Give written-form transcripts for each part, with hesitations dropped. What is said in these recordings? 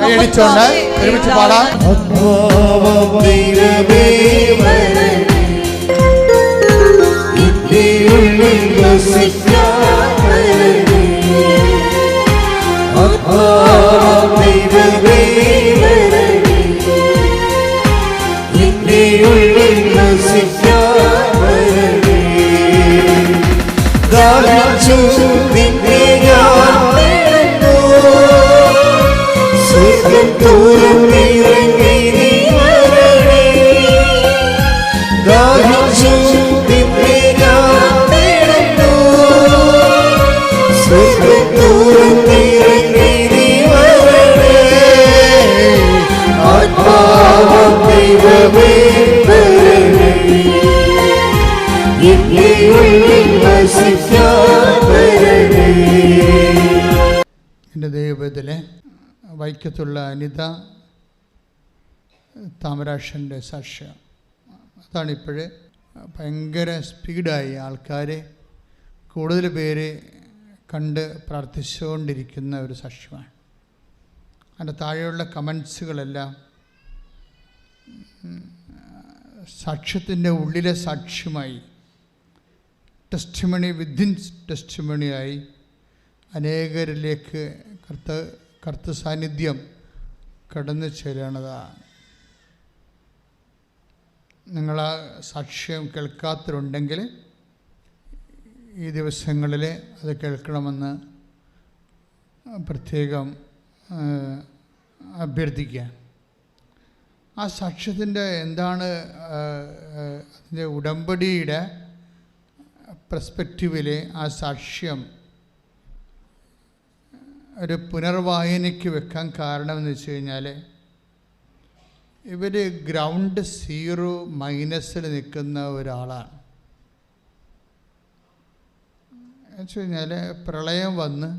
കൈയടിച്ചോണ്ട് ഒരുമിച്ച് പാടാം. എൻ്റെ ദൈവത്തിലെ വൈക്കത്തുള്ള അനിത താമരാക്ഷൻ്റെ സാക്ഷ്യം അതാണിപ്പോൾ ഭയങ്കര സ്പീഡായി ആൾക്കാരെ കൂടുതൽ പേര് കണ്ട് പ്രാർത്ഥിച്ചുകൊണ്ടിരിക്കുന്ന ഒരു സാക്ഷ്യമാണ്. അതിൻ്റെ താഴെയുള്ള കമൻസുകളെല്ലാം സാക്ഷ്യത്തിൻ്റെ ഉള്ളിലെ സാക്ഷ്യമായി ടെസ്റ്റിമണി വിത്തിൻ ടെസ്റ്റിമണിയായി അനേകരിലേക്ക് കർത്ത സാന്നിധ്യം കടന്നു ചേരണതാണ്. നിങ്ങൾ ആ സാക്ഷ്യം കേൾക്കാത്തവരുണ്ടെങ്കിൽ ഈ ദിവസങ്ങളിൽ അത് കേൾക്കണമെന്ന് പ്രത്യേകം അഭ്യർത്ഥിക്കുക. ആ സാക്ഷ്യത്തിൻ്റെ എന്താണ് അതിൻ്റെ ഉടമ്പടിയുടെ പെർസ്പെക്റ്റീവിൽ ആ സാക്ഷ്യം ഒരു പുനർവായനയ്ക്ക് വെക്കാൻ കാരണമെന്ന് വെച്ച് കഴിഞ്ഞാൽ ഇവർ ഗ്രൗണ്ട് സീറോ മൈനസിൽ നിൽക്കുന്ന ഒരാളാണ്. എന്ന് വെച്ച് കഴിഞ്ഞാൽ പ്രളയം വന്ന്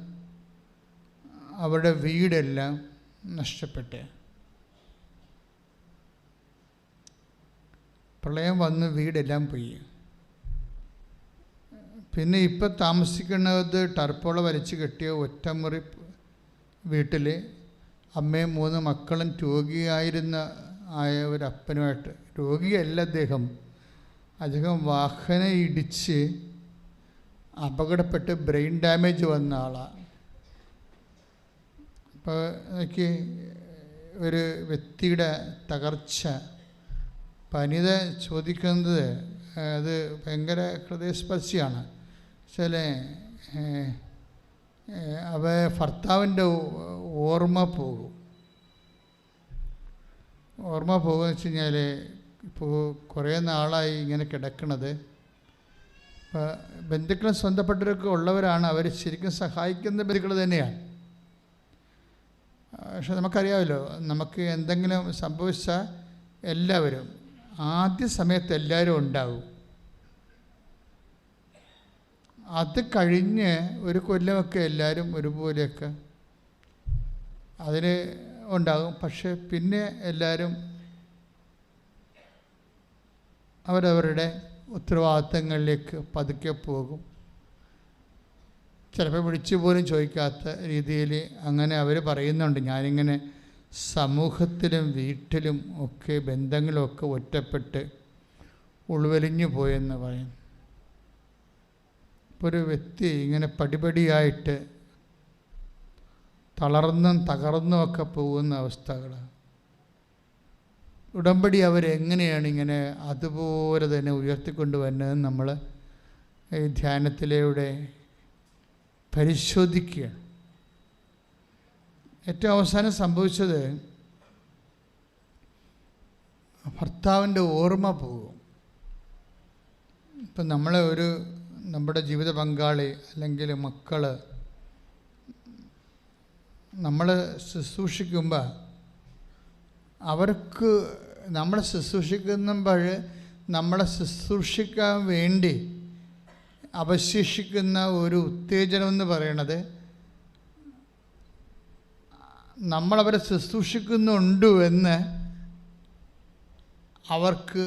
അവരുടെ വീടെല്ലാം നഷ്ടപ്പെട്ടു. പ്രളയം വന്ന് വീടെല്ലാം പോയി. പിന്നെ ഇപ്പം താമസിക്കുന്നത് ടർപ്പോള വലിച്ചു കെട്ടിയ ഒറ്റമുറി വീട്ടിൽ അമ്മയും 3 മക്കളും രോഗിയായ ഒരപ്പനുമായിട്ട്. രോഗിയല്ല അദ്ദേഹം വാഹനം ഇടിച്ച് അപകടപ്പെട്ട് ബ്രെയിൻ ഡാമേജ് വന്ന ആളാണ്. അപ്പോൾ എനിക്ക് ഒരു വ്യക്തിയുടെ തകർച്ച പനിത ചോദിക്കുന്നത് അത് ഭയങ്കര ഹൃദയസ്പർശിയാണ്. ചില ഭർത്താവിൻ്റെ ഓർമ്മ പോകുമെന്ന് വെച്ച് കഴിഞ്ഞാൽ ഇപ്പോൾ കുറേ നാളായി ഇങ്ങനെ കിടക്കണത്. ഇപ്പോൾ ബന്ധുക്കളും സ്വന്തപ്പെട്ടവരൊക്കെ ഉള്ളവരാണ്, അവർ ശരിക്കും സഹായിക്കുന്ന ബന്ധുക്കൾ തന്നെയാണ്. പക്ഷെ നമുക്കറിയാമല്ലോ, നമുക്ക് എന്തെങ്കിലും സംഭവിച്ചാൽ എല്ലാവരും ആദ്യ സമയത്ത് എല്ലാവരും ഉണ്ടാവും. അത് കഴിഞ്ഞ് ഒരു കൊല്ലമൊക്കെ എല്ലാവരും ഒരുപോലെയൊക്കെ അതിന് ഉണ്ടാകും. പക്ഷെ പിന്നെ എല്ലാവരും അവരവരുടെ ഉത്തരവാദിത്തങ്ങളിലേക്ക് പതുക്കെ പോകും. ചിലപ്പോൾ വിളിച്ചു പോലും ചോദിക്കാത്ത രീതിയിൽ അങ്ങനെ അവർ പറയുന്നുണ്ട്. ഞാനിങ്ങനെ സമൂഹത്തിലും വീട്ടിലും ഒക്കെ ബന്ധങ്ങളൊക്കെ ഒറ്റപ്പെട്ട് ഉൾവലിഞ്ഞു പോയെന്ന് പറയും. ഇപ്പോൾ ഒരു വ്യക്തി ഇങ്ങനെ പടിപടിയായിട്ട് തളർന്നും തകർന്നുമൊക്കെ പോകുന്ന അവസ്ഥകൾ. ഉടമ്പടി അവരെങ്ങനെയാണ് ഇങ്ങനെ അതുപോലെ തന്നെ ഉയർത്തിക്കൊണ്ട് വരുന്നതെന്ന് നമ്മൾ ഈ ധ്യാനത്തിലൂടെ പരിശോധിക്കുക. ഏറ്റവും അവസാനം സംഭവിച്ചത് ഭർത്താവിൻ്റെ ഓർമ്മ പോകും. ഇപ്പം നമ്മുടെ ജീവിത പങ്കാളി അല്ലെങ്കിൽ മക്കൾ നമ്മൾ ശുശ്രൂഷിക്കുമ്പോൾ അവർക്ക് നമ്മളെ ശുശ്രൂഷിക്കുമ്പോൾ നമ്മളെ ശുശ്രൂഷിക്കാൻ വേണ്ടി അവശേഷിക്കുന്ന ഒരു ഉത്തേജനമെന്ന് പറയണത് നമ്മളവരെ ശുശ്രൂഷിക്കുന്നുണ്ട് എന്ന് അവർക്ക്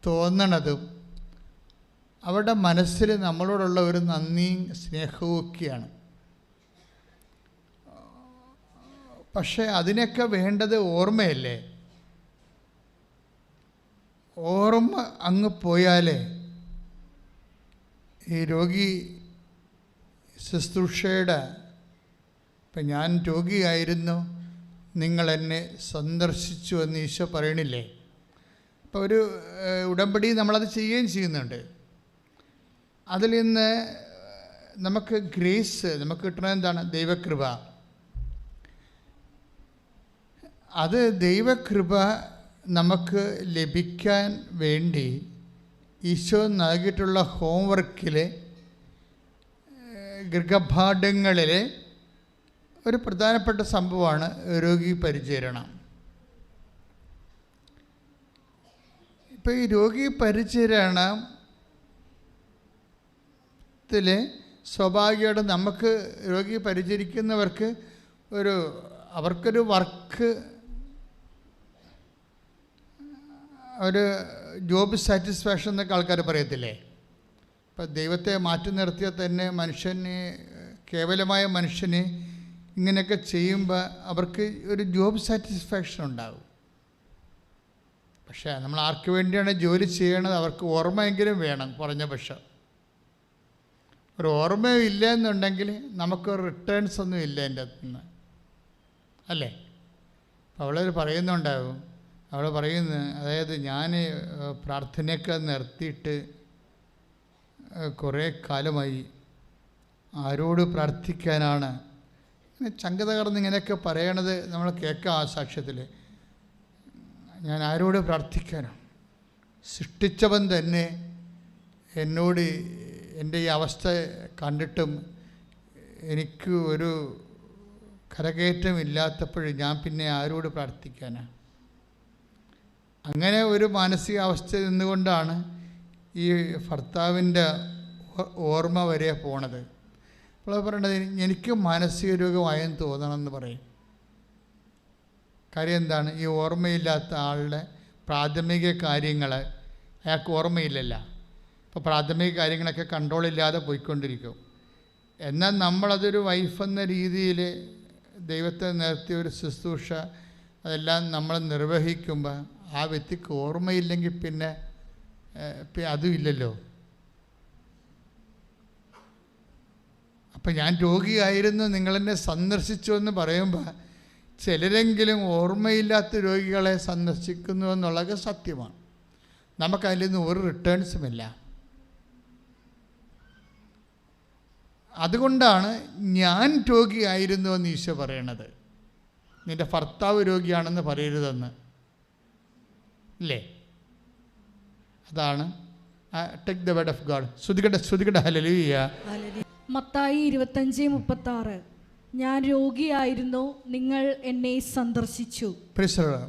തോന്നണതും അവരുടെ മനസ്സിൽ നമ്മളോടുള്ള ഒരു നന്ദിയും സ്നേഹവും ഒക്കെയാണ്. പക്ഷേ അതിനൊക്കെ വേണ്ടത് ഓർമ്മയല്ലേ? ഓർമ്മ അങ്ങ് പോയാലേ ഈ രോഗി ശുശ്രൂഷയുടെ, ഇപ്പം ഞാൻ രോഗിയായിരുന്നു, നിങ്ങൾ എന്നെ സന്ദർശിച്ചു എന്ന് ഈശോ പറയണില്ലേ? അപ്പോൾ ഒരു ഉടമ്പടി നമ്മളത് ചെയ്യുകയും ചെയ്യുന്നുണ്ട്. അതിൽ നിന്ന് നമുക്ക് ഗ്രേസ്, നമുക്ക് കിട്ടുന്നത് എന്താണ്? ദൈവകൃപ. അത് ദൈവകൃപ നമുക്ക് ലഭിക്കാൻ വേണ്ടി ഈശോ നൽകിയിട്ടുള്ള ഹോംവർക്കിലെ ഗൃഹപാഠങ്ങളിലെ ഒരു പ്രധാനപ്പെട്ട സംഭവമാണ് രോഗി പരിചരണം. ഇപ്പോൾ ഈ രോഗി പരിചരണത്തിൽ സ്വാഭാവികമായിട്ട് നമുക്ക് രോഗി പരിചരിക്കുന്നവർക്ക് അവർക്കൊരു വർക്ക്, ഒരു ജോബ് സാറ്റിസ്ഫാക്ഷൻ എന്നൊക്കെ ആൾക്കാർ പറയത്തില്ലേ? ഇപ്പം ദൈവത്തെ മാറ്റി നിർത്തിയാൽ തന്നെ കേവലമായ മനുഷ്യന് ഇങ്ങനെയൊക്കെ ചെയ്യുമ്പോൾ അവർക്ക് ഒരു ജോബ് സാറ്റിസ്ഫാക്ഷൻ ഉണ്ടാകും. പക്ഷേ നമ്മൾ ആർക്ക് വേണ്ടിയാണ് ജോലി ചെയ്യണത്? അവർക്ക് ഓർമ്മയെങ്കിലും വേണം. കുറഞ്ഞ പക്ഷം ഒരു ഓർമ്മയും ഇല്ല എന്നുണ്ടെങ്കിൽ നമുക്കൊരു റിട്ടേൺസ് ഒന്നും ഇല്ല എൻ്റെ അടുത്തുനിന്ന്, അല്ലേ? അവളൊരു പറയുന്നുണ്ടാകും, അവൾ പറയുന്നത്, അതായത് ഞാൻ പ്രാർത്ഥനയൊക്കെ നിർത്തിയിട്ട് കുറേ കാലമായി, ആരോട് പ്രാർത്ഥിക്കാനാണ്? ഇങ്ങനെ ചങ്ക തകർന്ന് ഇങ്ങനെയൊക്കെ പറയണത് നമ്മൾ കേൾക്കാം ആ സാക്ഷ്യത്തിൽ. ഞാൻ ആരോട് പ്രാർത്ഥിക്കാനാണ്? സൃഷ്ടിച്ചവൻ തന്നെ എന്നോട് എൻ്റെ ഈ അവസ്ഥ കണ്ടിട്ടും എനിക്ക് ഒരു കരകയറ്റമില്ലാത്തപ്പോൾ ഞാൻ പിന്നെ ആരോട് പ്രാർത്ഥിക്കാനാണ്? അങ്ങനെ ഒരു മാനസികാവസ്ഥയിൽ നിന്നുകൊണ്ടാണ് ഈ ഭർത്താവിൻ്റെ ഓർമ്മ വരെ പോണത്. അപ്പോൾ പറയണത്, എനിക്ക് മാനസിക രോഗമായെന്ന് തോന്നണമെന്ന് പറയും. കാര്യം എന്താണ്? ഈ ഓർമ്മയില്ലാത്ത ആളുടെ പ്രാഥമിക കാര്യങ്ങൾ അയാൾക്ക് ഓർമ്മയില്ലല്ലോ. അപ്പോൾ പ്രാഥമിക കാര്യങ്ങളൊക്കെ കൺട്രോളില്ലാതെ പോയിക്കൊണ്ടിരിക്കും. എന്നാൽ നമ്മളതൊരു വൈഫെന്ന രീതിയിൽ ദൈവത്തെ നിർത്തിയ ഒരു ശുശ്രൂഷ അതെല്ലാം നമ്മൾ നിർവഹിക്കുമ്പോൾ ആ വ്യക്തിക്ക് ഓർമ്മയില്ലെങ്കിൽ പിന്നെ അതും ഇല്ലല്ലോ. അപ്പം ഞാൻ രോഗിയായിരുന്നു, നിങ്ങളെന്നെ സന്ദർശിച്ചു എന്ന് പറയുമ്പോൾ ചിലരെങ്കിലും ഓർമ്മയില്ലാത്ത രോഗികളെ സന്ദർശിക്കുന്നു എന്നുള്ളത് സത്യമാണ്. നമുക്കതിൽ നിന്ന് ഒരു റിട്ടേൺസുമില്ല. അതുകൊണ്ടാണ് ഞാൻ രോഗിയായിരുന്നു എന്ന് ഈശോ പറയണത്. നിൻ്റെ ഭർത്താവ് രോഗിയാണെന്ന് പറയരുതെന്ന്, ഇല്ലേ? അതാണ് take the word of God. ശ്രുതികട ഹല്ലേലൂയ. മത്തായി 25:36 ഞാൻ രോഗിയായിരുന്നു, നിങ്ങൾ എന്നെ സന്ദർശിച്ചു.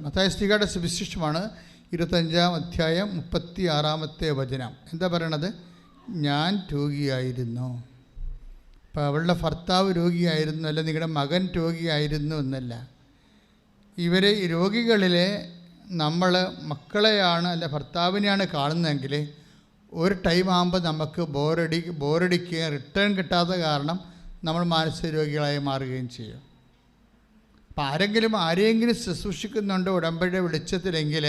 മത്തായി ശ്രീകയുടെ സുവിശേഷമാണ് 25-ാം അധ്യായം 36-ാമത്തെ വചനം. എന്താ പറയണത്? ഞാൻ രോഗിയായിരുന്നു. അപ്പോൾ അവളുടെ ഭർത്താവ് രോഗിയായിരുന്നു, അല്ല നിങ്ങളുടെ മകൻ രോഗിയായിരുന്നു എന്നല്ല. ഇവരെ രോഗികളിലെ നമ്മൾ മക്കളെയാണ് അല്ല ഭർത്താവിനെയാണ് കാണുന്നതെങ്കിൽ ഒരു ടൈം ആകുമ്പോൾ നമുക്ക് ബോറടിക്കുകയും റിട്ടേൺ കിട്ടാത്ത കാരണം നമ്മൾ മാനസിക രോഗികളായി മാറുകയും ചെയ്യും. അപ്പം ആരെങ്കിലും ശുശ്രൂഷിക്കുന്നുണ്ട് ഉടമ്പടിയുടെ വെളിച്ചത്തിലെങ്കിൽ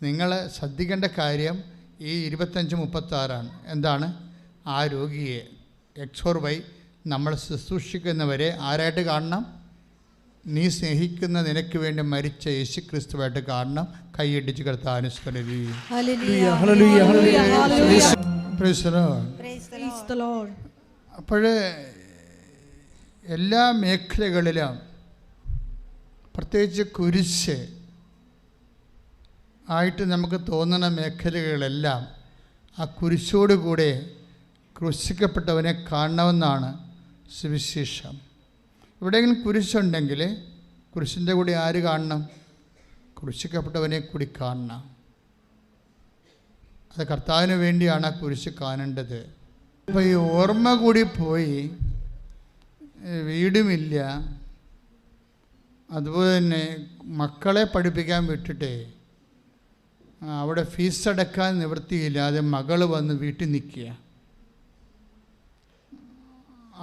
നിങ്ങൾ ശ്രദ്ധിക്കേണ്ട കാര്യം ഈ 25-36 എന്താണ്? ആ രോഗിയെ XY നമ്മൾ ശുശ്രൂഷിക്കുന്നവരെ ആരായിട്ട് കാണണം? നീ സ്നേഹിക്കുന്ന നിനക്ക് വേണ്ടി മരിച്ച യേശു ക്രിസ്തുവായിട്ട് കാണണം. കൈയടിച്ച് കർത്താവിനെ സ്തുതിക്കുന്നു. അപ്പോൾ എല്ലാ മേഖലകളിലും പ്രത്യേകിച്ച് കുരിശ് ആയിട്ട് നമുക്ക് തോന്നുന്ന മേഖലകളെല്ലാം ആ കുരിശോടുകൂടെ ക്രൂശിക്കപ്പെട്ടവനെ കാണണമെന്നാണ് സുവിശേഷം. എവിടെയെങ്കിലും കുരിശുണ്ടെങ്കിൽ കുരിശിൻ്റെ കൂടെ ആര് കാണണം? ക്രൂശിക്കപ്പെട്ടവനെ കൂടി കാണണം. അത് കർത്താവിന് വേണ്ടിയാണ് ആ കുരിശ് കാണേണ്ടത്. അപ്പോൾ ഈ ഓർമ്മ കൂടി പോയി, വീടുമില്ല, അതുപോലെ തന്നെ മക്കളെ പഠിപ്പിക്കാൻ വിട്ടിട്ട് അവിടെ ഫീസ് അടക്കാൻ നിവൃത്തിയില്ലാതെ മകൾ വന്ന് വീട്ടിൽ നിൽക്കുക.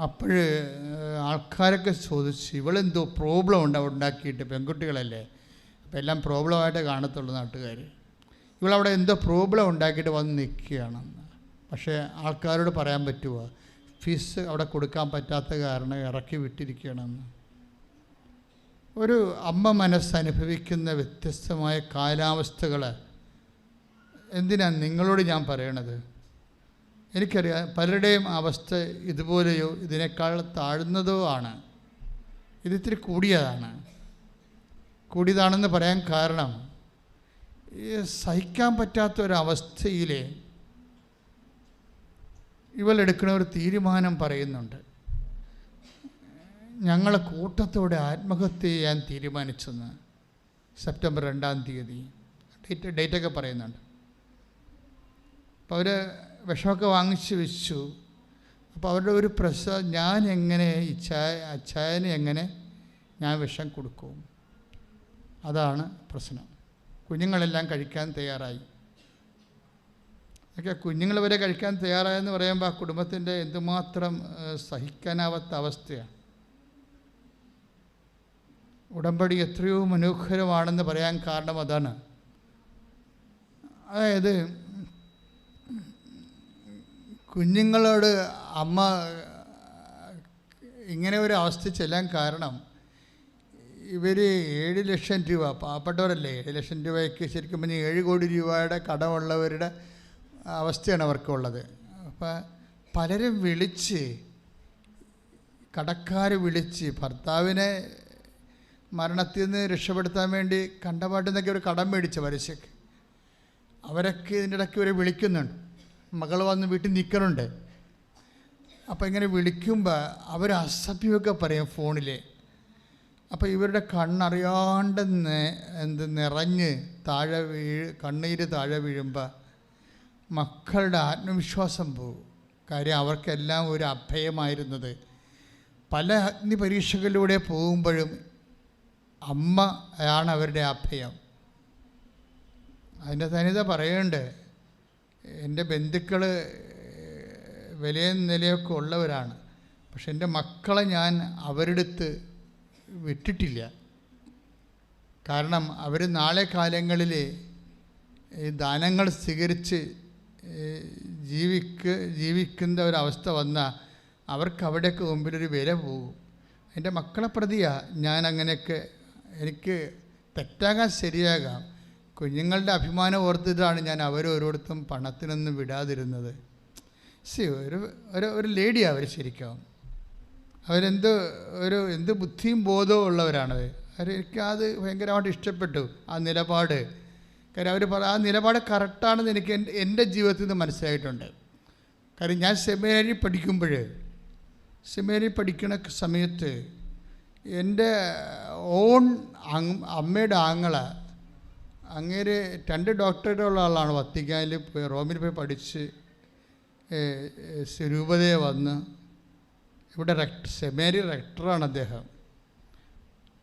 അപ്പോൾ ആൾക്കാരൊക്കെ ചോദിച്ചു, ഇവളെന്തോ പ്രോബ്ലം ഉണ്ട് അവിടെ ഉണ്ടാക്കിയിട്ട്, പെൺകുട്ടികളല്ലേ അപ്പോൾ എല്ലാം പ്രോബ്ലമായിട്ടേ കാണത്തുള്ളൂ നാട്ടുകാർ. ഇവളവിടെ എന്തോ പ്രോബ്ലം ഉണ്ടാക്കിയിട്ട് വന്ന് നിൽക്കുകയാണെന്ന്. പക്ഷേ ആൾക്കാരോട് പറയാൻ പറ്റുമോ? ഫീസ് അവിടെ കൊടുക്കാൻ പറ്റാത്ത കാരണം ഇറക്കി വിട്ടിരിക്കുകയാണെന്ന്. ഒരു അമ്മ മനസ്സനുഭവിക്കുന്ന വ്യത്യസ്തമായ കാലാവസ്ഥകൾ എന്തിനാണ് നിങ്ങളോട് ഞാൻ പറയണത്? എനിക്കറിയാം പലരുടെയും അവസ്ഥ ഇതുപോലെയോ ഇതിനേക്കാൾ താഴ്ന്നതോ ആണ്. ഇതിത്തിരി കൂടിയതാണെന്ന് പറയാൻ കാരണം ഈ സഹിക്കാൻ പറ്റാത്തൊരവസ്ഥയിൽ ഇവളെടുക്കുന്ന ഒരു തീരുമാനം പറയുന്നുണ്ട്. ഞങ്ങളെ കൂട്ടത്തോടെ ആത്മഹത്യ ചെയ്യാൻ തീരുമാനിച്ചെന്ന്. സെപ്റ്റംബർ 2-ാം തീയതി ഡേറ്റൊക്കെ പറയുന്നുണ്ട്. അപ്പോൾ അവർ വിഷമൊക്കെ വാങ്ങിച്ച് വെച്ചു. അപ്പോൾ അവരുടെ ഒരു ഞാൻ എങ്ങനെ അച്ചായന് എങ്ങനെ ഞാൻ വിഷം കൊടുക്കും? അതാണ് പ്രശ്നം. കുഞ്ഞുങ്ങളെല്ലാം കഴിക്കാൻ തയ്യാറായി. ഒക്കെ കുഞ്ഞുങ്ങൾ വരെ കഴിക്കാൻ തയ്യാറായെന്ന് പറയുമ്പോൾ ആ കുടുംബത്തിൻ്റെ എന്തുമാത്രം സഹിക്കാനാവാത്ത അവസ്ഥയാണ്. ഉടമ്പടി എത്രയോ മനോഹരമാണെന്ന് പറയാൻ കാരണം അതാണ്. അതായത് കുഞ്ഞുങ്ങളോട് അമ്മ ഇങ്ങനെ ഒരു അവസ്ഥ ചെല്ലാൻ കാരണം ഇവർ 7 ലക്ഷം രൂപ, പാവപ്പെട്ടവരല്ലേ, 7 ലക്ഷം രൂപയ്ക്ക് ശരിക്കും പറഞ്ഞാൽ 7 കോടി രൂപയുടെ കടമുള്ളവരുടെ അവസ്ഥയാണ് അവർക്കുള്ളത്. അപ്പം പലരും കടക്കാർ വിളിച്ച് ഭർത്താവിനെ മരണത്തിൽ നിന്ന് രക്ഷപ്പെടുത്താൻ വേണ്ടി കണ്ടപാട്ടുന്നൊക്കെ ഒരു കടം മേടിച്ച പലിശക്ക് അവരൊക്കെ ഇതിൻ്റെ ഇടയ്ക്ക് ഇവരെ വിളിക്കുന്നുണ്ട്. മകൾ വന്ന് വീട്ടിൽ നിൽക്കണുണ്ട്. അപ്പോൾ ഇങ്ങനെ വിളിക്കുമ്പോൾ അവർ അസഭ്യമൊക്കെ പറയും ഫോണിൽ. അപ്പോൾ ഇവരുടെ കണ്ണറിയാണ്ട് നിറഞ്ഞ് കണ്ണീര് താഴെ വീഴുമ്പോൾ മക്കളുടെ ആത്മവിശ്വാസം പോകും. കാര്യം അവർക്കെല്ലാം ഒരു അഭയമായിരുന്നത്. പല അഗ്നിപരീക്ഷകളിലൂടെ പോകുമ്പോഴും അമ്മയാണ് അവരുടെ അഭയം. അതിൻ്റെ തനിത പറയുന്നുണ്ട്. എൻ്റെ ബന്ധുക്കൾ വിലയും നിലയൊക്കെ ഉള്ളവരാണ്, പക്ഷെ എൻ്റെ മക്കളെ ഞാൻ അവരെടുത്ത് വിട്ടിട്ടില്ല. കാരണം അവർ നാളെ കാലങ്ങളിൽ ഈ ദാനങ്ങൾ സ്വീകരിച്ച് ജീവിക്കുന്ന ഒരവസ്ഥ വന്നാൽ അവർക്ക് അവിടെയൊക്കെ മുമ്പിലൊരു വില പോകും. എൻ്റെ മക്കളെ പ്രതിയാണ് ഞാൻ അങ്ങനെയൊക്കെ. എനിക്ക് തെറ്റാകാൻ ശരിയാകാം, കുഞ്ഞുങ്ങളുടെ അഭിമാനം ഓർത്തിട്ടാണ് ഞാൻ അവരോരോരുത്തും പണത്തിനൊന്നും വിടാതിരുന്നത്. ഒരു ലേഡിയാണ് അവർ. ശരിക്കും എന്ത് ബുദ്ധിയും ബോധവും ഉള്ളവരാണത്. എനിക്കത് ഭയങ്കരമായിട്ട് ഇഷ്ടപ്പെട്ടു ആ നിലപാട്. കാര്യം അവർ ആ നിലപാട് കറക്റ്റാണെന്ന് എനിക്ക് എൻ്റെ ജീവിതത്തിൽ നിന്ന് മനസ്സിലായിട്ടുണ്ട്. കാര്യം ഞാൻ സെമിനാരി പഠിക്കുന്ന സമയത്ത് എൻ്റെ അമ്മയുടെ അങ്ങേര് 2 ഡോക്ടറേറ്റ് ഉള്ള ആളാണ്. വത്തിക്കാനിൽ പോയി റോമിൽ പോയി പഠിച്ച് രൂപതയെ വന്ന് ഇവിടെ സെമിനാരി റെക്ടറാണ് അദ്ദേഹം.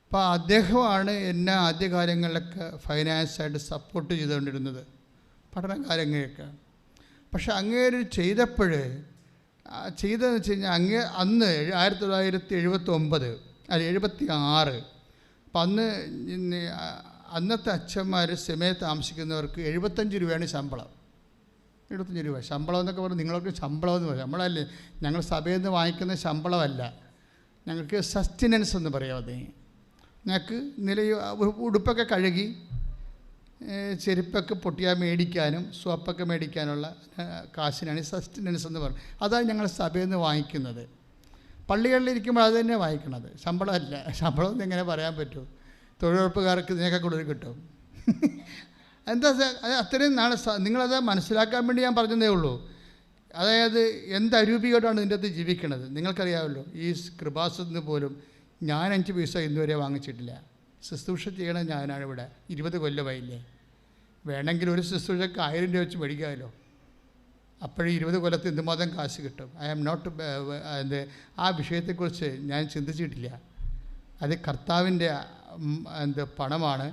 അപ്പോൾ അദ്ദേഹമാണ് എന്നെ ആദ്യകാലങ്ങളിലൊക്കെ ഫൈനാൻസായിട്ട് സപ്പോർട്ട് ചെയ്തുകൊണ്ടിരുന്നത്, പഠന കാര്യങ്ങളൊക്കെ. പക്ഷെ അങ്ങേര് ചെയ്തതെന്ന് വെച്ച് കഴിഞ്ഞാൽ അന്ന് 1979 അല്ല 76. അപ്പം അന്നത്തെ അച്ഛന്മാർ സെമിനാരിൽ താമസിക്കുന്നവർക്ക് 75 രൂപയാണ് ശമ്പളം. 75 രൂപ ശമ്പളം എന്നൊക്കെ പറഞ്ഞാൽ നിങ്ങൾക്ക് ശമ്പളം എന്ന് പറയും. ശമ്പളമല്ലേ, ഞങ്ങൾ സഭയിൽ നിന്ന് വാങ്ങിക്കുന്ന ശമ്പളമല്ല, ഞങ്ങൾക്ക് സസ്റ്റ്നൻസ് എന്ന് പറയാം. അതേ ഞങ്ങൾക്ക് ഉടുപ്പൊക്കെ കഴുകി ചെരുപ്പൊക്കെ പൊട്ടിയാൽ മേടിക്കാനും സോപ്പൊക്കെ മേടിക്കാനുള്ള കാശിനാണ് സസ്റ്റ്നൻസ് എന്ന് പറയും. അതാണ് ഞങ്ങൾ സഭയിൽ നിന്ന് വാങ്ങിക്കുന്നത്. പള്ളികളിലിരിക്കുമ്പോൾ അത് തന്നെ വാങ്ങിക്കണത്, ശമ്പളമല്ല. ശമ്പളം എങ്ങനെ പറയാൻ പറ്റുമോ? തൊഴിലുറപ്പുകാർക്ക് ഇതിനൊക്കെ കൂടുതൽ കിട്ടും. എന്താ അത്രയും നാളെ നിങ്ങളത് മനസ്സിലാക്കാൻ വേണ്ടി ഞാൻ പറഞ്ഞതേ ഉള്ളൂ. അതായത് എന്ത് അരൂപിയോടാണ് ഇതിൻ്റെ അകത്ത് ജീവിക്കണത്. നിങ്ങൾക്കറിയാമല്ലോ, ഈ കൃപാസത്തിന് പോലും ഞാൻ 5 പൈസ ഇന്നുവരെ വാങ്ങിച്ചിട്ടില്ല. ശുശ്രൂഷ ചെയ്യണത് ഞാനാണ് ഇവിടെ. 20 കൊല്ലമായില്ലേ. വേണമെങ്കിൽ ഒരു ശുശ്രൂഷക്ക് 1000 രൂപ വെച്ച് മേടിക്കാമല്ലോ. അപ്പോഴും 20 കൊല്ലത്ത് എന്തുമാത്രം കാശ് കിട്ടും. ഐ ആം നോട്ട് ആ വിഷയത്തെക്കുറിച്ച് ഞാൻ ചിന്തിച്ചിട്ടില്ല. അത് കർത്താവിൻ്റെ പണമാണ്,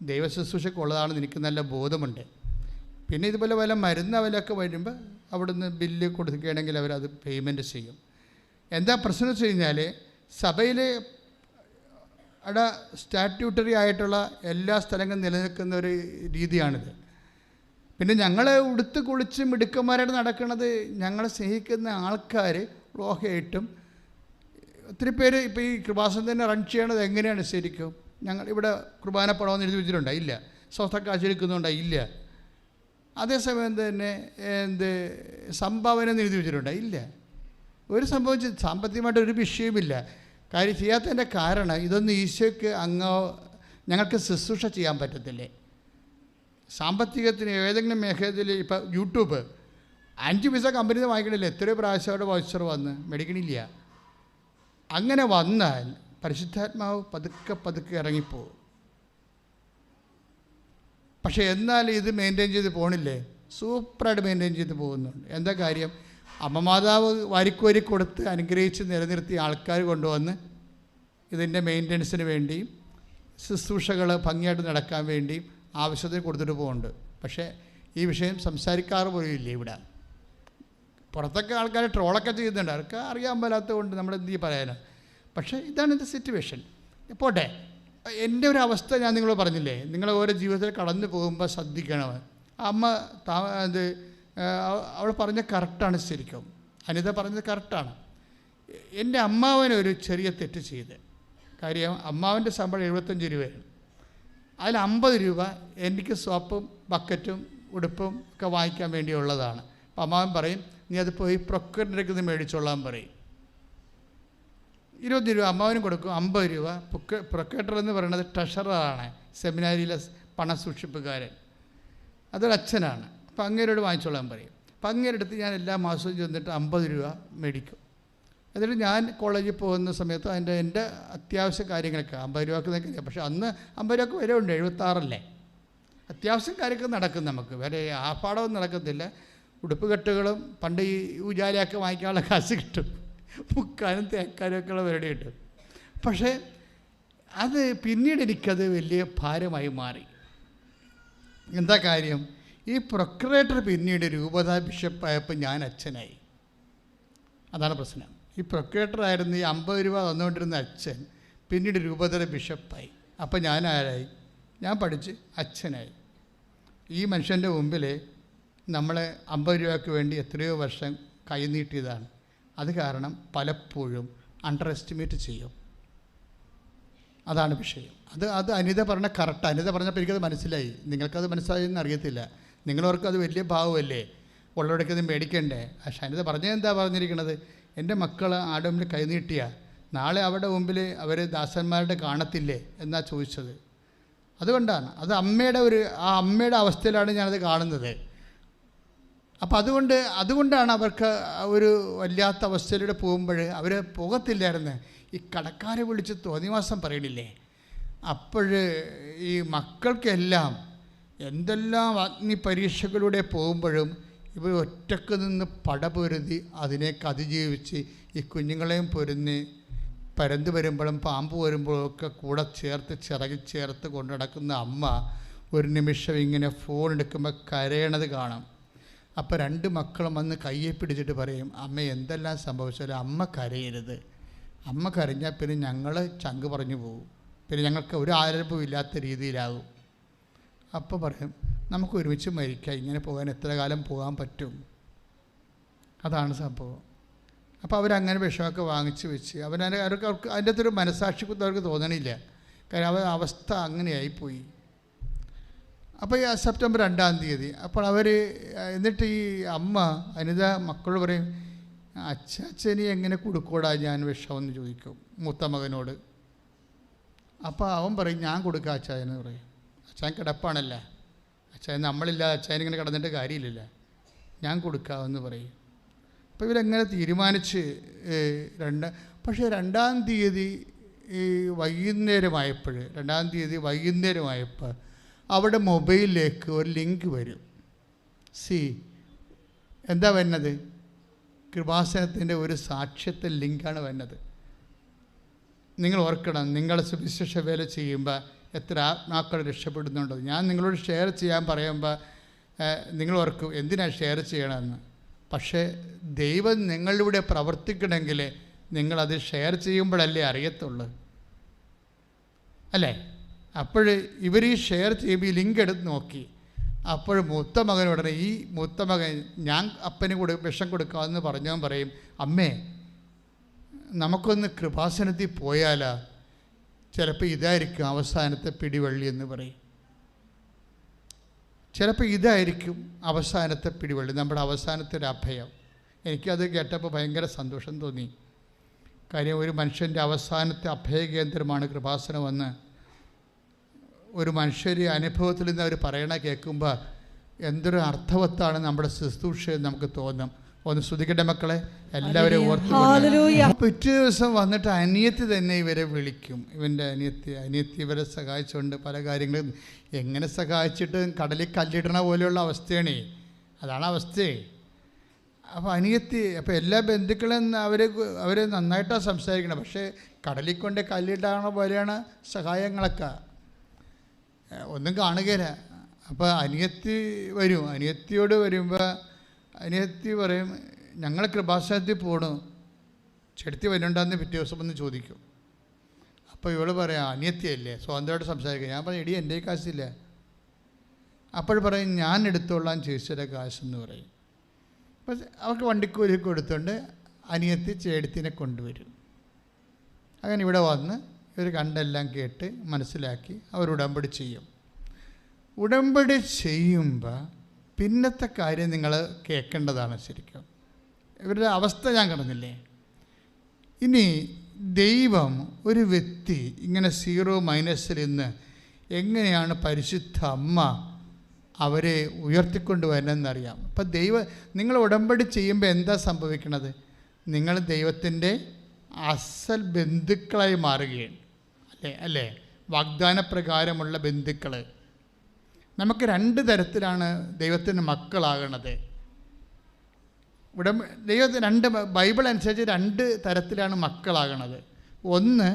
ദൈവശുശ്രൂഷയ്ക്കുള്ളതാണെന്ന് എനിക്ക് നല്ല ബോധമുണ്ട്. പിന്നെ ഇതുപോലെ വല്ല മരുന്ന് വിലയൊക്കെ വരുമ്പോൾ അവിടുന്ന് ബില്ല് കൊടുക്കുകയാണെങ്കിൽ അവരത് പേയ്മെൻറ്റ് ചെയ്യും. എന്താ പ്രശ്നം വെച്ച് കഴിഞ്ഞാൽ സഭയിൽ അവിടെ സ്റ്റാറ്റ്യൂട്ടറി ആയിട്ടുള്ള എല്ലാ സ്ഥലങ്ങളും നിലനിൽക്കുന്ന ഒരു രീതിയാണിത്. പിന്നെ ഞങ്ങൾ ഉടുത്ത് കുളിച്ച് മിടുക്കന്മാരായിട്ട് നടക്കുന്നത് ഞങ്ങളെ സ്നേഹിക്കുന്ന ആൾക്കാർ ലോഹയായിട്ടും ഒത്തിരി പേര് ഇപ്പോൾ ഈ കൃപാസനം തന്നെ റൺ ചെയ്യണത് എങ്ങനെയാണ് ശരിക്കും? ഞങ്ങൾ ഇവിടെ കുർബാന പണമെന്ന് എഴുതി വെച്ചിട്ടുണ്ടോ? ഇല്ല. സ്വസ്ഥ കാശെടുക്കുന്നുണ്ടോ? ഇല്ല. അതേസമയം തന്നെ സംഭാവന എന്ന് എഴുതി വെച്ചിട്ടുണ്ടോ? ഇല്ല. ഒരു സംഭവം സാമ്പത്തികമായിട്ട് ഒരു വിഷയമില്ല. കാര്യം ചെയ്യാത്തതിൻ്റെ കാരണം ഇതൊന്നും ഈശോയ്ക്ക് ഞങ്ങൾക്ക് ശുശ്രൂഷ ചെയ്യാൻ പറ്റത്തില്ലേ? സാമ്പത്തികത്തിന് ഏതെങ്കിലും മേഖലയിൽ ഇപ്പോൾ യൂട്യൂബ് 5 പൈസ കമ്പനിയിൽ നിന്ന് വാങ്ങിക്കണില്ല, എത്രയോ പ്രാവശ്യം അവിടെ വൗച്ചർ വന്ന് മേടിക്കണില്ല. അങ്ങനെ വന്നാൽ പരിശുദ്ധാത്മാവ് പതുക്കെ ഇറങ്ങിപ്പോവും. പക്ഷേ എന്നാൽ ഇത് മെയിൻറ്റെയിൻ ചെയ്ത് പോകണില്ലേ? സൂപ്പറായിട്ട് മെയിൻറ്റെയിൻ ചെയ്ത് പോകുന്നുണ്ട്. എന്താ കാര്യം? അമ്മമാതാവ് വാരിക്കോരി കൊടുത്ത് അനുഗ്രഹിച്ച് നിലനിർത്തിയ ആൾക്കാർ കൊണ്ടുവന്ന് ഇതിൻ്റെ മെയിൻ്റനൻസിന് വേണ്ടിയും ശുശ്രൂഷകൾ ഭംഗിയായിട്ട് നടക്കാൻ വേണ്ടിയും ആവശ്യത്തിന് കൊടുത്തിട്ട് പോകുന്നുണ്ട്. പക്ഷേ ഈ വിഷയം സംസാരിക്കാറ് പോലും ഇല്ല ഇവിടെ. പുറത്തൊക്കെ ആൾക്കാർ ട്രോളൊക്കെ ചെയ്യുന്നുണ്ട്, അവർക്ക് അറിയാൻ മേലാത്തത് കൊണ്ട് നമ്മൾ എന്ത് പറയാനാണ്. പക്ഷേ ഇതാണ് എൻ്റെ സിറ്റുവേഷൻ. പോട്ടെ, എൻ്റെ ഒരു അവസ്ഥ ഞാൻ നിങ്ങളോട് പറഞ്ഞില്ലേ, നിങ്ങൾ ഓരോ ജീവിതത്തിൽ കടന്നു പോകുമ്പോൾ ശ്രദ്ധിക്കണം. അമ്മ അവൾ പറഞ്ഞ കറക്റ്റാണ്. ശരിക്കും അനിത പറഞ്ഞത് കറക്റ്റാണ്. എൻ്റെ അമ്മാവനൊരു ചെറിയ തെറ്റ് ചെയ്ത്. കാര്യം അമ്മാവൻ്റെ ശമ്പളം 75 രൂപയാണ്. അതിൽ 50 രൂപ എനിക്ക് സോപ്പും ബക്കറ്റും ഉടുപ്പും ഒക്കെ വാങ്ങിക്കാൻ വേണ്ടിയുള്ളതാണ്. അപ്പം അമ്മാവൻ പറയും, നീ അത് പോയി പ്രൊക്കറ്റിലേക്ക് നിന്ന് മേടിച്ചോളാൻ പറയും. 20 രൂപ അമ്മാവനും കൊടുക്കും. 50 രൂപ പ്രൊക്കേറ്റർ എന്ന് പറയുന്നത് ട്രഷററാണ്, സെമിനാരിയിലെ പണസൂക്ഷിപ്പുകാരൻ. അതൊരു അച്ഛനാണ്. അപ്പം അങ്ങേരോട് വാങ്ങിച്ചോളാൻ പറയും. അപ്പം അങ്ങേരെടുത്ത് ഞാൻ എല്ലാ മാസവും ചെന്നിട്ട് 50 രൂപ മേടിക്കും. എന്നിട്ട് ഞാൻ കോളേജിൽ പോകുന്ന സമയത്ത് എൻ്റെ അത്യാവശ്യ കാര്യങ്ങളൊക്കെ 50 രൂപക്ക് നിൽക്കില്ല. പക്ഷേ അന്ന് 50 രൂപക്ക് വില ഉണ്ട്, 76 അത്യാവശ്യം കാര്യമൊക്കെ നടക്കും. നമുക്ക് വേറെ ആർഭാടമൊന്നും നടക്കത്തില്ല. ഉടുപ്പ് കെട്ടുകളും പണ്ട് ഈ ഉജാലയൊക്കെ വാങ്ങിക്കാനുള്ള കാശ് കിട്ടും, മുക്കാനും തേക്കാനും ഒക്കെയുള്ള പരിപാടി കിട്ടും. പക്ഷേ അത് പിന്നീട് എനിക്കത് വലിയ ഭാരമായി മാറി. എന്താ കാര്യം? ഈ പ്രൊക്രേറ്റർ പിന്നീട് രൂപത ബിഷപ്പായപ്പോൾ ഞാൻ അച്ഛനായി. അതാണ് പ്രശ്നം. ഈ പ്രൊക്രേറ്ററായിരുന്നു ഈ 50 രൂപ തന്നുകൊണ്ടിരുന്ന അച്ഛൻ പിന്നീട് രൂപതയുടെ ബിഷപ്പായി. അപ്പം ഞാൻ ആരായി? ഞാൻ പഠിച്ച് അച്ഛനായി. ഈ മനുഷ്യൻ്റെ മുമ്പിൽ നമ്മൾ 50 രൂപയ്ക്ക് വേണ്ടി എത്രയോ വർഷം കൈനീട്ടിയതാണ്. അത് കാരണം പലപ്പോഴും അണ്ടർ എസ്റ്റിമേറ്റ് ചെയ്യും. അതാണ് വിഷയം. അത് അനിത പറഞ്ഞ കറക്റ്റ്. അനിത പറഞ്ഞപ്പോൾ എനിക്കത് മനസ്സിലായി. നിങ്ങൾക്കത് മനസ്സിലായെന്ന് അറിയത്തില്ല. നിങ്ങളവർക്ക് അത് വലിയ ഭാവമല്ലേ, ഉള്ളവിടേക്കത് മേടിക്കണ്ടേ. പക്ഷെ അനിത പറഞ്ഞത് എന്താ പറഞ്ഞിരിക്കുന്നത്? എൻ്റെ മക്കൾ ആടെ മുമ്പിൽ കൈനീട്ടിയ നാളെ അവിടെ മുമ്പിൽ അവർ ദാസന്മാരുടെ കാണത്തില്ലേ എന്നാ ചോദിച്ചത്. അതുകൊണ്ടാണ് അത് അമ്മയുടെ അവസ്ഥയിലാണ് ഞാനത് കാണുന്നത്. അപ്പം അതുകൊണ്ടാണ് അവർക്ക് ഒരു വല്ലാത്ത അവസ്ഥയിലൂടെ പോകുമ്പോൾ അവർ പോകത്തില്ലായിരുന്നു. ഈ കടക്കാരെ വിളിച്ച് തോന്നിവാസം പറയണില്ലേ, അപ്പോൾ ഈ മക്കൾക്കെല്ലാം എന്തെല്ലാം അഗ്നി പരീക്ഷകളിലൂടെ പോകുമ്പോഴും ഇവർ ഒറ്റക്ക് നിന്ന് പടപൊരുതി അതിനേക്ക് അതിജീവിച്ച് ഈ കുഞ്ഞുങ്ങളെയും പൊരുന്ന് പരന്ത് വരുമ്പോഴും പാമ്പ് വരുമ്പോഴും ഒക്കെ കൂടെ ചിറകിൽ ചേർത്ത് കൊണ്ടു നടക്കുന്ന അമ്മ ഒരു നിമിഷം ഇങ്ങനെ ഫോൺ എടുക്കുമ്പോൾ കരയണത് കാണാം. അപ്പോൾ 2 മക്കളും വന്ന് കയ്യെ പിടിച്ചിട്ട് പറയും, അമ്മ എന്തെല്ലാം സംഭവിച്ചാലും അമ്മ കരയരുത്. അമ്മ കരഞ്ഞാൽ പിന്നെ ഞങ്ങൾ ചങ്ക് പറഞ്ഞു പോകും, പിന്നെ ഞങ്ങൾക്ക് ഒരു ആരംഭവും ഇല്ലാത്ത രീതിയിലാകും. അപ്പോൾ പറയും, നമുക്ക് ഒരുമിച്ച് മരിക്കാം, ഇങ്ങനെ പോകാൻ എത്ര കാലം പോകാൻ പറ്റും. അതാണ് സംഭവം. അപ്പോൾ അവരങ്ങനെ വിഷമൊക്കെ വാങ്ങിച്ച് വെച്ച് അവർക്ക് അതിൻ്റെ അകത്തൊരു മനസാക്ഷി അവർക്ക് തോന്നണില്ല. കാര്യം അവസ്ഥ അങ്ങനെയായിപ്പോയി. അപ്പോൾ ഈ സെപ്റ്റംബർ 2-ാം തീയതി അപ്പോൾ എന്നിട്ട് ഈ അമ്മ അനിത മക്കളോട് പറയും, അച്ഛനി എങ്ങനെ കൊടുക്കൂടാ ഞാൻ വിഷമെന്ന് ചോദിക്കും മൂത്ത മകനോട്. അപ്പോൾ അവൻ പറയും, ഞാൻ കൊടുക്കാം അച്ചായനെന്ന് പറയും. അച്ചായൻ കിടപ്പാണല്ല, അച്ചായൻ നമ്മളില്ലാതെ അച്ചായൻ ഇങ്ങനെ കിടന്നിട്ട് കാര്യമില്ലല്ല, ഞാൻ കൊടുക്കാമെന്ന് പറയും. അപ്പോൾ ഇവരെങ്ങനെ തീരുമാനിച്ച് പക്ഷേ 2-ാം തീയതി വൈകുന്നേരമായപ്പോൾ അവിടെ മൊബൈലിലേക്ക് ഒരു ലിങ്ക് വരും. എന്താ വരുന്നത്? കൃപാസനത്തിൻ്റെ ഒരു സാക്ഷ്യത്തെ ലിങ്കാണ് വരുന്നത്. നിങ്ങൾ ഓർക്കണം, നിങ്ങൾ സുവിശേഷ വേല ചെയ്യുമ്പോൾ എത്ര ആത്മാക്കൾ രക്ഷപ്പെടുന്നുണ്ടോ. ഞാൻ നിങ്ങളോട് ഷെയർ ചെയ്യാൻ പറയുമ്പോൾ നിങ്ങൾ ഓർക്കും എന്തിനാണ് ഷെയർ ചെയ്യണമെന്ന്. പക്ഷേ ദൈവം നിങ്ങളിലൂടെ പ്രവർത്തിക്കണമെങ്കിൽ നിങ്ങളത് ഷെയർ ചെയ്യുമ്പോഴല്ലേ അറിയത്തുള്ളൂ, അല്ലേ? അപ്പോൾ ഇവർ ഈ ഷെയർ ചെയ്യുമ്പോൾ ഈ ലിങ്ക് എടുത്ത് നോക്കി. അപ്പോൾ മൂത്ത മകൻ ഉടനെ, ഈ മൂത്ത മകൻ ഞാൻ അപ്പന് വിഷം കൊടുക്കാമെന്ന് പറഞ്ഞവൻ പറയും, അമ്മേ നമുക്കൊന്ന് കൃപാസനത്തിൽ പോയാലാ, ചിലപ്പോൾ ഇതായിരിക്കും അവസാനത്തെ പിടിവള്ളി എന്ന് പറയും. ചിലപ്പോൾ ഇതായിരിക്കും അവസാനത്തെ പിടിവള്ളി, നമ്മുടെ അവസാനത്തെ ഒരു അഭയം. എനിക്കത് കേട്ടപ്പോൾ ഭയങ്കര സന്തോഷം തോന്നി. കാര്യം ഒരു മനുഷ്യൻ്റെ അവസാനത്തെ അഭയകേന്ദ്രമാണ് കൃപാസനമെന്ന് ഒരു മനുഷ്യരെ അനുഭവത്തിൽ നിന്ന് അവർ പറയണ കേൾക്കുമ്പോൾ എന്തൊരു അർത്ഥവത്താണ് നമ്മുടെ ശുശ്രൂഷ നമുക്ക് തോന്നും. ഒന്ന് ശ്രുതിക്കട്ടെ മക്കളെ, എല്ലാവരും ഓർത്ത്. പിറ്റേ ദിവസം വന്നിട്ട് അനിയത്തി തന്നെ ഇവരെ വിളിക്കും. ഇവൻ്റെ അനിയത്തി ഇവരെ സഹായിച്ചുകൊണ്ട് പല കാര്യങ്ങളും, എങ്ങനെ സഹായിച്ചിട്ട് കടലിൽ കല്ലിടണ പോലെയുള്ള അവസ്ഥയാണ്. അതാണ് അവസ്ഥയെ. അപ്പോൾ അനിയത്തി, അപ്പോൾ എല്ലാ ബന്ധുക്കളും അവർ നന്നായിട്ടാണ് സംസാരിക്കണം, പക്ഷേ കടലിൽ കൊണ്ട് കല്ലിടണ പോലെയാണ് സഹായങ്ങളൊക്കെ, ഒന്നും കാണുകയില്ല. അപ്പോൾ അനിയത്തി വരും. അനിയത്തിയോട് വരുമ്പോൾ അനിയത്തി പറയും, ഞങ്ങൾ കൃപാസനത്തിൽ പോകണു, ചെടുത്തി വരുന്നുണ്ടെന്ന് പിറ്റേ ദിവസം ഒന്ന് ചോദിക്കും. അപ്പോൾ ഇവൾ പറയാം, അനിയത്തിയല്ലേ, സ്വന്തമായിട്ട് സംസാരിക്കുക. ഞാൻ പറയും, എടി എൻ്റെ കാശില്ല. അപ്പോൾ പറയും, ഞാൻ എടുത്തോളാം ചേച്ചിയുടെ കാശെന്ന് പറയും. അപ്പം അവർക്ക് വണ്ടിക്കൂലി കൊടുത്തുകൊണ്ട് അനിയത്തി ചേടത്തിനെ കൊണ്ടുവരും. അങ്ങനെ ഇവിടെ വന്ന് ഇവർ കണ്ടെല്ലാം കേട്ട് മനസ്സിലാക്കി അവർ ഉടമ്പടി ചെയ്യും. ഉടമ്പടി ചെയ്യുമ്പോൾ പിന്നത്തെ കാര്യം നിങ്ങൾ കേൾക്കേണ്ടതാണ്. ശരിക്കും ഇവരുടെ അവസ്ഥ ഞാൻ കാണുന്നില്ലേ? ഇനി ദൈവം ഒരു വ്യക്തി ഇങ്ങനെ 0- നിന്ന് എങ്ങനെയാണ് പരിശുദ്ധ അമ്മ അവരെ ഉയർത്തിക്കൊണ്ട് വരുന്നതെന്നറിയാം. അപ്പം നിങ്ങൾ ഉടമ്പടി ചെയ്യുമ്പോൾ എന്താ സംഭവിക്കണത്? നിങ്ങൾ ദൈവത്തിൻ്റെ അസൽ ബന്ധുക്കളായി മാറുകയാണ്, അല്ലേ? വാഗ്ദാനപ്രകാരമുള്ള ബന്ധുക്കൾ. നമുക്ക് 2 തരത്തിലാണ് ദൈവത്തിൻ്റെ മക്കളാകണത്. ദൈവത്തിന് ബൈബിൾ അനുസരിച്ച് 2 തരത്തിലാണ് മക്കളാകണത്. ഒന്ന്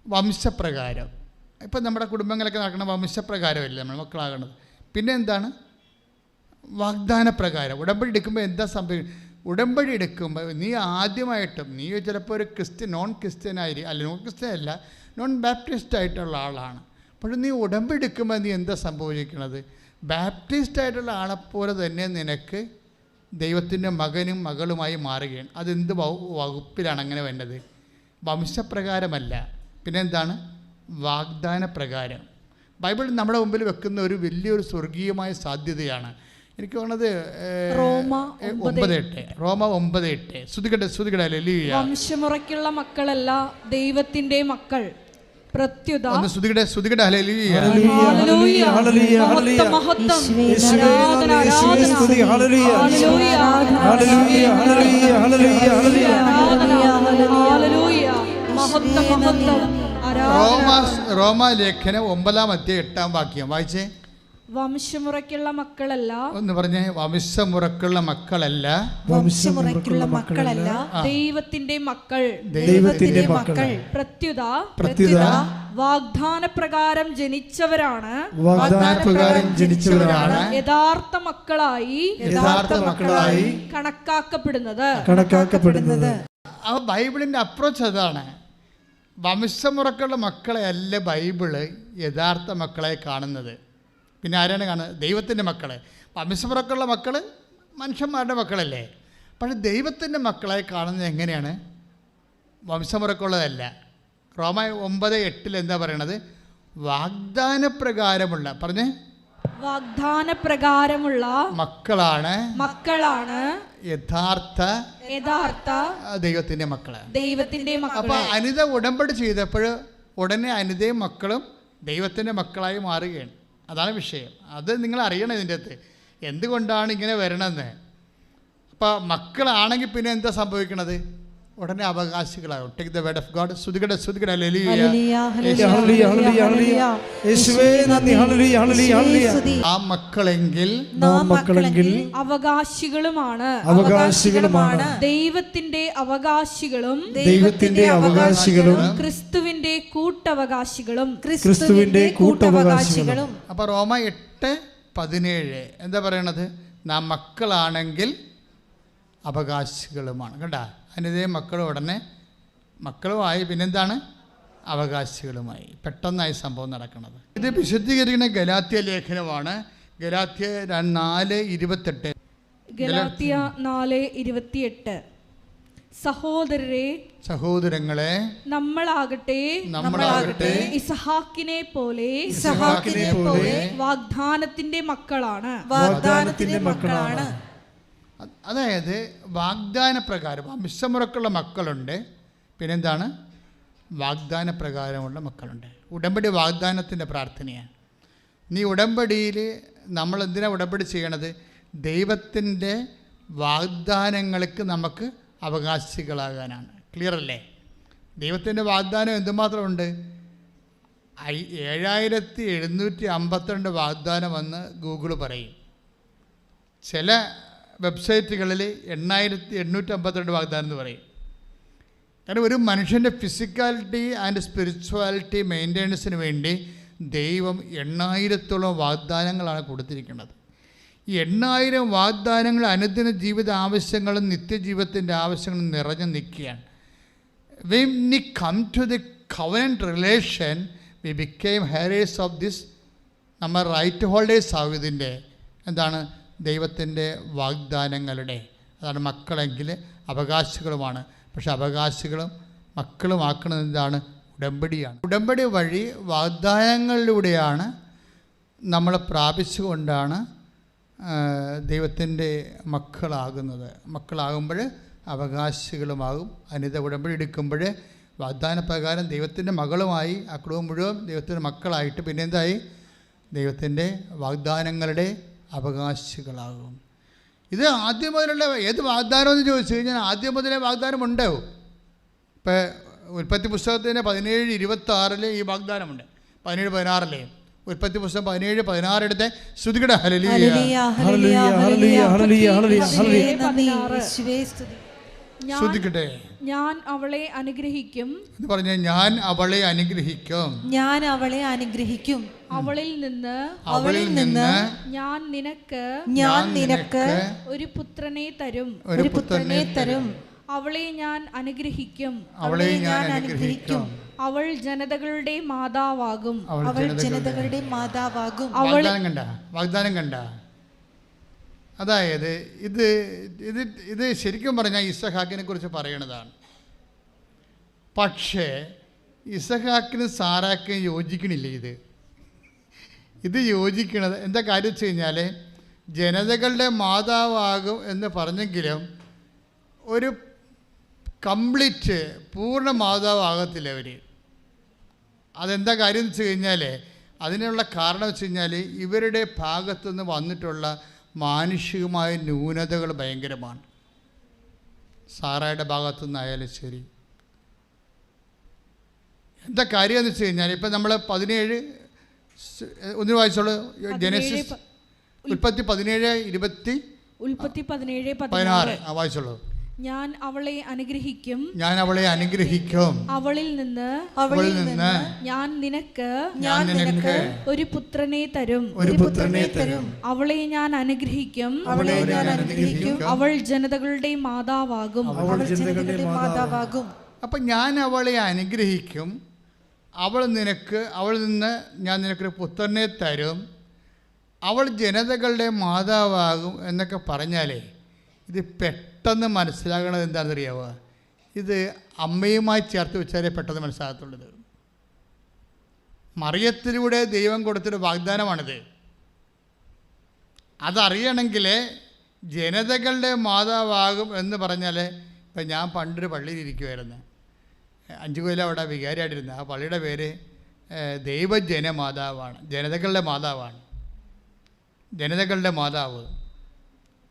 വംശപ്രകാരം. ഇപ്പം നമ്മുടെ കുടുംബങ്ങളൊക്കെ നടക്കുന്ന വംശപ്രകാരമല്ലേ നമ്മൾ മക്കളാകണത്. പിന്നെ എന്താണ്? വാഗ്ദാനപ്രകാരം. ഉടമ്പടി എടുക്കുമ്പോൾ എന്താ സംഭവിക്കും? ഉടമ്പടി എടുക്കുമ്പോൾ നീ ആദ്യമായിട്ടും, നീ ചിലപ്പോൾ ഒരു നോൺ ക്രിസ്ത്യൻ അല്ല, നോൺ ബാപ്റ്റിസ്റ്റ് ആയിട്ടുള്ള ആളാണ്. പക്ഷെ നീ ഉടമ്പടി എടുക്കുമ്പോൾ നീ എന്താ സംഭവിക്കുന്നത്? ബാപ്റ്റിസ്റ്റ് ആയിട്ടുള്ള ആളെപ്പോലെ തന്നെ നിനക്ക് ദൈവത്തിൻ്റെ മകനും മകളുമായി മാറുകയാണ്. അതെന്ത് വകുപ്പിലാണ് അങ്ങനെ വേണ്ടത്? വംശപ്രകാരമല്ല, പിന്നെ എന്താണ്? വാഗ്ദാനപ്രകാരം. ബൈബിൾ നമ്മുടെ മുമ്പിൽ വെക്കുന്ന ഒരു വലിയൊരു സ്വർഗീയമായ സാധ്യതയാണ്. എനിക്ക് തോന്നുന്നത് റോമ 9:8. ശ്രുതികട്ടെ ഹല്ലേലൂയ. വംശമുറയ്ക്കുള്ള മക്കളല്ല ദൈവത്തിന്റെ മക്കൾ, പ്രത്യുത ശ്രുതികട്ടെ ഹല്ലേലൂയ. ഹല്ലേലൂയ ഹല്ലേലൂയ ഹല്ലേലൂയ മഹത്വം ആരാധന ആരാധന ഹല്ലേലൂയ ഹല്ലേലൂയ ഹല്ലേലൂയ ഹല്ലേലൂയ ഹല്ലേലൂയ മഹത്വം മഹത്വം. റോമാലേഖനം 9:8 വായിച്ചേ. വംശമുറയ്ക്കുള്ള മക്കളല്ല, ഒന്ന് പറഞ്ഞേ. വംശമുറക്കുള്ള മക്കളല്ല, വംശമുറയ്ക്കുള്ള മക്കളല്ല, ദൈവത്തിന്റെ മക്കൾ, ദൈവത്തിന്റെ മക്കൾ, പ്രത്യുത വാഗ്ദാനപ്രകാരം ജനിച്ചവരാണ്, യഥാർത്ഥ മക്കളായി കണക്കാക്കപ്പെടുന്നത്. ആ ബൈബിളിന്റെ അപ്രോച്ച് അതാണ്. വംശമുറക്കുള്ള മക്കളെ അല്ല ബൈബിള് യഥാർത്ഥ മക്കളെ കാണുന്നത്. പിന്നെ ആരാണ് കാണുന്നത്? ദൈവത്തിൻ്റെ മക്കളെ. വംശമുറക്കുള്ള മക്കൾ മനുഷ്യന്മാരുടെ മക്കളല്ലേ. പക്ഷെ ദൈവത്തിൻ്റെ മക്കളെ കാണുന്നത് എങ്ങനെയാണ്? വംശമുറക്കുള്ളതല്ല. റോമ 9:8 എന്താ പറയണത്? വാഗ്ദാനപ്രകാരമുള്ള, പറഞ്ഞേ, വാഗ്ദാനപ്രകാരമുള്ള മക്കളാണ് യഥാർത്ഥ ദൈവത്തിന്റെ മക്കള്. അപ്പൊ അനിത ഉടമ്പടി ചെയ്തപ്പോൾ ഉടനെ അനിതയും മക്കളും ദൈവത്തിന്റെ മക്കളായി മാറുകയാണ്. അതാണ് വിഷയം. അത് നിങ്ങൾ അറിയണം ഇതിൻ്റെ അകത്ത് എന്തുകൊണ്ടാണ് ഇങ്ങനെ വരണമെന്ന്. അപ്പോൾ മക്കളാണെങ്കിൽ പിന്നെ എന്താ സംഭവിക്കണത്? ഉടനെ അവകാശികളാകും. Take the word of God. ശ്രുതികട്ടെ ഹല്ലേലൂയ. ആ മക്കളെങ്കിൽ അവകാശികളുമാണ്, ദൈവത്തിന്റെ അവകാശികളും, ക്രിസ്തുവിന്റെ കൂട്ടവകാശികളും. അപ്പൊ റോമ 8:17 എന്താ പറയണത്? നാം മക്കളാണെങ്കിൽ അവകാശികളുമാണ്. കണ്ടാ, അനിതയും മക്കളും ഉടനെ മക്കളുമായി, പിന്നെന്താണ്, അവകാശികളുമായി. പെട്ടെന്നായി സംഭവം നടക്കുന്നത്. ഇത് വിശദീകരിക്കുന്ന ഗലാത്യ ലേഖനമാണ്. ഗലാത്യ 4:28. ഗലാത്യ 4:28. സഹോദരങ്ങളെ നമ്മളാകട്ടെ ഇസഹാക്കിനെ പോലെ വാഗ്ദാനത്തിന്റെ മക്കളാണ്. അതായത് വാഗ്ദാന പ്രകാരം മിശ്രമുറക്കുള്ള മക്കളുണ്ട്, പിന്നെന്താണ്, വാഗ്ദാന പ്രകാരമുള്ള മക്കളുണ്ട്. ഉടമ്പടി വാഗ്ദാനത്തിൻ്റെ പ്രാർത്ഥനയാണ്. നീ ഉടമ്പടിയിൽ നമ്മൾ എന്തിനാണ് ഉടമ്പടി ചെയ്യണത്? ദൈവത്തിൻ്റെ വാഗ്ദാനങ്ങൾക്ക് നമുക്ക് അവകാശികളാകാനാണ്. ക്ലിയർ അല്ലേ? ദൈവത്തിൻ്റെ വാഗ്ദാനം എന്തുമാത്രമുണ്ട്? 7752 വാഗ്ദാനം വന്ന് ഗൂഗിൾ പറയും. ചില വെബ്സൈറ്റുകളിൽ 8852 വാഗ്ദാനം എന്ന് പറയും. കാരണം ഒരു മനുഷ്യൻ്റെ ഫിസിക്കാലിറ്റി ആൻഡ് സ്പിരിച്വാലിറ്റി മെയിൻ്റെനൻസിന് വേണ്ടി ദൈവം 8000-ഓളം വാഗ്ദാനങ്ങളാണ് കൊടുത്തിരിക്കുന്നത്. ഈ 8000 വാഗ്ദാനങ്ങൾ അനുദിന ജീവിത ആവശ്യങ്ങളും നിത്യജീവിതത്തിൻ്റെ ആവശ്യങ്ങളും നിറഞ്ഞു നിൽക്കുകയാണ്. When we come to the covenant relation, we became heirs of this. നമ്മൾ റൈറ്റ് ഹോൾഡേഴ്സ് ആവും ഇതിൻ്റെ എന്താണ്, ദൈവത്തിൻ്റെ വാഗ്ദാനങ്ങളുടെ. അതാണ് മക്കളെങ്കിൽ അവകാശികളുമാണ്. പക്ഷെ അവകാശികളും മക്കളുമാക്കുന്നത് എന്താണ്? ഉടമ്പടിയാണ്. ഉടമ്പടി വഴി വാഗ്ദാനങ്ങളിലൂടെയാണ് നമ്മൾ പ്രാപിച്ചുകൊണ്ടാണ് ദൈവത്തിൻ്റെ മക്കളാകുന്നത്. മക്കളാകുമ്പോൾ അവകാശികളുമാകും. അനിത ഉടമ്പടി എടുക്കുമ്പോൾ വാഗ്ദാന പ്രകാരം ദൈവത്തിൻ്റെ മകളുമായി, ആ കുടുംബം മുഴുവൻ ദൈവത്തിൻ്റെ മക്കളായിട്ട് പിന്നെന്തായി? ദൈവത്തിൻ്റെ വാഗ്ദാനങ്ങളുടെ അവകാശികളാകും. ഇത് ആദ്യം മുതലുള്ള ഏത് വാഗ്ദാനം എന്ന് ചോദിച്ചു കഴിഞ്ഞാൽ ആദ്യം മുതലേ വാഗ്ദാനം ഉണ്ടാവും. ഇപ്പോൾ ഉൽപ്പത്തി പുസ്തകത്തിൻ്റെ 17:26 ഈ വാഗ്ദാനമുണ്ട്. 17:16 ഉൽപ്പത്തി പുസ്തകം 17:16 എടുത്ത് ശ്രുതികട ഹല്ലേലൂയ. ശ്രുതിക്കട്ടെ. ഞാൻ അവളെ അനുഗ്രഹിക്കും എന്ന് പറഞ്ഞ ഞാൻ അവളെ അനുഗ്രഹിക്കും. അവളിൽ നിന്ന് ഞാൻ നിനക്ക് ഒരു പുത്രനെ തരും. അവളെ ഞാൻ അനുഗ്രഹിക്കും. അവൾ ജനതകളുടെ മാതാവാകും. വാഗ്ദാനം കണ്ട. അതായത് ഇത് ശരിക്കും പറഞ്ഞാൽ ഇസഹാക്കിനെ കുറിച്ച് പറയണതാണ്. പക്ഷേ ഇസഹാക്കിനും സാറാക്കും യോജിക്കണില്ല. ഇത് യോജിക്കണത് എന്താ കാര്യം വെച്ച് കഴിഞ്ഞാൽ ജനതകളുടെ മാതാവാകും എന്ന് പറഞ്ഞെങ്കിലും ഒരു കംപ്ലീറ്റ് പൂർണ്ണ മാതാവാകത്തില്ല അവർ. അതെന്താ കാര്യം എന്ന് വെച്ച് കഴിഞ്ഞാൽ അതിനുള്ള കാരണം വെച്ച് കഴിഞ്ഞാൽ ഇവരുടെ ഭാഗത്തുനിന്ന് വന്നിട്ടുള്ള മാനുഷികമായ ന്യൂനതകൾ ഭയങ്കരമാണ്. സാറയുടെ ഭാഗത്തുനിന്നായാലും ശരി. എന്താ കാര്യം എന്ന് വെച്ച് കഴിഞ്ഞാൽ ഇപ്പം നമ്മൾ 17 ഒന്നിന് വായിച്ചോളൂ. ജനസിസ് ഉൽപ്പത്തി 17:16 വായിച്ചോളൂ. ഞാൻ അവളെ അനുഗ്രഹിക്കും. അവളിൽ നിന്ന് ഞാൻ നിനക്ക് ഒരു പുത്രനെ തരും. അവളെ ഞാൻ അനുഗ്രഹിക്കും. അവൾ ജനതകളുടെ മാതാവാകും. അപ്പം ഞാൻ അവളെ അനുഗ്രഹിക്കും. അവളിൽ നിന്ന് ഞാൻ നിനക്കൊരു പുത്രനെ തരും. അവൾ ജനതകളുടെ മാതാവാകും എന്നൊക്കെ പറഞ്ഞാലേ ഇത് പെട്ടെന്ന് മനസ്സിലാകണത് എന്താണെന്നറിയാവുക? ഇത് അമ്മയുമായി ചേർത്ത് വെച്ചാലേ പെട്ടെന്ന് മനസ്സിലാകത്തുള്ളത്. മറിയത്തിലൂടെ ദൈവം കൊടുത്തൊരു വാഗ്ദാനമാണിത്. അതറിയണമെങ്കിൽ ജനതകളുടെ മാതാവാകും എന്ന് പറഞ്ഞാൽ ഇപ്പം ഞാൻ പണ്ടൊരു പള്ളിയിലിരിക്കുമായിരുന്നു. 5 കൊല്ലം അവിടെ വികാരിയായിട്ടിരുന്നു. ആ പള്ളിയുടെ പേര് ദൈവജനമാതാവാണ്. ജനതകളുടെ മാതാവ്.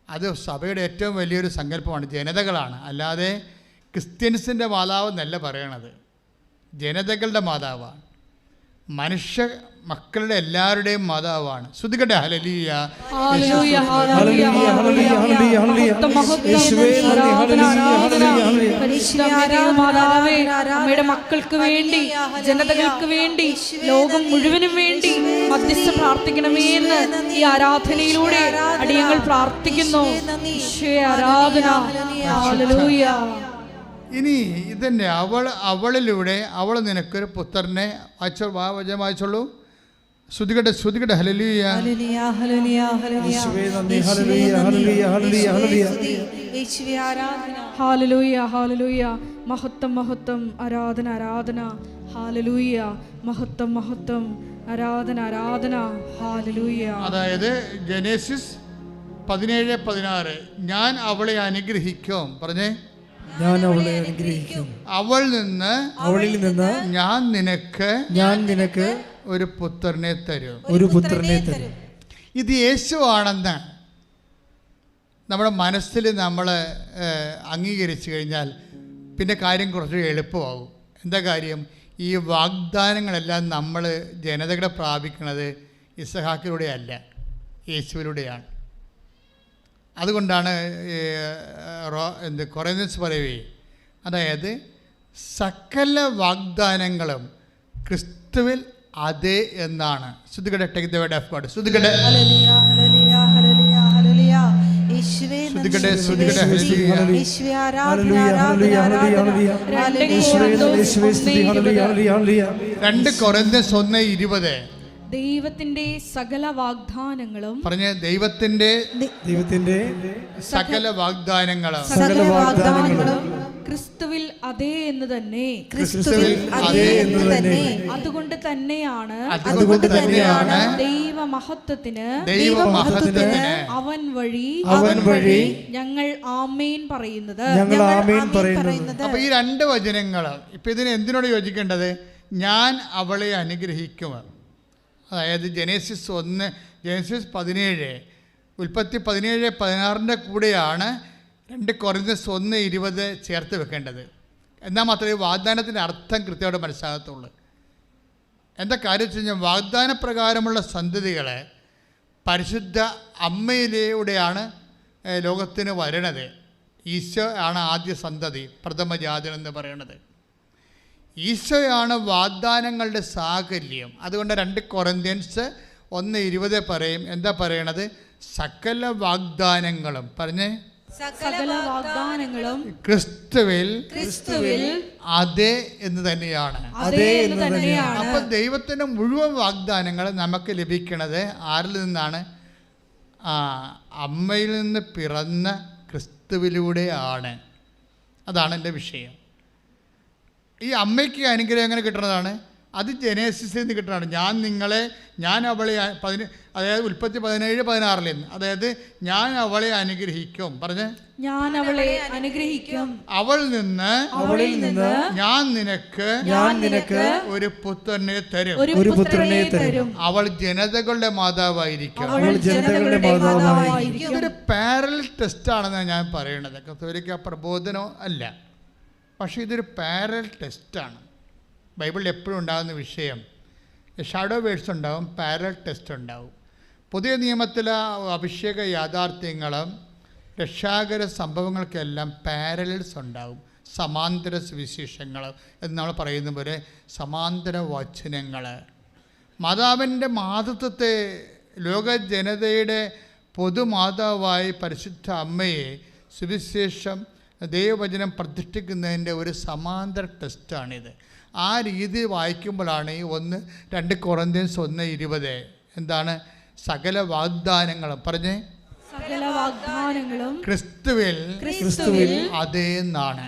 അത് സഭയുടെ ഏറ്റവും വലിയൊരു സങ്കല്പമാണ്. ജനതകളാണ്, അല്ലാതെ ക്രിസ്ത്യൻസിൻ്റെ മാതാവ് എന്നല്ല പറയണത്. ജനതകളുടെ മാതാവാണ്. മനുഷ്യ മക്കളുടെ എല്ലാവരുടെയും മാതാവാണ്. ശ്രുതികട്ടെ ഹല്ലേലൂയ. അമ്മയുടെ മക്കൾക്ക് വേണ്ടി, ജനതകൾക്ക് വേണ്ടി, ലോകം മുഴുവനും വേണ്ടി മധ്യസ്ഥ പ്രാർത്ഥിക്കണമേ എന്ന് ഈ ആരാധനയിലൂടെ അടിയങ്ങൾ പ്രാർത്ഥിക്കുന്നു. ആരാധന. ഹല്ലേലൂയ. ഇനി ഇതന്നെ അവളിലൂടെ അവൾ നിനക്കൊരു പുത്രനെ വചനം വായിച്ചോളൂ. ശ്രുതികട്ടെ ഹല്ലേലൂയ. ഹല്ലേലൂയ ഹല്ലേലൂയ. മഹത്വം മഹത്വം ആരാധന ആരാധന. ഹല്ലേലൂയ. മഹത്വം മഹത്വം ആരാധന ആരാധന. ഹല്ലേലൂയ. അതായത് ജനേസിസ് 17:16 ഞാൻ അവളെ അനുഗ്രഹിക്കും. പറഞ്ഞേ, ഞാൻ അവളെ അനുഗ്രഹിക്കും. അവളിൽ നിന്ന് ഞാൻ നിനക്ക് ഒരു പുത്രനെ തരും. ഇത് യേശുവാണെന്ന് നമ്മുടെ മനസ്സിൽ നമ്മൾ അംഗീകരിച്ചു കഴിഞ്ഞാൽ പിന്നെ കാര്യം കുറച്ച് എളുപ്പമാകും. എന്താ കാര്യം? ഈ വാഗ്ദാനങ്ങളെല്ലാം നമ്മൾ ജനതകളെ പ്രാപിക്കുന്നത് ഇസഹാക്കിലൂടെ അല്ല, യേശുവിലൂടെയാണ്. അതുകൊണ്ടാണ് കൊറിന്ത്യൻസ് പറയുവേ, അതായത് സകല വാഗ്ദാനങ്ങളും ക്രിസ്തുവിൽ അതെ എന്നാണ്. ശ്രുതികടെ take the word of God. ശ്രുതികടെ രണ്ട് കൊരിന്ത്യൻസ് 1:20 ദൈവത്തിന്റെ സകല വാഗ്ദാനങ്ങളും പറഞ്ഞ ദൈവത്തിന്റെ സകല വാഗ്ദാനങ്ങളും ക്രിസ്തുവിൽ അതേ എന്ന് തന്നെ. അതുകൊണ്ട് തന്നെയാണ് ദൈവമഹത്വത്തിന് അവൻ വഴി ഞങ്ങൾ ആമേൻ പറയുന്നത്. അപ്പൊ ഈ രണ്ട് വചനങ്ങൾ ഇപ്പൊ ഇതിന് എന്തിനോട് യോജിക്കേണ്ടത്? ഞാൻ അവളെ അനുഗ്രഹിക്കും. അതായത് ജനേസിസ് 17 ഉൽപ്പത്തി 17:16 കൂടെയാണ് 2 കൊരിന്ത്യൻസ് 1:20 ചേർത്ത് വെക്കേണ്ടത്. എന്നാൽ മാത്രമേ വാഗ്ദാനത്തിൻ്റെ അർത്ഥം കൃത്യമായിട്ട് മനസ്സിലാകത്തുള്ളൂ. എന്താ കാര്യം വെച്ച് കഴിഞ്ഞാൽ വാഗ്ദാനപ്രകാരമുള്ള സന്തതികളെ പരിശുദ്ധ അമ്മയിലൂടെയാണ് ലോകത്തിന് വരണത്. ഈശോ ആണ് ആദ്യ സന്തതി, പ്രഥമജാതൻ എന്ന് പറയണത്. ഈശോയാണ് വാഗ്ദാനങ്ങളുടെ സാകല്യം. അതുകൊണ്ട് 2 കൊരിന്ത്യൻസ് 1:20 പറയും. എന്താ പറയണത്? സകല വാഗ്ദാനങ്ങളും പറഞ്ഞേ, സകല വാഗ്ദാനങ്ങളും ക്രിസ്തുവിൽ അതെ എന്ന് തന്നെയാണ്. അപ്പൊ ദൈവത്തിന്റെ മുഴുവൻ വാഗ്ദാനങ്ങൾ നമുക്ക് ലഭിക്കണത് ആരിൽ നിന്നാണ്? അമ്മയിൽ നിന്ന് പിറന്ന ക്രിസ്തുവിലൂടെയാണ്. അതാണ് എൻ്റെ വിഷയം. ഈ അമ്മയ്ക്ക് അനുഗ്രഹം എങ്ങനെ കിട്ടുന്നതാണ്? അത് ജനേസിസിൽ നിന്ന് കിട്ടുന്നതാണ്. ഞാൻ അവളെ അതായത് ഉൽപ്പത്തി 17:16 അതായത് ഞാൻ അവളെ അനുഗ്രഹിക്കും. പറഞ്ഞേ, ഞാൻ അവളെ അനുഗ്രഹിക്കും. അവളിൽ നിന്ന് ഞാൻ നിനക്ക് ഒരു പുത്രനെ തരും. അവൾ ജനതകളുടെ മാതാവായിരിക്കും. ഇതൊരു പാരലൽ ടെസ്റ്റ് ആണെന്നാണ് ഞാൻ പറയണത്. കത്തോലിക്ക പ്രബോധനം അല്ല, പക്ഷേ ഇതൊരു പാരലൽ ടെസ്റ്റാണ്. ബൈബിളിൽ എപ്പോഴും ഉണ്ടാകുന്ന വിഷയം ഷാഡോ വേഴ്സ് ഉണ്ടാവും, പാരലൽ ടെസ്റ്റ് ഉണ്ടാവും. പുതിയ നിയമത്തിലെ അഭിഷേക യാഥാർത്ഥ്യങ്ങളും രക്ഷാകര സംഭവങ്ങൾക്കെല്ലാം പാരലൽസ് ഉണ്ടാവും. സമാന്തര സുവിശേഷങ്ങൾ എന്ന് നമ്മൾ പറയുന്ന പോലെ സമാന്തര വചനങ്ങൾ. മാതാവിൻ്റെ മാതൃത്വത്തെ ലോക ജനതയുടെ പൊതുമാതാവായി പരിശുദ്ധ അമ്മയെ സുവിശേഷം ദൈവവചനം പ്രതിഷ്ഠിക്കുന്നതിൻ്റെ ഒരു സമാന്തര ടെസ്റ്റാണിത്. ആ രീതി വായിക്കുമ്പോഴാണ് ഈ 2 കൊരിന്ത്യൻസ് 1:20 എന്താണ്? സകല വാഗ്ദാനങ്ങളും പറഞ്ഞേ, സകല വാഗ്ദാനങ്ങളും ക്രിസ്തുവിൽ അതേ എന്നാണ്.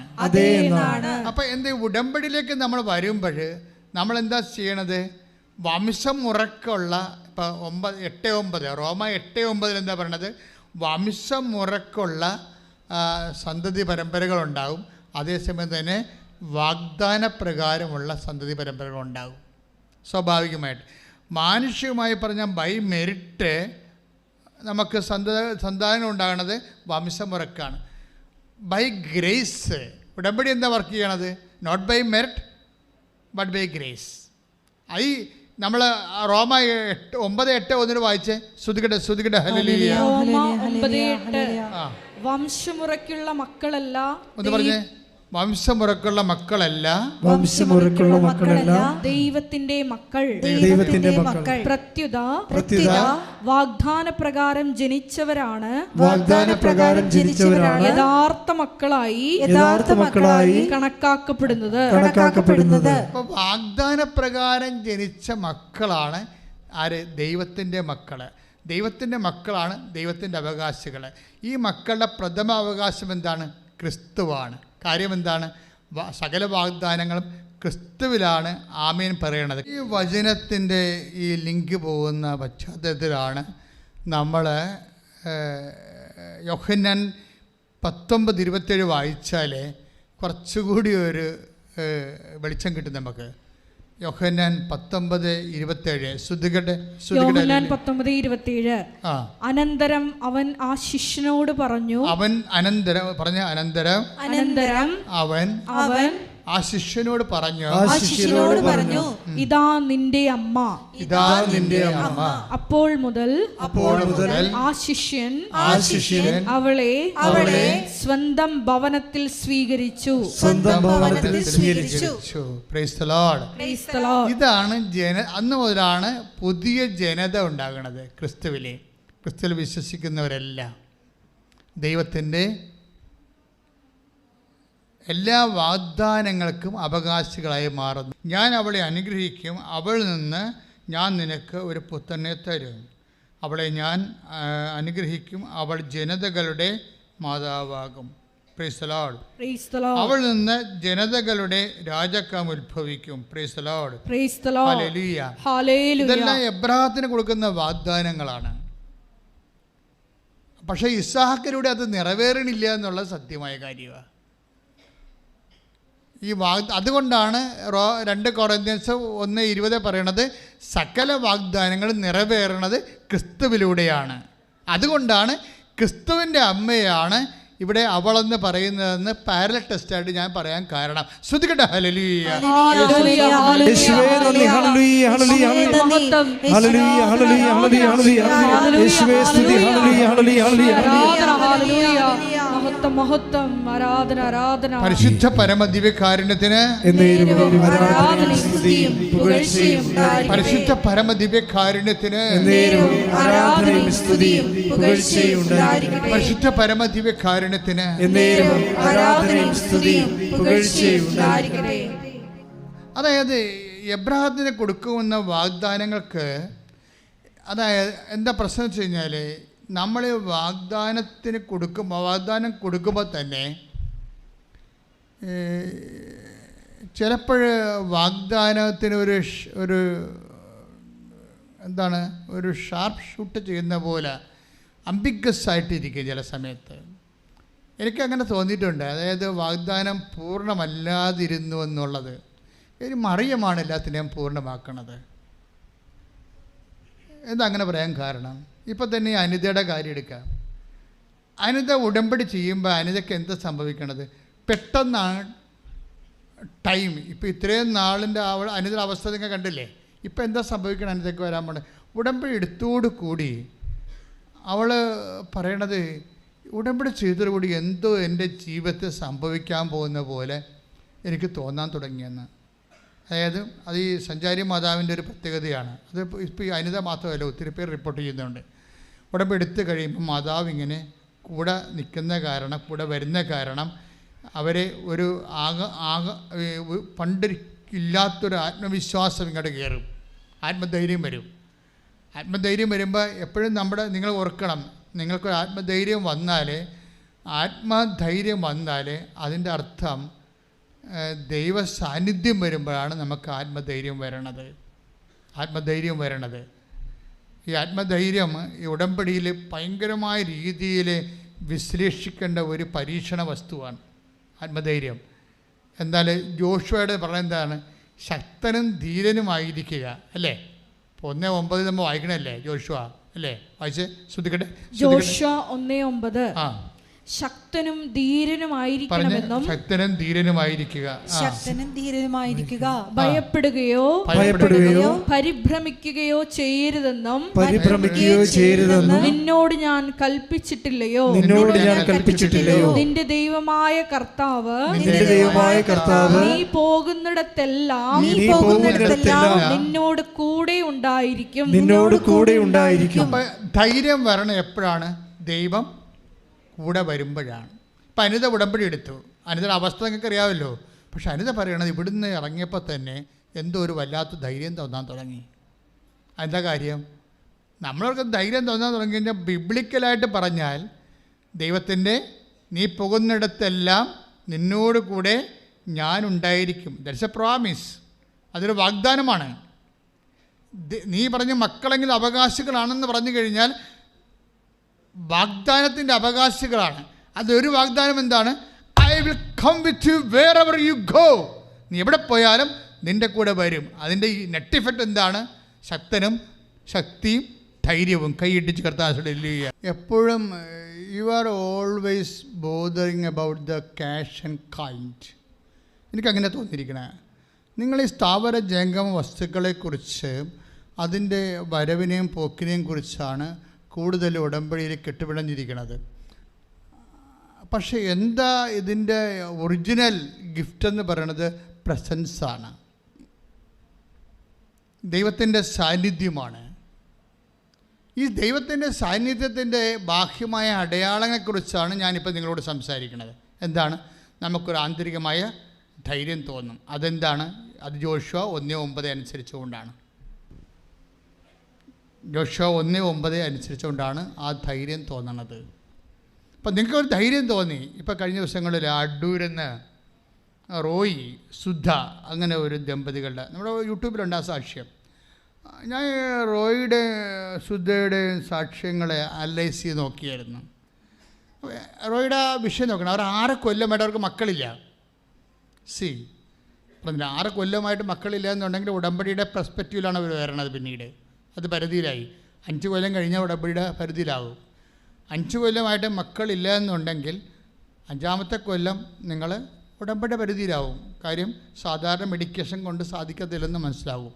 അപ്പൊ എന്ത് ഉടമ്പടിയിലേക്ക് നമ്മൾ വരുമ്പോൾ നമ്മൾ എന്താ ചെയ്യണത്? വംശമുറക്കുള്ള ഇപ്പം 8:9 റോമ 8:9 എന്താ പറയണത്? വംശമുറക്കുള്ള സന്തതി പരമ്പരകളുണ്ടാവും. അതേസമയം തന്നെ വാഗ്ദാനപ്രകാരമുള്ള സന്തതി പരമ്പരകളുണ്ടാകും. സ്വാഭാവികമായിട്ട് മാനുഷികമായി പറഞ്ഞാൽ ബൈ മെറിറ്റ് നമുക്ക് സന്താനം ഉണ്ടാകുന്നത് വംശമുറക്കാണ്. ബൈ ഗ്രേസ് ഉടമ്പടി എന്താ വർക്ക് ചെയ്യണത്? Not by merit but by grace. ഈ നമ്മൾ റോമ 9:8 വായിച്ചേ. ശ്രുതികട്ടെ ഹല്ലേലൂയ. റോമ 9:8 വംശമുറയ്ക്കുള്ള മക്കളല്ല. ഒന്ന് പറഞ്ഞേ, വംശമുറക്കുള്ള മക്കളല്ല, വംശമുറക്കുള്ള മക്കളല്ല, ദൈവത്തിന്റെ മക്കൾ, ദൈവത്തിന്റെ മക്കൾ. പ്രത്യുത വാഗ്ദാന പ്രകാരം ജനിച്ചവരാണ്, വാഗ്ദാന പ്രകാരം ജനിച്ചവരാണ് യഥാർത്ഥ മക്കളായി കണക്കാക്കപ്പെടുന്നത്. അപ്പൊ വാഗ്ദാന പ്രകാരം ജനിച്ച മക്കളാണ് ആര്? ദൈവത്തിൻ്റെ മക്കള്. ദൈവത്തിൻ്റെ മക്കളാണ് ദൈവത്തിൻ്റെ അവകാശികൾ. ഈ മക്കളുടെ പ്രഥമ അവകാശം എന്താണ്? ക്രിസ്തുവാണ്. കാര്യം എന്താണ്? സകല വാഗ്ദാനങ്ങളും ക്രിസ്തുവിലാണ് ആമേൻ പറയണത്. ഈ വചനത്തിൻ്റെ ഈ ലിങ്ക് പോകുന്ന പശ്ചാത്തലത്തിലാണ് നമ്മൾ യോഹന്നാൻ 19:27 വായിച്ചാൽ കുറച്ചുകൂടി ഒരു വെളിച്ചം കിട്ടും നമുക്ക്. യോഹന്നാൻ 19:27 യോഹന്നാൻ 19:27 അനന്തരം അവൻ ആ ശിഷ്യനോട് പറഞ്ഞു, അനന്തരം അവൻ ആ ശിഷ്യനോട് പറഞ്ഞു, ഇതാ നിന്റെ അമ്മ. അപ്പോൾ മുതൽ ആ ശിഷ്യൻ അവളെ സ്വന്തം ഭവനത്തിൽ സ്വീകരിച്ചു. Price the Lord. ഇതാണ് അന്ന് മുതലാണ് പുതിയ ജനത ഉണ്ടാകുന്നത്. ക്രിസ്തുവിൽ വിശ്വസിക്കുന്നവരെല്ലാം ദൈവത്തിൻ്റെ എല്ലാ വാഗ്ദാനങ്ങൾക്കും അവകാശികളായി മാറുന്നു. ഞാൻ അവളെ അനുഗ്രഹിക്കും, അവളിൽ നിന്ന് ഞാൻ നിനക്ക് ഒരു പുത്രനെ തരും. അവളെ ഞാൻ അനുഗ്രഹിക്കും, അവൾ ജനതകളുടെ മാതാവാകും. Price the Lord. അവളിൽ നിന്ന് ജനതകളുടെ രാജാക്കം ഉത്ഭവിക്കും. Praise the Lord. ഹല്ലേലൂയ. ഇതെല്ലാം എബ്രാഹത്തിന് കൊടുക്കുന്ന വാഗ്ദാനങ്ങളാണ്. പക്ഷേ ഇസ്ഹാക്കിലൂടെ അത് നിറവേറണില്ല എന്നുള്ളത് സത്യമായ കാര്യമാണ്. അതുകൊണ്ടാണ് 2 കൊറിന്ത്യൻസ് 1:20 പറയണത് സകല വാഗ്ദാനങ്ങളും നിറവേറണത് ക്രിസ്തുവിലൂടെയാണ്. അതുകൊണ്ടാണ് ക്രിസ്തുവിൻ്റെ അമ്മയാണ് ഇവിടെ അവളെന്ന് പറയുന്നതെന്ന് പാരലൽ ടെസ്റ്റായിട്ട് ഞാൻ പറയാൻ കാരണം. ശ്രദ്ധിക്കട്ടെ. ഹല്ലേലൂയ. പരിശുദ്ധ പരമദിവ്യകാരുണ്യത്തിന്, പരിശുദ്ധ പരമദിവ്യകാരുണ്യത്തിന്, പരിശുദ്ധ പരമദിവ്യകാരുണ്യത്തിന് അതായത് എബ്രാഹത്തിന് കൊടുക്കുന്ന വാഗ്ദാനങ്ങൾക്ക്, അതായത് എന്താ പ്രശ്നം വെച്ച് കഴിഞ്ഞാൽ, നമ്മൾ വാഗ്ദാനം കൊടുക്കുമ്പോൾ തന്നെ ചിലപ്പോൾ വാഗ്ദാനത്തിന് ഒരു ഷാർപ്പ് ഷൂട്ട് ചെയ്യുന്ന പോലെ അംബിഗസ് ആയിട്ടിരിക്കും ചില സമയത്ത്. എനിക്കങ്ങനെ തോന്നിയിട്ടുണ്ട്. അതായത് വാഗ്ദാനം പൂർണ്ണമല്ലാതിരുന്നു എന്നുള്ളത്. ഒരു മറിയമാണ് എല്ലാത്തിനെയും പൂർണ്ണമാക്കണത്. എന്താ അങ്ങനെ പറയാൻ കാരണം? ഇപ്പം തന്നെ അനിതയുടെ കാര്യം എടുക്കാം. അനിത ഉടമ്പടി ചെയ്യുമ്പോൾ അനിതയ്ക്ക് എന്താ സംഭവിക്കണത്? പെട്ടെന്നാണ് ടൈം. ഇപ്പോൾ ഇത്രയും നാളിൻ്റെ അനിതയുടെ അവസ്ഥ നിങ്ങൾ കണ്ടില്ലേ? ഇപ്പം എന്താ സംഭവിക്കണം? അനിതയ്ക്ക് വരാൻ പോണത് ഉടമ്പടി എടുത്തോടു കൂടി അവൾ പറയണത്, ഉടമ്പടി ചെയ്തതോടുകൂടി എന്തോ എൻ്റെ ജീവിതത്തിൽ സംഭവിക്കാൻ പോകുന്ന പോലെ എനിക്ക് തോന്നാൻ തുടങ്ങിയെന്ന്. അതായത് അത് ഈ സഞ്ചാരി മാതാവിൻ്റെ ഒരു പ്രത്യേകതയാണ്. അത് ഇപ്പോൾ ഈ അനിത മാത്രമല്ല, ഒത്തിരി പേർ റിപ്പോർട്ട് ചെയ്യുന്നുണ്ട്. ഉടമ്പടി എടുത്തു കഴിയുമ്പോൾ മാതാവ് ഇങ്ങനെ കൂടെ നിൽക്കുന്ന കാരണം, കൂടെ വരുന്ന കാരണം അവരെ ഒരു പണ്ടില്ലാത്തൊരു ആത്മവിശ്വാസം ഇങ്ങോട്ട് കയറും. ആത്മധൈര്യം വരും. ആത്മധൈര്യം വരുമ്പോൾ എപ്പോഴും നിങ്ങൾ ഓർക്കണം, നിങ്ങൾക്കൊരു ആത്മധൈര്യം വന്നാൽ അതിൻ്റെ അർത്ഥം ദൈവ സാന്നിധ്യം വരുമ്പോഴാണ് നമുക്ക് ആത്മധൈര്യം വരണത്. ഈ ആത്മധൈര്യം ഈ ഉടമ്പടിയിൽ ഭയങ്കരമായ രീതിയിൽ വിശ്ലേഷിക്കേണ്ട ഒരു പരീക്ഷണ വസ്തുവാണ് ആത്മധൈര്യം. എന്നാൽ ജോഷുവയുടെ പറയുന്നതാണ് ശക്തനും ധീരനുമായിരിക്കുക, അല്ലേ? 1:9 നമ്മൾ വായിക്കണല്ലേ ജോഷുവ, അല്ലേ? വായിച്ച് ശ്രദ്ധിക്കട്ടെ. ജോഷുവ 1:9 ശക്തനും ധീരനുമായിരിക്കണമെന്നും ശക്തനും ധീരനുമായിരിക്കുക, ശക്തനും ധീരനുമായിരിക്കുക, ഭയപ്പെടുകയോ പരിഭ്രമിക്കുകയോ ചെയ്യരുതെന്നും നിന്നോട് ഞാൻ കൽപ്പിച്ചിട്ടില്ലയോ? നിന്റെ ദൈവമായ കർത്താവ് നീ പോകുന്നിടത്തെല്ലാം നിന്നോട് കൂടെ ഉണ്ടായിരിക്കും. ധൈര്യം വരണം എപ്പോഴാണ്? ദൈവം കൂടെ വരുമ്പോഴാണ്. ഇപ്പം അനിത ഉടമ്പടി എടുത്തു. അനിതയുടെ അവസ്ഥ നിങ്ങൾക്ക് അറിയാമല്ലോ. പക്ഷെ അനിത പറയണത് ഇവിടുന്ന് ഇറങ്ങിയപ്പോൾ തന്നെ എന്തോ ഒരു വല്ലാത്ത ധൈര്യം തോന്നാൻ തുടങ്ങി. എന്താ കാര്യം? നമ്മളവർക്ക് ധൈര്യം തോന്നാൻ തുടങ്ങി കഴിഞ്ഞാൽ ബിബ്ലിക്കലായിട്ട് പറഞ്ഞാൽ ദൈവത്തിൻ്റെ നീ പോകുന്നിടത്തെല്ലാം നിന്നോട് കൂടെ ഞാനുണ്ടായിരിക്കും. That's A promise. അതൊരു വാഗ്ദാനമാണ്. നീ പറഞ്ഞ മക്കളെങ്കിലും അവകാശികളാണെന്ന് പറഞ്ഞു കഴിഞ്ഞാൽ വാഗ്ദാനത്തിൻ്റെ അവകാശികളാണ്. അതൊരു വാഗ്ദാനം എന്താണ്? I will come with you wherever you go. നീ എവിടെ പോയാലും നിൻ്റെ കൂടെ വരും. അതിൻ്റെ ഈ നെറ്റ് ഇഫക്റ്റ് എന്താണ്? ശക്തനും ശക്തിയും ധൈര്യവും. കൈയിട്ടിച്ച് കർത്താവ് എപ്പോഴും you are always bothering about the cash and kind. എനിക്കങ്ങനെ തോന്നിയിരിക്കണേ. നിങ്ങൾ ഈ സ്ഥാവര ജംഗമ വസ്തുക്കളെക്കുറിച്ച് അതിൻ്റെ വരവിനെയും പോക്കിനെയും കുറിച്ചാണ് കൂടുതൽ ഉടമ്പടിയിൽ കെട്ടുപിടഞ്ഞിരിക്കുന്നത്. പക്ഷേ എന്താ ഇതിൻ്റെ ഒറിജിനൽ ഗിഫ്റ്റ് എന്ന് പറയുന്നത്? പ്രസൻസാണ്, ദൈവത്തിൻ്റെ സാന്നിധ്യമാണ്. ഈ ദൈവത്തിൻ്റെ സാന്നിധ്യത്തിൻ്റെ ബാഹ്യമായ അടയാളങ്ങളെക്കുറിച്ചാണ് ഞാനിപ്പോൾ നിങ്ങളോട് സംസാരിക്കുന്നത്. എന്താണ്? നമുക്കൊരു ആന്തരികമായ ധൈര്യം തോന്നും. അതെന്താണ്? അത് യോശുവ 1:9 അനുസരിച്ചുകൊണ്ടാണ്. യോശുവ 1:9 അനുസരിച്ചുകൊണ്ടാണ് ആ ധൈര്യം തോന്നണത്. അപ്പം നിങ്ങൾക്കൊരു ധൈര്യം തോന്നി. ഇപ്പോൾ കഴിഞ്ഞ ദിവസങ്ങളിൽ അടൂരെന്ന് റോയി സുധ അങ്ങനെ ഒരു ദമ്പതികളുടെ നമ്മുടെ യൂട്യൂബിലുണ്ട് ആ സാക്ഷ്യം. ഞാൻ റോയിയുടെ സുധയുടെ സാക്ഷ്യങ്ങളെ അനലൈസ് ചെയ്ത് നോക്കിയായിരുന്നു. റോയിയുടെ വിഷയം നോക്കണം. അവർ 6 കൊല്ലമായിട്ട് അവർക്ക് മക്കളില്ല. പറഞ്ഞില്ല, 6 കൊല്ലമായിട്ട് മക്കളില്ല എന്നുണ്ടെങ്കിൽ ഉടമ്പടിയുടെ പെർസ്പെക്റ്റീവിലാണ് അവർ വരണത്. പിന്നീട് അത് പരിധിയിലായി. 5 കൊല്ലം കഴിഞ്ഞാൽ ഉടമ്പടിയുടെ പരിധിയിലാകും. 5 കൊല്ലമായിട്ട് മക്കളില്ല എന്നുണ്ടെങ്കിൽ 5ാമത്തെ കൊല്ലം നിങ്ങൾ ഉടമ്പടിയുടെ പരിധിയിലാവും. കാര്യം സാധാരണ മെഡിക്കേഷൻ കൊണ്ട് സാധിക്കത്തില്ലെന്ന് മനസ്സിലാവും.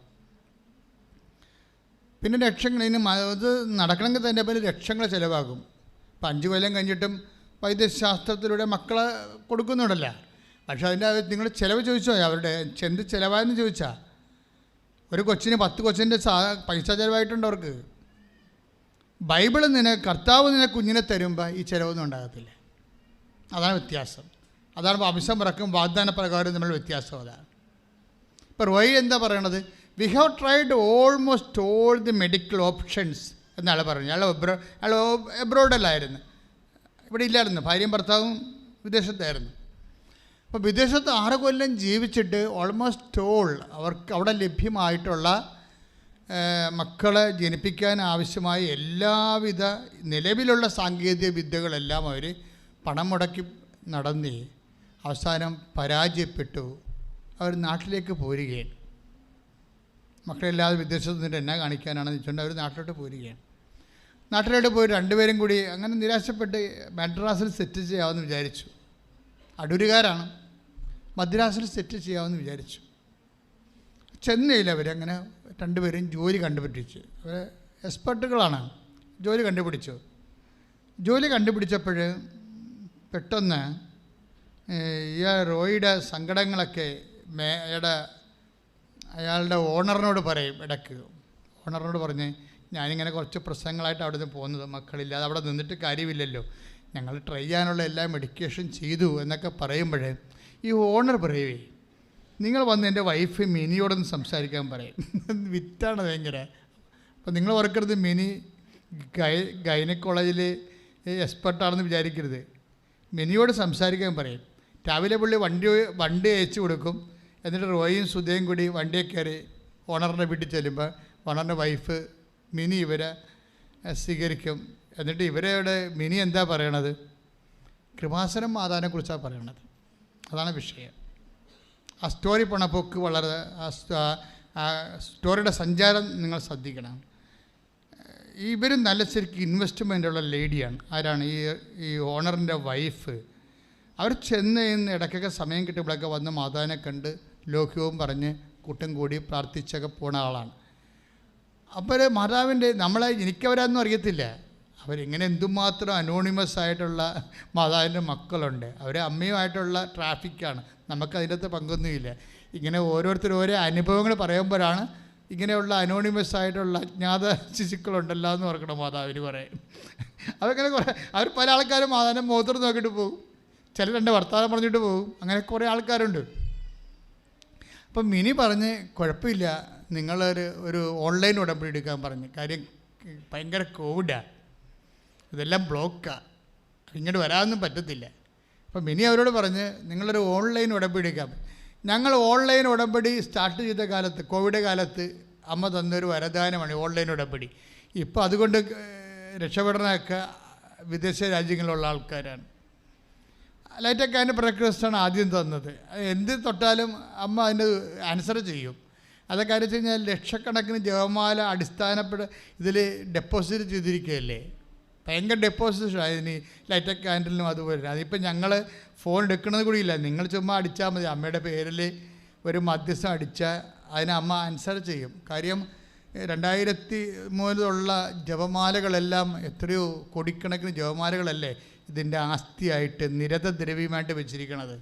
പിന്നെ ലക്ഷങ്ങൾ ഇനി അത് നടക്കണമെങ്കിൽ തന്നെ പിന്നെ ലക്ഷങ്ങൾ ചിലവാകും. ഇപ്പം 5 കൊല്ലം കഴിഞ്ഞിട്ടും വൈദ്യശാസ്ത്രത്തിലൂടെ മക്കളെ കൊടുക്കുന്നുണ്ടല്ല. പക്ഷേ അതിൻ്റെ നിങ്ങൾ ചിലവ് ചോദിച്ചോ? അവരുടെ എന്ത് ചിലവായെന്ന് ചോദിച്ചാൽ ഒരു കൊച്ചിന് 10 കൊച്ചിൻ്റെ പൈസ ചിലവായിട്ടുണ്ട് അവർക്ക്. ബൈബിൾ കർത്താവ് കുഞ്ഞിനെ തരുമ്പോൾ ഈ ചിലവൊന്നും ഉണ്ടാകത്തില്ല. അതാണ് വ്യത്യാസം. അതാണ് വംശം പിറക്കും വാഗ്ദാന പ്രകാരം നമ്മൾ വ്യത്യാസം. അതാണ് ഇപ്പോൾ റോയി എന്താ പറയണത്? We have tried almost all the medical options എന്നാണ് പറഞ്ഞത്. അയാൾ എബ്രോഡല്ലായിരുന്നു, ഇവിടെ ഇല്ലായിരുന്നു. ഭാര്യയും ഭർത്താവും വിദേശത്തായിരുന്നു. അപ്പോൾ വിദേശത്ത് 6 കൊല്ലം ജീവിച്ചിട്ട് ഓൾമോസ്റ്റ് ഓൾ അവർക്ക് അവിടെ ലഭ്യമായിട്ടുള്ള മക്കളെ ജനിപ്പിക്കാൻ ആവശ്യമായ എല്ലാവിധ നിലവിലുള്ള സാങ്കേതിക വിദ്യകളെല്ലാം അവർ പണം മുടക്കി നടന്നേ അവസാനം പരാജയപ്പെട്ടു. അവർ നാട്ടിലേക്ക് പോരുകയാണ്. മക്കളില്ലാതെ വിദേശത്ത് നിന്നിട്ട് എന്നാ കാണിക്കാനാണെന്ന് വെച്ചുകൊണ്ട് അവർ നാട്ടിലോട്ട് പോരുകയാണ്. നാട്ടിലോട്ട് പോയി 2 പേരും കൂടി അങ്ങനെ നിരാശപ്പെട്ട് മദ്രാസിൽ സെറ്റ് ചെയ്യാമെന്ന് വിചാരിച്ചു. അടൂരുകാരാണ്. മദ്രാസിൽ സെറ്റ് ചെയ്യാമെന്ന് വിചാരിച്ചു. ചെന്നൈയിൽ അവരങ്ങനെ 2 പേരും ജോലി കണ്ടുപിടിച്ചു. അവർ എക്സ്പെർട്ടുകളാണ്. ജോലി കണ്ടുപിടിച്ചു. ജോലി കണ്ടുപിടിച്ചപ്പോൾ പെട്ടെന്ന് ഈ റോയിയുടെ സങ്കടങ്ങളൊക്കെ അയാളുടെ ഓണറിനോട് പറയും. ഇടയ്ക്ക് ഓണറിനോട് പറഞ്ഞ് ഞാനിങ്ങനെ കുറച്ച് പ്രശ്നങ്ങളായിട്ട് അവിടെ നിന്ന് പോകുന്നത്, മക്കളില്ലാതെ അവിടെ നിന്നിട്ട് കാര്യമില്ലല്ലോ, ഞങ്ങൾ ട്രൈ ചെയ്യാനുള്ള എല്ലാ മെഡിക്കേഷൻ ചെയ്തു എന്നൊക്കെ പറയുമ്പോഴേ ഈ ഓണർ പറയുവേ, നിങ്ങൾ വന്ന് എൻ്റെ വൈഫ് മിനിയോടൊന്ന് സംസാരിക്കാൻ പറയും. വിറ്റാണ് ഭയങ്കര. അപ്പോൾ നിങ്ങൾ ഓർക്കരുത് മിനി ഗൈനക്കോളേജിൽ എക്സ്പെർട്ടാണെന്ന് വിചാരിക്കരുത്. മിനിയോട് സംസാരിക്കാൻ പറയും. രാവിലെ പുള്ളി വണ്ടി അയച്ചു കൊടുക്കും. എന്നിട്ട് റോയും സുധയും കൂടി വണ്ടിയെ കയറി ഓണറിൻ്റെ വീട്ടിൽ ചെല്ലുമ്പോൾ ഓണറിൻ്റെ വൈഫ് മിനി ഇവരെ സ്വീകരിക്കും. എന്നിട്ട് ഇവരുടെ മിനി എന്താ പറയണത്? കൃപാസനം മാതാവിനെക്കുറിച്ചാണ് പറയണത്. അതാണ് വിഷയം. ആ സ്റ്റോറി പോണപ്പോക്ക് വളരെ ആ സ്റ്റോറിയുടെ സഞ്ചാരം നിങ്ങൾ ശ്രദ്ധിക്കണം. ഇവർ നല്ല ശരിക്കും ഇൻവെസ്റ്റ്മെൻ്റുള്ള ലേഡിയാണ്. ആരാണ്? ഈ ഓണറിൻ്റെ വൈഫ്. അവർ ചെന്ന് ഇടയ്ക്കൊക്കെ സമയം കിട്ടുമ്പോഴൊക്കെ വന്ന് മാതാവിനെ കണ്ട് ലോക്യവും പറഞ്ഞ് കൂട്ടം കൂടി പ്രാർത്ഥിച്ചൊക്കെ പോണ ആളാണ്. അപ്പോൾ മാതാവിൻ്റെ എനിക്കവരൊന്നും അറിയത്തില്ല. അവരിങ്ങനെ എന്തുമാത്രം അനോണിമസ് ആയിട്ടുള്ള മാതാവിൻ്റെ മക്കളുണ്ട്. അവർ അമ്മയുമായിട്ടുള്ള ട്രാഫിക്കാണ്. നമുക്കതിൻ്റെ അകത്ത് പങ്കൊന്നുമില്ല. ഇങ്ങനെ ഓരോരുത്തരും ഓരോ അനുഭവങ്ങൾ പറയുമ്പോഴാണ് ഇങ്ങനെയുള്ള അനോണിമസ് ആയിട്ടുള്ള അജ്ഞാത ശിശുക്കളുണ്ടല്ലോ എന്ന് ഓർക്കണം മാതാവിന് പറയും. അവരങ്ങനെ കുറേ പല ആൾക്കാരും മാതാവിൻ്റെ മുഖത്തോട് നോക്കിയിട്ട് പോകും. ചില രണ്ട് വർത്താനം പറഞ്ഞിട്ട് പോകും. അങ്ങനെ കുറേ ആൾക്കാരുണ്ട്. അപ്പം മിനി പറഞ്ഞ് കുഴപ്പമില്ല, നിങ്ങളൊരു ഓൺലൈൻ ഉടമ്പടി എടുക്കാൻ പറഞ്ഞ്. കാര്യം ഭയങ്കര കോവിഡാണ്, ഇതെല്ലാം ബ്ലോക്കാണ്, ഇങ്ങോട്ട് വരാനൊന്നും പറ്റത്തില്ല. അപ്പം മിനി അവരോട് പറഞ്ഞ് നിങ്ങളൊരു ഓൺലൈൻ ഉടമ്പടി എടുക്കാം. ഞങ്ങൾ ഓൺലൈൻ ഉടമ്പടി സ്റ്റാർട്ട് ചെയ്ത കാലത്ത്, കോവിഡ് കാലത്ത് അമ്മ തന്നൊരു വരദാനമാണ് ഓൺലൈൻ ഉടമ്പടി. ഇപ്പോൾ അതുകൊണ്ട് രക്ഷപ്പെടണമൊക്കെ വിദേശ രാജ്യങ്ങളിലുള്ള ആൾക്കാരാണ്. ലൈറ്റൊക്കെ അതിൻ്റെ പ്രക്രിയസ്റ്റാണ് ആദ്യം തന്നത്. എന്ത് തൊട്ടാലും അമ്മ അതിൻ്റെ ആൻസർ ചെയ്യും. അതൊക്കെ വെച്ച് കഴിഞ്ഞാൽ ലക്ഷക്കണക്കിന് ജപമാല അടിസ്ഥാനപ്പെട്ട് ഇതിൽ ഡെപ്പോസിറ്റ് ചെയ്തിരിക്കുകയല്ലേ. ഭയങ്കര ഡെപ്പോസിറ്റ് അതിന് ലൈറ്റൊക്കെ ക്യാൻഡലിനും അതുപോലെ. അതിപ്പോൾ ഞങ്ങൾ ഫോൺ എടുക്കുന്നത് കൂടിയില്ല. നിങ്ങൾ ചുമ്മാ അടിച്ചാൽ മതി. അമ്മയുടെ പേരിൽ ഒരു മധ്യസ്ഥം അടിച്ചാൽ അതിന് അമ്മ ആൻസർ ചെയ്യും. കാര്യം 2003 ജപമാലകളെല്ലാം എത്രയോ കോടിക്കണക്കിന് ജപമാലകളല്ലേ ഇതിൻ്റെ ആസ്തിയായിട്ട് നിരതദ്രവ്യമായിട്ട് വെച്ചിരിക്കണത്.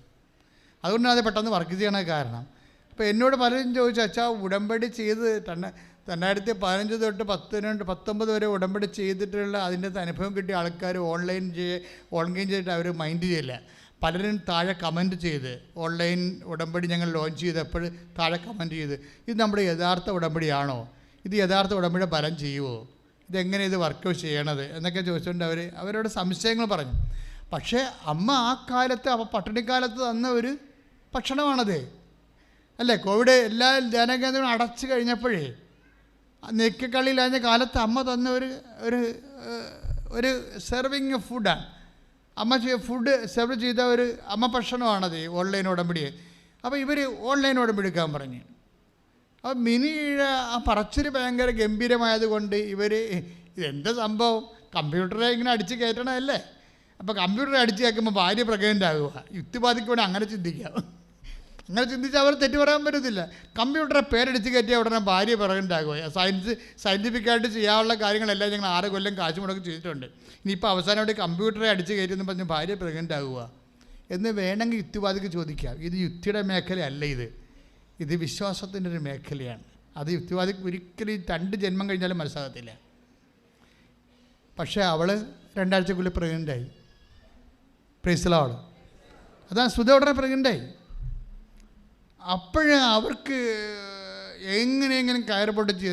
അതുകൊണ്ടാണ് അത് പെട്ടെന്ന് വർക്ക് ചെയ്യണ കാരണം. അപ്പോൾ എന്നോട് പലരും ചോദിച്ചു, അച്ഛാ ഉടമ്പടി ചെയ്ത് 2015 തൊട്ട് 19 വരെ ഉടമ്പടി ചെയ്തിട്ടുള്ള അതിൻ്റെ അനുഭവം കിട്ടിയ ആൾക്കാർ ഓൺലൈൻ ചെയ്തിട്ട് അവർ മൈൻഡ് ചെയ്യില്ല. പലരും താഴെ കമൻറ്റ് ചെയ്ത്, ഓൺലൈൻ ഉടമ്പടി ഞങ്ങൾ ലോഞ്ച് ചെയ്തപ്പോൾ താഴെ കമൻറ്റ് ചെയ്ത്, ഇത് നമ്മുടെ യഥാർത്ഥ ഉടമ്പടിയാണോ, ഇത് യഥാർത്ഥ ഉടമ്പടി ഫലം ചെയ്യുമോ, ഇതെങ്ങനെ ഇത് വർക്ക് ചെയ്യണത് എന്നൊക്കെ ചോദിച്ചുകൊണ്ട് അവരോട് സംശയങ്ങൾ പറഞ്ഞു. പക്ഷേ അമ്മ ആ കാലത്ത് പട്ടിണിക്കാലത്ത് തന്ന ഒരു ഭക്ഷണമാണത് അല്ലേ. കോവിഡ് എല്ലാ ധ്യാനകേന്ദ്രങ്ങളും അടച്ചു കഴിഞ്ഞപ്പോഴേ നെക്കക്കളിയിലാഞ്ഞ കാലത്ത് അമ്മ തന്ന ഒരു സെർവിങ് ഫുഡാണ്. അമ്മ ഫുഡ് സെർവ് ചെയ്ത ഒരു അമ്മ ഭക്ഷണമാണത് ഓൺലൈൻ ഉടമ്പടി. അപ്പോൾ ഇവർ ഓൺലൈൻ ഉടമ്പടി എടുക്കാൻ പറഞ്ഞു. അപ്പോൾ മിനിയുടെ ആ പറച്ചിൽ ഭയങ്കര ഗംഭീരമായതുകൊണ്ട് ഇതെന്താ സംഭവം, കമ്പ്യൂട്ടറെ ഇങ്ങനെ അടിച്ച് കയറ്റണമല്ലേ. അപ്പോൾ കമ്പ്യൂട്ടറെ അടിച്ച് കയറ്റുമ്പോൾ ഭാര്യ പ്രഗ്നൻ്റ് ആകുക. യുക്തിവാദിക്ക് വേണം അങ്ങനെ ചിന്തിക്കാം. അങ്ങനെ ചിന്തിച്ചാൽ അവർ തെറ്റ് പറയാൻ പറ്റത്തില്ല. കമ്പ്യൂട്ടറെ പേരടിച്ച് കയറ്റിയാൽ ഉടനെ ഭാര്യ പ്രഗ്നൻ്റ് ആകുക. സയൻറ്റിഫിക്കായിട്ട് ചെയ്യാനുള്ള കാര്യങ്ങളെല്ലാം ഞങ്ങൾ 6 കൊല്ലം കാശ് മുടക്കി ചെയ്തിട്ടുണ്ട്. ഇനിയിപ്പോൾ അവസാനമായിട്ട് കമ്പ്യൂട്ടറെ അടിച്ച് കയറ്റിയെന്ന് പറഞ്ഞ് ഭാര്യ പ്രഗ്നൻ്റ് ആകുക എന്ന് വേണമെങ്കിൽ യുക്തിവാദിക്ക് ചോദിക്കാം. ഇത് യുക്തിയുടെ മേഖലയല്ല, ഇത് വിശ്വാസത്തിൻ്റെ ഒരു മേഖലയാണ്. അത് യുക്തിവാദിക്ക് ഒരിക്കലും 2 ജന്മം കഴിഞ്ഞാലും മനസ്സിലാകത്തില്ല. പക്ഷേ അവൾ 2 ആഴ്ചക്കുള്ളിൽ പ്രഗ്നൻ്റായി. Praise the Lord. അതാണ് സുധ ഉടനെ പ്രഗ്നൻ്റായി. അപ്പോഴേ അവർക്ക് എങ്ങനെയെങ്കിലും കയറ് പൊട്ടിച്ച്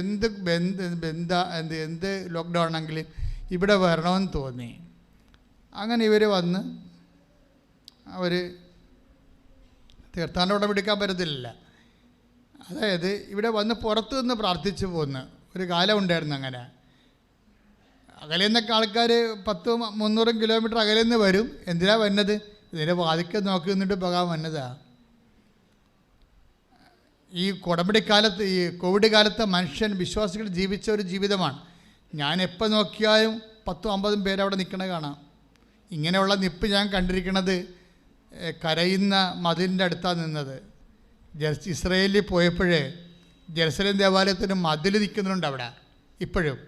എന്ത് ലോക്ക്ഡൗൺ ആണെങ്കിലും ഇവിടെ വരണമെന്ന് തോന്നി. അങ്ങനെ ഇവർ വന്ന് അവർ തീർത്ഥാടനം ഉടമ്പടിക്കാൻ പറ്റത്തില്ല. അതായത് ഇവിടെ വന്ന് പുറത്തു നിന്ന് പ്രാർത്ഥിച്ചു പോകുന്ന ഒരു കാലം ഉണ്ടായിരുന്നു. അങ്ങനെ അകലെ നിന്നൊക്കെ ആൾക്കാർ 100-300 കിലോമീറ്റർ അകലെ നിന്ന് വരും. എന്തിനാണ് വരുന്നത്? ഇതിൻ്റെ വാതിക്കെ നോക്കി നിന്നിട്ട് പോകാൻ വന്നതാണ്. ഈ ഉടമ്പടിക്കാലത്ത്, ഈ കോവിഡ് കാലത്ത് മനുഷ്യൻ വിശ്വാസികൾ ജീവിച്ച ഒരു ജീവിതമാണ്. ഞാൻ എപ്പോൾ നോക്കിയാലും 10-50 പേര് അവിടെ നിൽക്കണ കാണാം. ഇങ്ങനെയുള്ള നിപ്പ് ഞാൻ കണ്ടിരിക്കുന്നത് കരയുന്ന മതിലിൻ്റെ അടുത്താണ് നിന്നത്. ഇസ്രയേലിൽ പോയപ്പോഴേ ജെറുസലേം ദേവാലയത്തിന് മതിൽ നിൽക്കുന്നുണ്ട് അവിടെ. ഇപ്പോഴും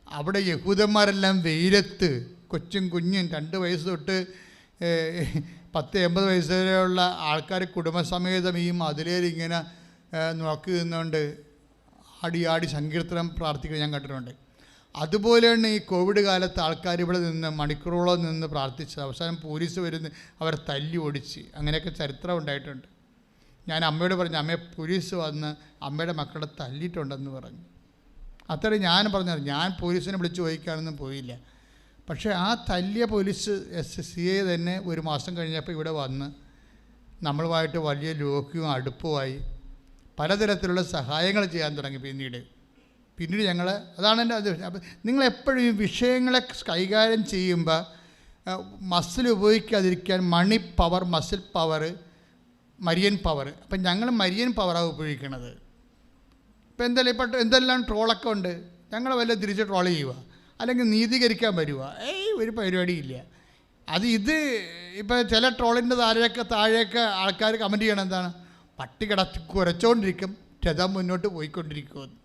അവിടെ യഹൂദന്മാരെല്ലാം വെയിലത്ത് കൊച്ചും കുഞ്ഞും 2 വയസ്സ് തൊട്ട് 10-80 വയസ്സ് വരെയുള്ള ആൾക്കാർ കുടുംബസമേതം ഈ മതിലേൽ ഇങ്ങനെ നോക്കി നിന്നുകൊണ്ട് ആടി സങ്കീർത്തനം പ്രാർത്ഥിക്കുന്നത് ഞാൻ കണ്ടിട്ടുണ്ട്. അതുപോലെയാണ് ഈ കോവിഡ് കാലത്ത് ആൾക്കാർ ഇവിടെ നിന്ന് മണിക്കൂറോളം നിന്ന് പ്രാർത്ഥിച്ചത്. അവസാനം പോലീസ് വരുന്ന അവരെ തല്ലി ഓടിച്ച്, അങ്ങനെയൊക്കെ ചരിത്രം ഉണ്ടായിട്ടുണ്ട്. ഞാൻ അമ്മയോട് പറഞ്ഞു, അമ്മയെ പോലീസ് വന്ന് അമ്മയുടെ മക്കളെ തല്ലിയിട്ടുണ്ടെന്ന് പറഞ്ഞു. അത്രയും ഞാൻ പറഞ്ഞത്. ഞാൻ പോലീസിനെ വിളിച്ച് ചോദിക്കാനൊന്നും പോയില്ല. പക്ഷേ ആ തല്ലിയ പോലീസ് CI തന്നെ 1 മാസം കഴിഞ്ഞപ്പോൾ ഇവിടെ വന്ന് നമ്മളുമായിട്ട് വലിയ ലോക്യവും അടുപ്പമായി പലതരത്തിലുള്ള സഹായങ്ങൾ ചെയ്യാൻ തുടങ്ങി. പിന്നീട് ഞങ്ങൾ, അതാണ് എൻ്റെ അത്. അപ്പം നിങ്ങളെപ്പോഴും ഈ വിഷയങ്ങളെ കൈകാര്യം ചെയ്യുമ്പോൾ മസിൽ ഉപയോഗിക്കാതിരിക്കാൻ money power, muscle power, Marian power. അപ്പം ഞങ്ങൾ മരിയൻ പവറാണ് ഉപയോഗിക്കണത്. ഇപ്പം എന്തെല്ലാം ട്രോളൊക്കെ ഉണ്ട്. ഞങ്ങളെ വല്ല തിരിച്ച് ട്രോൾ ചെയ്യുക, അല്ലെങ്കിൽ നീതീകരിക്കാൻ വരുക, ഒരു പരിപാടിയില്ല. ഇത് ഇപ്പോൾ ചില ട്രോളിൻ്റെ താഴെയൊക്കെ ആൾക്കാർ കമൻറ്റ് ചെയ്യണം എന്താണ്, പട്ടി കിടത്തി കുരച്ചുകൊണ്ടിരിക്കും രഥം മുന്നോട്ട് പോയിക്കൊണ്ടിരിക്കുമെന്ന്.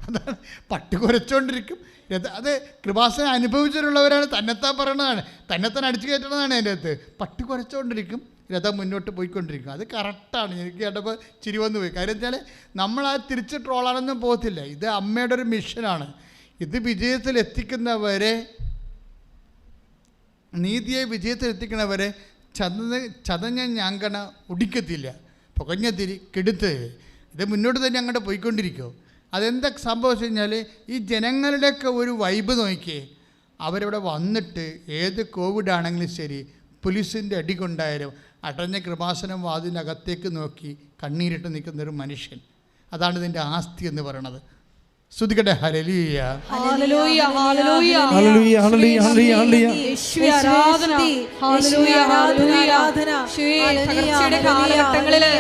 അതാണ്, പട്ടി കുരച്ചുകൊണ്ടിരിക്കും രഥം. അത് കൃപാസനം അനുഭവിച്ചിട്ടുള്ളവരാണ് തന്നെത്താൻ പറയണതാണ്, തന്നെത്താൻ അടിച്ചു കയറ്റണതാണ് അതിൻ്റെ അകത്ത്. പട്ടി കുരച്ചുകൊണ്ടിരിക്കും രഥം മുന്നോട്ട് പോയിക്കൊണ്ടിരിക്കും. അത് കറക്റ്റാണ്. എനിക്ക് കേട്ടപ്പോൾ ചിരി വന്നു പോയി. കാര്യം വെച്ചാൽ നമ്മൾ ആ തിരിച്ച് ട്രോളാനൊന്നും പോകത്തില്ല. ഇത് അമ്മയുടെ ഒരു മിഷനാണ്. ഇത് വിജയത്തിൽ എത്തിക്കുന്നവരെ, നീതിയെ വിജയത്തിൽ എത്തിക്കുന്നവരെ ചതഞ്ഞ ഞാങ്കണ ഒടിക്കത്തില്ല, പുകഞ്ഞ തിരി കെടുത്ത്. ഇത് മുന്നോട്ട് തന്നെ അങ്ങോട്ട് പോയിക്കൊണ്ടിരിക്കുമോ. അതെന്താ സംഭവിച്ചു കഴിഞ്ഞാൽ ഈ ജനങ്ങളുടെയൊക്കെ ഒരു വൈബ് നോക്കിയേ. അവരിവിടെ വന്നിട്ട് ഏത് കോവിഡ് ആണെങ്കിലും ശരി, പോലീസിൻ്റെ അടി കൊണ്ടായാലും അടഞ്ഞ കൃപാസനം വാതിലകത്തേക്ക് നോക്കി കണ്ണീരിട്ട് നിൽക്കുന്നൊരു മനുഷ്യൻ. അതാണ് ഇതിൻ്റെ ആസ്തി എന്ന് പറയണത്. സ്തുതിക്കട്ടെ. ഹല്ലേലൂയ, ഹല്ലേലൂയ, ഹല്ലേലൂയ, ഹല്ലേലൂയ, ഹല്ലേലൂയ, ഹല്ലേലൂയ. യേശുവേ ആരാധന, ഹല്ലേലൂയ, ഹല്ലേലൂയ. യേശുവേ, തകർച്ചയുടെ കാലഘട്ടങ്ങളില്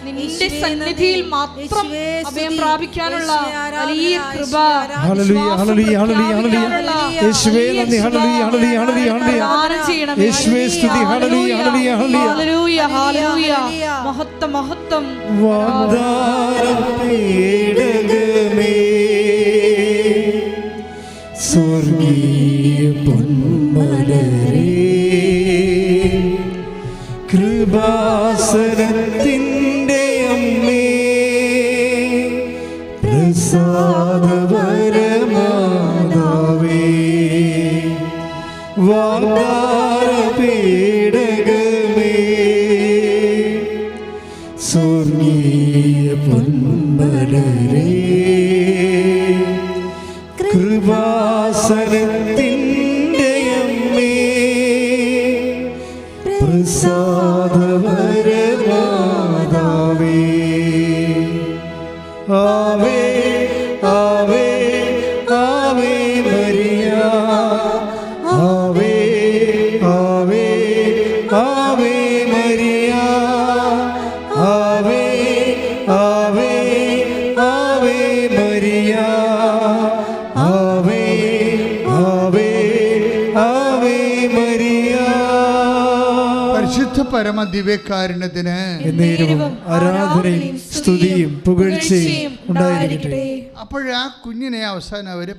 നിന്റെ സന്നിധിയിൽ മാത്രം അഭയം പ്രാപിക്കാനുള്ള വലിയ കൃപ, ഹല്ലേലൂയ, ഹല്ലേലൂയ, ഹല്ലേലൂയ, ഹല്ലേലൂയ. യേശുവേ നന്ദി. ഹല്ലേലൂയ, ഹല്ലേലൂയ, ഹല്ലേലൂയ, ഹല്ലേലൂയ. യേശുവേ സ്തുതി. ഹല്ലേലൂയ, ഹല്ലേലൂയ, ഹല്ലേലൂയ, ഹല്ലേലൂയ. മഹത്വം, മഹത്വം. വാഗ്ദാനം പേടകമേ, സ്വർഗീയ പൊന്മലരേ, കൃപാസനത്തിൻ്റെ അമ്മേ, പ്രസാദവരമാതാവേ, വാഗ്ദാന പേടകമേ, സ്വർഗീയ പൊന്മലരേ, കൃപാസനത്തിൻ്റെ അമ്മേ, പ്രസാദവരമാതാവേ. ആവേ ആവേ ആവേ മരിയ, ആവേ ആവേ ആവേ മരിയ, ആവേ ആവേ ആവേ മരിയ, ആവേ ആവേ ആവേ മരിയ. പരിശുദ്ധ പരമ ദിവ്യകാരുണ്യത്തിന് എന്നേരവും ആരാധനയും സ്തുതിയും പുകഴ്ചയും ഉണ്ടായിരിക്കട്ടെ. അപ്പോഴാ കുഞ്ഞിനെ അവസാനം അവർ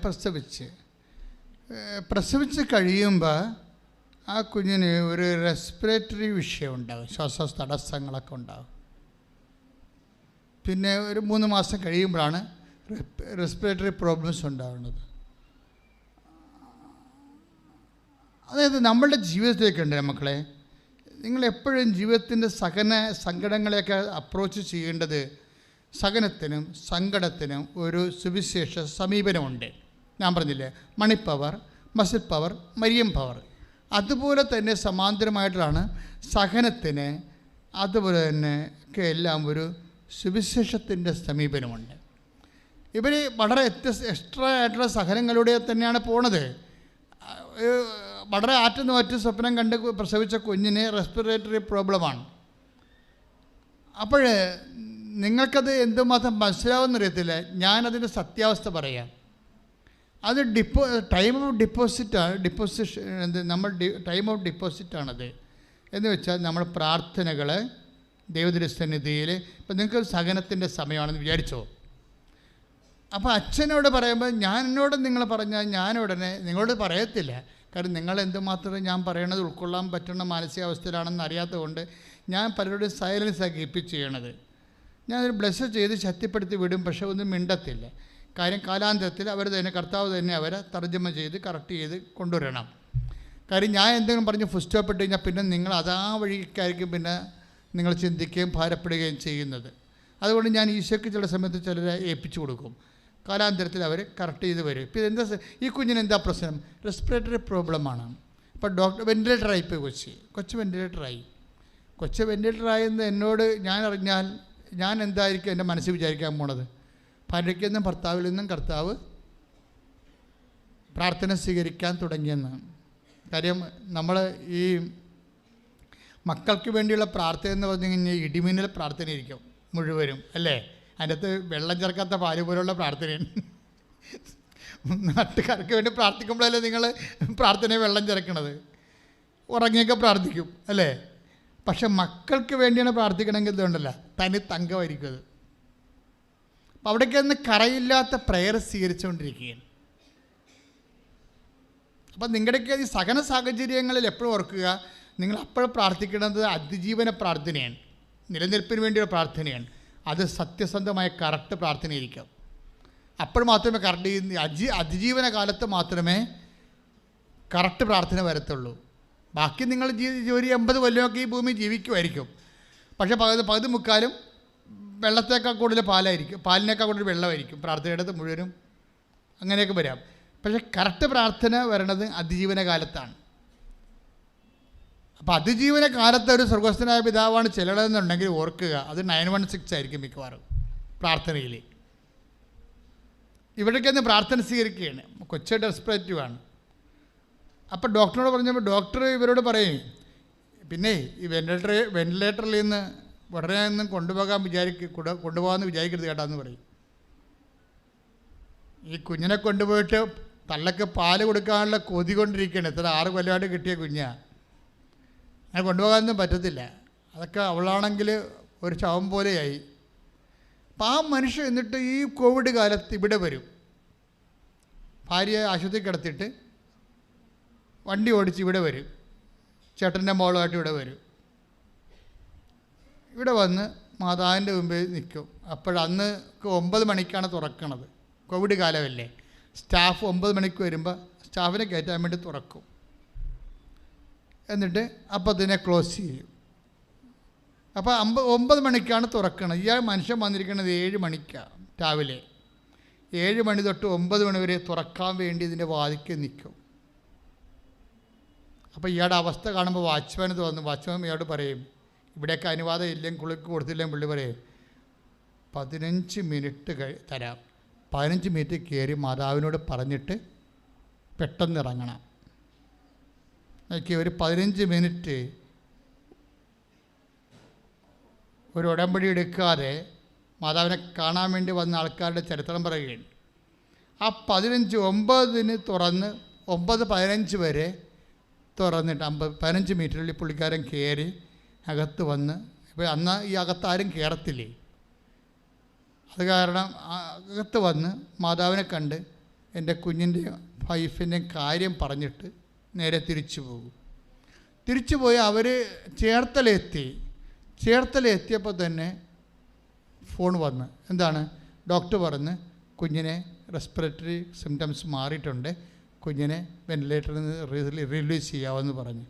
പ്രസവിച്ച് കഴിയുമ്പോൾ ആ കുഞ്ഞിന് ഒരു റെസ്പിറേറ്ററി വിഷയം ഉണ്ടാകും, ശ്വാസ തടസ്സങ്ങളൊക്കെ ഉണ്ടാകും. പിന്നെ ഒരു 3 മാസം കഴിയുമ്പോഴാണ് റെസ്പിറേറ്ററി പ്രോബ്ലംസ് ഉണ്ടാകുന്നത്. അതായത് നമ്മളുടെ ജീവിതത്തിലേക്കുണ്ട് മക്കളെ, നിങ്ങളെപ്പോഴും ജീവിതത്തിൻ്റെ സങ്കടങ്ങളെയൊക്കെ അപ്രോച്ച് ചെയ്യേണ്ടത് സഹനത്തിനും സങ്കടത്തിനും ഒരു സുവിശേഷ സമീപനമുണ്ട്. ഞാൻ പറഞ്ഞില്ലേ, money power, muscle power, Mariam power. അതുപോലെ തന്നെ സമാന്തരമായിട്ടാണ് സഹനത്തിന്, അതുപോലെ തന്നെ ഒക്കെ എല്ലാം ഒരു സുവിശേഷത്തിൻ്റെ സമീപനമുണ്ട്. ഇവർ വളരെ എക്സ്ട്രാ ആയിട്ടുള്ള സഹനങ്ങളിലൂടെ തന്നെയാണ് പോണത്. വളരെ ആറ്റുനോറ്റ് സ്വപ്നം കണ്ട് പ്രസവിച്ച കുഞ്ഞിന് റെസ്പിറേറ്ററി പ്രോബ്ലമാണ്. അപ്പോൾ നിങ്ങൾക്കത് എന്തുമാത്രം മനസ്സിലാവുമെന്നറിയത്തില്ല. ഞാനതിൻ്റെ സത്യാവസ്ഥ പറയാം. അത് ടൈം ഓഫ് ടൈം ഓഫ് ഡിപ്പോസിറ്റാണത്. എന്ന് വെച്ചാൽ നമ്മൾ പ്രാർത്ഥനകൾ ദൈവത്തിൻ്റെ ഇപ്പം നിങ്ങൾക്ക് സഹനത്തിൻ്റെ സമയമാണെന്ന് വിചാരിച്ചോ. അപ്പോൾ അച്ഛനോട് പറയുമ്പോൾ എന്നോട് നിങ്ങൾ പറഞ്ഞാൽ ഞാനുടനെ നിങ്ങളോട് പറയത്തില്ല. കാരണം നിങ്ങൾ എന്തുമാത്രം ഞാൻ പറയണത് ഉൾക്കൊള്ളാൻ പറ്റുന്ന മാനസികാവസ്ഥയിലാണെന്ന് അറിയാത്തതുകൊണ്ട് ഞാൻ പലരോടും സൈലൻസാണ് കീപ്പിച്ച് ചെയ്യണത്. ഞാനൊരു ബ്ലെസ് ചെയ്ത് ശക്തിപ്പെടുത്തി വിടും, പക്ഷെ ഒന്നും മിണ്ടത്തില്ല. കാര്യം കാലാന്തരത്തിൽ അവർ തന്നെ, കർത്താവ് തന്നെ അവരെ തർജ്ജമ ചെയ്ത് കറക്റ്റ് ചെയ്ത് കൊണ്ടുവരണം. കാര്യം ഞാൻ എന്തെങ്കിലും പറഞ്ഞ് ഫുൾ സ്റ്റോപ്പ് ഇട്ട് കഴിഞ്ഞാൽ പിന്നെ നിങ്ങൾ അതാ വഴിക്കായിരിക്കും പിന്നെ നിങ്ങൾ ചിന്തിക്കുകയും ഭാരപ്പെടുകയും ചെയ്യുന്നത്. അതുകൊണ്ട് ഞാൻ ഈശോയ്ക്ക് ചില സമയത്ത് ചിലരെ ഏൽപ്പിച്ചു കൊടുക്കും. കാലാന്തരത്തിൽ അവർ കറക്റ്റ് ചെയ്ത് വരും. ഇപ്പോൾ എന്താ ഈ കുഞ്ഞിന് എന്താ പ്രശ്നം? റെസ്പിറേറ്ററി പ്രോബ്ലമാണ്. ഇപ്പോൾ ഡോക്ടർ വെൻറ്റിലേറ്ററായി ഇപ്പോൾ കൊച്ചു വെൻറ്റിലേറ്ററായെന്ന് എന്നോട് ഞാൻ അറിഞ്ഞാൽ ഞാൻ എന്തായിരിക്കും എൻ്റെ മനസ്സിൽ വിചാരിക്കാൻ പോണത്? ഭാര്യയ്ക്ക് നിന്നും ഭർത്താവിൽ നിന്നും കർത്താവ് പ്രാർത്ഥന സ്വീകരിക്കാൻ തുടങ്ങിയെന്ന്. കാര്യം നമ്മൾ ഈ മക്കൾക്ക് വേണ്ടിയുള്ള പ്രാർത്ഥന എന്ന് പറഞ്ഞു കഴിഞ്ഞാൽ ഇടിമിന്നൽ പ്രാർത്ഥനയായിരിക്കും മുഴുവനും, അല്ലേ? അതിൻ്റെ അകത്ത് വെള്ളം ചേർക്കാത്ത പാല് പോലുള്ള പ്രാർത്ഥനയാണ്. നാട്ടുകാർക്ക് വേണ്ടി പ്രാർത്ഥിക്കുമ്പോഴല്ലേ നിങ്ങൾ പ്രാർത്ഥനയെ വെള്ളം ചേർക്കണത്. ഉറങ്ങിയൊക്കെ പ്രാർത്ഥിക്കും അല്ലേ? പക്ഷെ മക്കൾക്ക് വേണ്ടിയാണ് പ്രാർത്ഥിക്കണമെങ്കിൽ ഇതുണ്ടല്ലോ, തനി തങ്കമായിരിക്കും അത്. അപ്പം അവിടേക്ക് ഒന്ന് കറയില്ലാത്ത പ്രയർ സ്വീകരിച്ചുകൊണ്ടിരിക്കുകയാണ്. അപ്പം നിങ്ങളുടെയൊക്കെ ഈ സഹന സാഹചര്യങ്ങളിൽ എപ്പോഴും ഓർക്കുക, നിങ്ങൾ അപ്പോഴും പ്രാർത്ഥിക്കുന്നത് അതിജീവന പ്രാർത്ഥനയാണ്, നിലനിൽപ്പിന് വേണ്ടിയുള്ള പ്രാർത്ഥനയാണ്. അത് സത്യസന്ധമായ കറക്റ്റ് പ്രാർത്ഥനയായിരിക്കും. അപ്പോൾ മാത്രമേ കറക്റ്റ് അതിജീവന കാലത്ത് മാത്രമേ കറക്റ്റ് പ്രാർത്ഥന വരത്തുള്ളൂ. ബാക്കി നിങ്ങൾ ഒരു 80 കൊല്ലമൊക്കെ ഈ ഭൂമി ജീവിക്കുമായിരിക്കും. പക്ഷേ പകുതി മുക്കാലും വെള്ളത്തേക്കാൾ കൂടുതൽ പാലിനേക്കാൾ കൂടുതൽ വെള്ളമായിരിക്കും പ്രാർത്ഥനയുടെ മുഴുവനും. അങ്ങനെയൊക്കെ വരാം. പക്ഷേ കറക്റ്റ് പ്രാർത്ഥന വരണത് അതിജീവന കാലത്താണ്. അപ്പോൾ അതിജീവന കാലത്ത് ഒരു സ്വർഗസ്ഥനായ പിതാവാണ് ചെല്ലണമെന്നുണ്ടെങ്കിൽ ഓർക്കുക, അത് 916 ആയിരിക്കും മിക്കവാറും പ്രാർത്ഥനയിൽ. ഇവിടേക്കൊന്ന് പ്രാർത്ഥന സ്വീകരിക്കുകയാണ്, കൊച്ചു ഡെസ്പറേറ്റീവാണ്. അപ്പോൾ ഡോക്ടറിനോട് പറഞ്ഞപ്പോൾ ഡോക്ടർ ഇവരോട് പറയും, പിന്നെ ഈ വെന്റിലേറ്ററിൽ നിന്ന് ഉടനെ ഒന്നും കൊണ്ടുപോകാമെന്ന് വിചാരിക്കരുത് കേട്ടാന്ന് പറയും. ഈ കുഞ്ഞിനെ കൊണ്ടുപോയിട്ട് തള്ളക്ക് പാല് കൊടുക്കാനുള്ള കൊതി കൊണ്ടിരിക്കുകയാണ്. എത്ര 6 കൊല്ലമായിട്ട് കിട്ടിയ കുഞ്ഞാണ്, അങ്ങനെ കൊണ്ടുപോകാനൊന്നും പറ്റത്തില്ല. അതൊക്കെ അവളാണെങ്കിൽ ഒരു ശവം പോലെയായി. അപ്പം ആ മനുഷ്യൻ എന്നിട്ട് ഈ കോവിഡ് കാലത്ത് ഇവിടെ വരും, ഭാര്യയെ ആശുപത്രി കിടത്തിയിട്ട് വണ്ടി ഓടിച്ച് ഇവിടെ വരും, ചേട്ടൻ്റെ മോളുമായിട്ട് ഇവിടെ വരും. ഇവിടെ വന്ന് മാതാവിൻ്റെ മുമ്പിൽ നിൽക്കും. അപ്പോഴന്ന് 9 മണിക്കാണ് തുറക്കണത്, കോവിഡ് കാലമല്ലേ. സ്റ്റാഫ് 9 മണിക്ക് വരുമ്പോൾ സ്റ്റാഫിനെ കയറ്റാൻ വേണ്ടി തുറക്കും. എന്നിട്ട് അപ്പോൾ അതിനെ ക്ലോസ് ചെയ്യും. അപ്പോൾ 9 മണിക്കാണ് തുറക്കണത്. ഇയാൾ മനുഷ്യൻ വന്നിരിക്കുന്നത് 7 മണിക്കാണ് രാവിലെ. 7 മണി തൊട്ട് 9 മണി വരെ തുറക്കാൻ വേണ്ടി ഇതിൻ്റെ വാതിൽക്ക് നിൽക്കും. അപ്പോൾ ഇയാളുടെ അവസ്ഥ കാണുമ്പോൾ വാച്ച്മാന് തോന്നും. വാച്ച്മാൻ ഇയാളോട് പറയും, ഇവിടെയൊക്കെ അനുവാദം ഇല്ലെങ്കിൽ കുളിക്ക് കൊടുത്തില്ലെങ്കിൽ പുള്ളി പറയും 15 മിനിറ്റ് തരാം, 15 മിനിറ്റ് കയറി മാതാവിനോട് പറഞ്ഞിട്ട് പെട്ടെന്ന് ഇറങ്ങണം. ഒരു 15 മിനിറ്റ് ഒരു ഉടമ്പടി എടുക്കാതെ മാതാവിനെ കാണാൻ വേണ്ടി വന്ന ആൾക്കാരുടെ ചരിത്രം പറയുകയാണ്. ആ 9:15 തുറന്ന് 9:15 വരെ തുറന്നിട്ട് 15 മിനിറ്റിനുള്ളിൽ പുള്ളിക്കാരൻ കയറി അകത്ത് വന്ന്, ഇപ്പോൾ അന്ന് ഈ അകത്താരും കയറത്തില്ലേ, അത് കാരണം അകത്ത് വന്ന് മാതാവിനെ കണ്ട് എൻ്റെ കുഞ്ഞിൻ്റെ വൈഫിൻ്റെ കാര്യം പറഞ്ഞിട്ട് നേരെ തിരിച്ചു പോകും. തിരിച്ചു പോയി അവർ ചേർത്തലെത്തിയപ്പോൾ തന്നെ ഫോൺ വന്ന്, എന്താണ് ഡോക്ടർ പറഞ്ഞ് കുഞ്ഞിനെ റെസ്പിറേറ്ററി സിംറ്റംസ് മാറിയിട്ടുണ്ട്, കുഞ്ഞിനെ വെന്റിലേറ്ററിൽ നിന്ന് റിലീസ് ചെയ്യാമെന്ന് പറഞ്ഞു.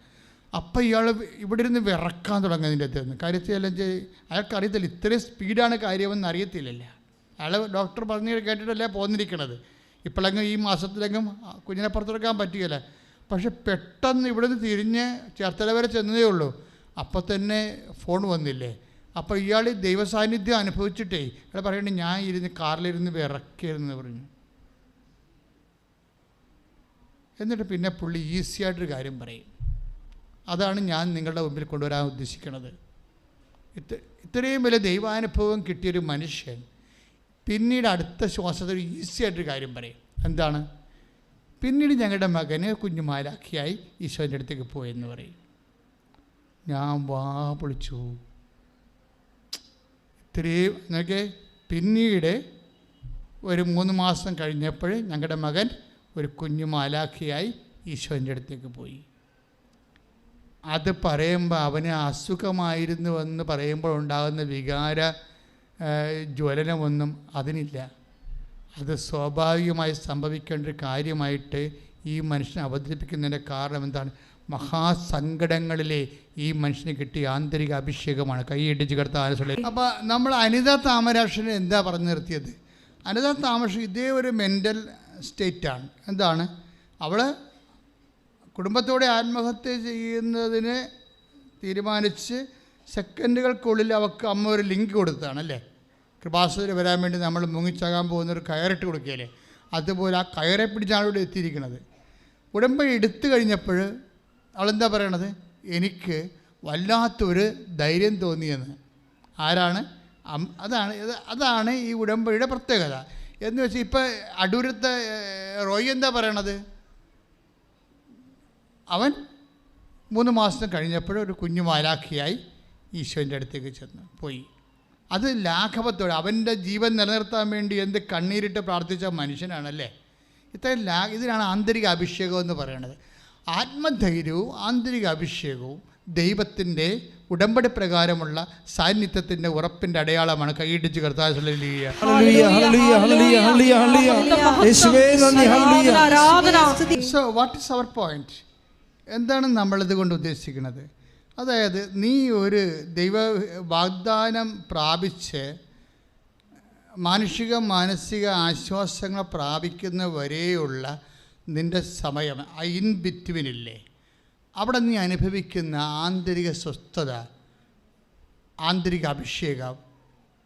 അപ്പം ഇയാൾ ഇവിടെ ഇരുന്ന് വിറക്കാൻ തുടങ്ങുന്നതിൻ്റെ അകത്ത് കാര്യത്തിലെല്ലാം അയാൾക്കറിയത്തില്ല, ഇത്രയും സ്പീഡാണ് കാര്യമെന്ന് അറിയത്തില്ലല്ല. അയാൾ ഡോക്ടർ പറഞ്ഞ് കേട്ടിട്ടല്ലേ പോന്നിരിക്കണത്. ഇപ്പോഴെങ്കിലും ഈ മാസത്തിലെങ്കിലും കുഞ്ഞിനെ പുറത്തെടുക്കാൻ പറ്റുകയില്ല. പക്ഷെ പെട്ടെന്ന് ഇവിടെ നിന്ന് തിരിഞ്ഞ് ചേർത്തല വരെ ചെന്നതേ ഉള്ളൂ, അപ്പം തന്നെ ഫോൺ വന്നില്ലേ. അപ്പോൾ ഇയാൾ ദൈവസാന്നിധ്യം അനുഭവിച്ചിട്ടേ ഇയാൾ പറയണേ, ഞാൻ കാറിലിരുന്ന് വിറക്കിയിരുന്നു പറഞ്ഞു. എന്നിട്ട് പിന്നെ പുള്ളി ഈസിയായിട്ടൊരു കാര്യം പറയും. അതാണ് ഞാൻ നിങ്ങളുടെ മുമ്പിൽ കൊണ്ടുവരാൻ ഉദ്ദേശിക്കുന്നത്. ഇത്രയും വലിയ ദൈവാനുഭവം കിട്ടിയൊരു മനുഷ്യൻ പിന്നീട് അടുത്ത ശ്വാസത്തിൽ ഈസിയായിട്ടൊരു കാര്യം പറയും. എന്താണ്? പിന്നീട് ഞങ്ങളുടെ മകന് കുഞ്ഞുമാലാഖിയായി ഈശോൻ്റെ അടുത്തേക്ക് പോയെന്ന് പറയും. ഞാൻ വാ പൊളിച്ചു. ഇത്രയും എന്നൊക്കെ പിന്നീട് ഒരു 3 മാസം കഴിഞ്ഞപ്പോൾ ഞങ്ങളുടെ മകൻ ഒരു കുഞ്ഞുമാലാഖിയായി ഈശോൻ്റെ അടുത്തേക്ക് പോയി. അത് പറയുമ്പോൾ അവന് അസുഖമായിരുന്നുവെന്ന് പറയുമ്പോൾ ഉണ്ടാകുന്ന വികാര ജ്വലനമൊന്നും അതിനില്ല. അത് സ്വാഭാവികമായി സംഭവിക്കേണ്ട ഒരു കാര്യമായിട്ട് ഈ മനുഷ്യനെ അവതരിപ്പിക്കുന്നതിൻ്റെ കാരണം എന്താണ്? മഹാസങ്കടങ്ങളിലെ ഈ മനുഷ്യന് കിട്ടിയ ആന്തരിക അഭിഷേകമാണ്. കൈയിടിച്ച് കിടത്താൻ. അപ്പോൾ നമ്മൾ അനിത താമരാക്ഷനെ എന്താ പറഞ്ഞു നിർത്തിയത്? അനിത താമരാക്ഷൻ ഇതേ ഒരു മെൻ്റൽ സ്റ്റേറ്റാണ്. എന്താണ്? അവൾ കുടുംബത്തോടെ ആത്മഹത്യ ചെയ്യുന്നതിന് തീരുമാനിച്ച് സെക്കൻഡുകൾക്കുള്ളിൽ അവൾക്ക് അമ്മ ഒരു ലിങ്ക് കൊടുത്തതാണ് അല്ലേ? കൃപാസനത്തിൽ വരാൻ വേണ്ടി നമ്മൾ മുങ്ങിച്ചാകാൻ പോകുന്നൊരു കയറിട്ട് കൊടുക്കുകയല്ലേ, അതുപോലെ ആ കയറെ പിടിച്ചാണ് ഇവിടെ എത്തിയിരിക്കുന്നത്. ഉടമ്പടി എടുത്തു കഴിഞ്ഞപ്പോൾ അവളെന്താ പറയണത്? എനിക്ക് വല്ലാത്തൊരു ധൈര്യം തോന്നിയെന്ന്. ആരാണ്? അതാണ് ഈ ഉടമ്പടിയുടെ പ്രത്യേകത. എന്ന് വെച്ചാൽ ഇപ്പോൾ അടൂരത്തെ റോയി എന്താ പറയണത്? അവൻ 3 മാസം കഴിഞ്ഞപ്പോൾ ഒരു കുഞ്ഞു മാലാഖിയായി ഈശോൻ്റെ അടുത്തേക്ക് പോയി. അത് ലാഘവത്തോടെ അവൻ്റെ ജീവൻ നിലനിർത്താൻ വേണ്ടി എന്ത് കണ്ണീരിട്ട് പ്രാർത്ഥിച്ച മനുഷ്യനാണല്ലേ. ഇതിനാണ് ആന്തരിക അഭിഷേകം എന്ന് പറയുന്നത്. ആത്മധൈര്യവും ആന്തരിക അഭിഷേകവും ദൈവത്തിൻ്റെ ഉടമ്പടി പ്രകാരമുള്ള സാന്നിധ്യത്തിൻ്റെ ഉറപ്പിൻ്റെ അടയാളമാണ്. കൈയിടിച്ച് കർത്താവ്. So what is our point? എന്താണ് നമ്മളിത് കൊണ്ട് ഉദ്ദേശിക്കുന്നത്? അതായത് നീ ഒരു ദൈവ വാഗ്ദാനം പ്രാപിച്ച് മാനസിക ആശ്വാസങ്ങൾ പ്രാപിക്കുന്ന വരെയുള്ള നിൻ്റെ സമയം ഇൻ ബിറ്റ്വീനില്ലേ, അവിടെ നീ അനുഭവിക്കുന്ന ആന്തരിക സ്വസ്ഥത, ആന്തരിക അഭിഷേകം,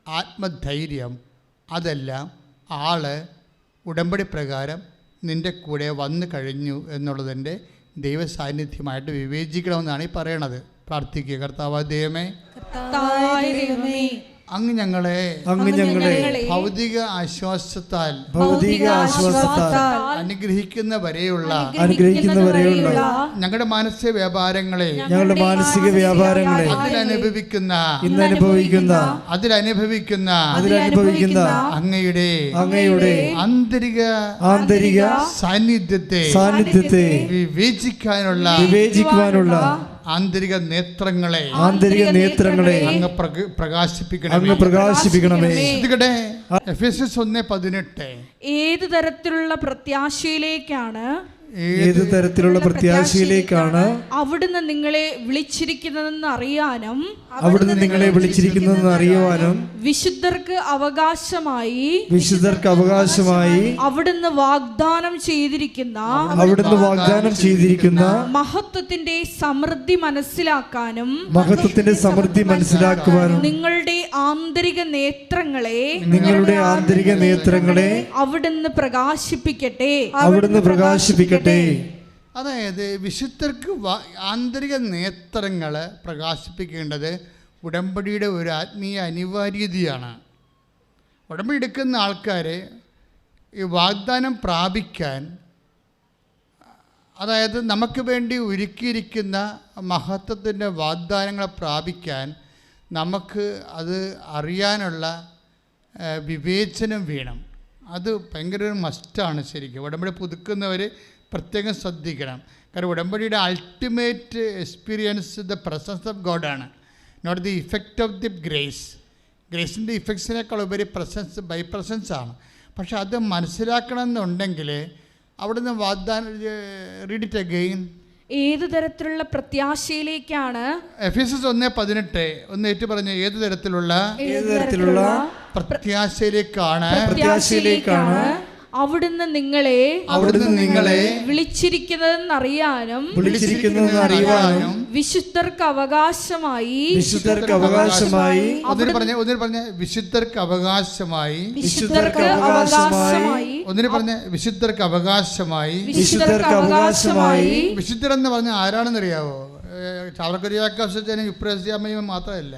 ആത്മധൈര്യം, അതെല്ലാം ഉടമ്പടി പ്രകാരം നിൻ്റെ കൂടെ വന്നു കഴിഞ്ഞു എന്നുള്ളതിൻ്റെ ദൈവ സാന്നിധ്യമായിട്ട് വിവേചിക്കണമെന്നാണ് ഈ പറയണത്. പ്രാർത്ഥിക്കുക. കർത്താവ് ദൈവമേ, അങ്ങ് ഞങ്ങളെ ഭൗതിക ആശ്വാസത്താൽ അനുഗ്രഹിക്കുന്ന വരെയുള്ള ഞങ്ങളുടെ മാനസിക വ്യാപാരങ്ങളെ അതിലനുഭവിക്കുന്ന അങ്ങയുടെ ആന്തരിക സാന്നിധ്യത്തെ വിവേചിക്കാനുള്ള ആന്തരിക നേത്രങ്ങളെ അങ്ങ് പ്രകാശിപ്പിക്കണമേ. എഫെസ്യസ് 1:18 ഏത് തരത്തിലുള്ള പ്രത്യാശയിലേക്കാണ് അവിടുന്ന് നിങ്ങളെ വിളിച്ചിരിക്കുന്നതെന്ന് അറിയാനും വിശുദ്ധർക്ക് അവകാശമായി അവിടുന്ന് വാഗ്ദാനം ചെയ്തിരിക്കുന്ന മഹത്വത്തിന്റെ സമൃദ്ധി മനസ്സിലാക്കാനും നിങ്ങളുടെ ആന്തരിക നേത്രങ്ങളെ അവിടുന്ന് പ്രകാശിപ്പിക്കട്ടെ. അതായത് വിശുദ്ധർക്ക് ആന്തരിക നേത്രങ്ങൾ പ്രകാശിപ്പിക്കേണ്ടത് ഉടമ്പടിയുടെ ഒരു ആത്മീയ അനിവാര്യതയാണ്. ഉടമ്പടി എടുക്കുന്ന ആൾക്കാർ ഈ വാഗ്ദാനം പ്രാപിക്കാൻ, അതായത് നമുക്ക് വേണ്ടി ഒരുക്കിയിരിക്കുന്ന മഹത്വത്തിൻ്റെ വാഗ്ദാനങ്ങളെ പ്രാപിക്കാൻ നമുക്ക് അത് അറിയാനുള്ള വിവേചനം വേണം. അത് ഭയങ്കര ഒരു മസ്റ്റാണ്. ശരിക്കും ഉടമ്പടി പുതുക്കുന്നവർ പ്രത്യേകം ശ്രദ്ധിക്കണം. കാരണം ഉടമ്പടിയുടെ ultimate experience the presence of ഗോഡാണ്, not the effect of the ഗ്രേസിൻ്റെ ഇഫക്ട്സിനേക്കാൾ ഉപരി ബൈ പ്രസൻസ് ആണ്. പക്ഷെ അത് മനസ്സിലാക്കണമെന്നുണ്ടെങ്കിൽ അവിടുന്ന് വാഗ്ദാനം, റീഡ് ഇറ്റ് അഗെയിൻ. ഏത് തരത്തിലുള്ള പ്രത്യാശയിലേക്കാണ് എഫെസ്യസ് 1:18 ഒന്ന് ഏറ്റു പറഞ്ഞ ഏത് തരത്തിലുള്ള പ്രത്യാശയിലേക്കാണ് അവിടുന്ന് നിങ്ങളെ വിളിച്ചിരിക്കുന്നതെന്നറിയാനും വിശുദ്ധർക്ക് അവകാശമായി വിശുദ്ധർക്ക് അവകാശമായി. വിശുദ്ധരെന്ന് പറഞ്ഞ ആരാണെന്നറിയാവോ? ചാവറക്കുരിയാക്കാശനും യുപ്രസ്യാമ്മയും മാത്രമല്ല,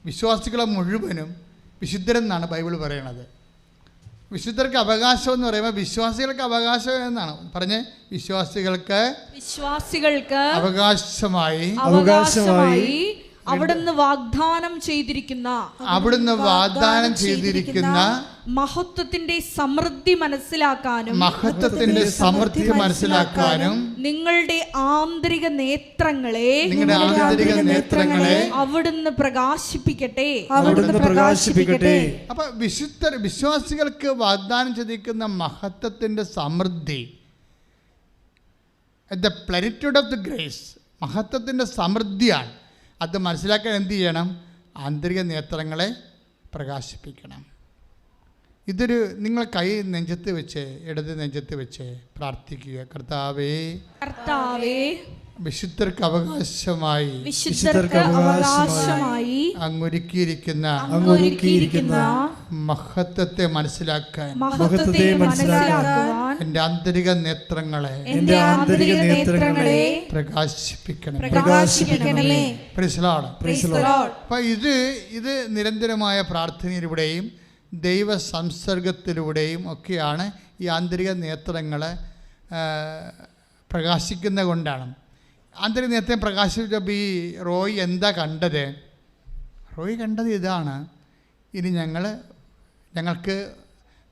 വിശ്വാസികളെ മുഴുവനും വിശുദ്ധരെന്നാണ് ബൈബിൾ പറയണത്. വിശുദ്ധർക്ക് അവകാശം എന്ന് പറയുമ്പോൾ വിശ്വാസികൾക്ക് അവകാശം എന്നാണ് പറഞ്ഞ്, വിശ്വാസികൾക്ക് അവകാശമായി അവിടുന്ന് വാഗ്ദാനം ചെയ്തിരിക്കുന്ന മഹത്വത്തിന്റെ സമൃദ്ധി മനസ്സിലാക്കാനും നിങ്ങളുടെ ആന്തരിക നേത്രങ്ങളെ അവിടുന്ന് പ്രകാശിപ്പിക്കട്ടെ. അപ്പൊ വിശ്വാസികൾക്ക് വാഗ്ദാനം ചെയ്തിരിക്കുന്ന മഹത്വത്തിന്റെ സമൃദ്ധി, ദ പ്ലെനിറ്റ്യൂഡ് ഓഫ് ദി ഗ്രേസ്, മഹത്വത്തിന്റെ സമൃദ്ധിയാണ്. അത് മനസ്സിലാക്കാൻ എന്ത് ചെയ്യണം? ആന്തരിക നേത്രങ്ങളെ പ്രകാശിപ്പിക്കണം. ഇതൊരു നിങ്ങൾ കൈ നെഞ്ചത്ത് വെച്ച്, ഇടത് നെഞ്ചത്ത് വെച്ച് പ്രാർത്ഥിക്കുക. കർത്താവേ, വിശുദ്ധർക്ക് അവകാശമായി അങ്ങൊരുക്കിയിരിക്കുന്ന മഹത്വത്തെ മനസ്സിലാക്കാൻ എൻ്റെ ആന്തരിക നേത്രങ്ങളെ പ്രകാശിപ്പിക്കണമേ. അപ്പൊ ഇത് നിരന്തരമായ പ്രാർത്ഥനയിലൂടെയും ദൈവ സംസർഗത്തിലൂടെയും ഒക്കെയാണ് ഈ ആന്തരിക നേത്രങ്ങളെ പ്രകാശിക്കുന്ന കൊണ്ടാണ്. ആന്തരിക നേത്രം പ്രകാശിച്ചപ്പോൾ ഈ റോയ് എന്താ കണ്ടത്? റോയ് കണ്ടത് ഇതാണ്, ഇനി ഞങ്ങൾക്ക്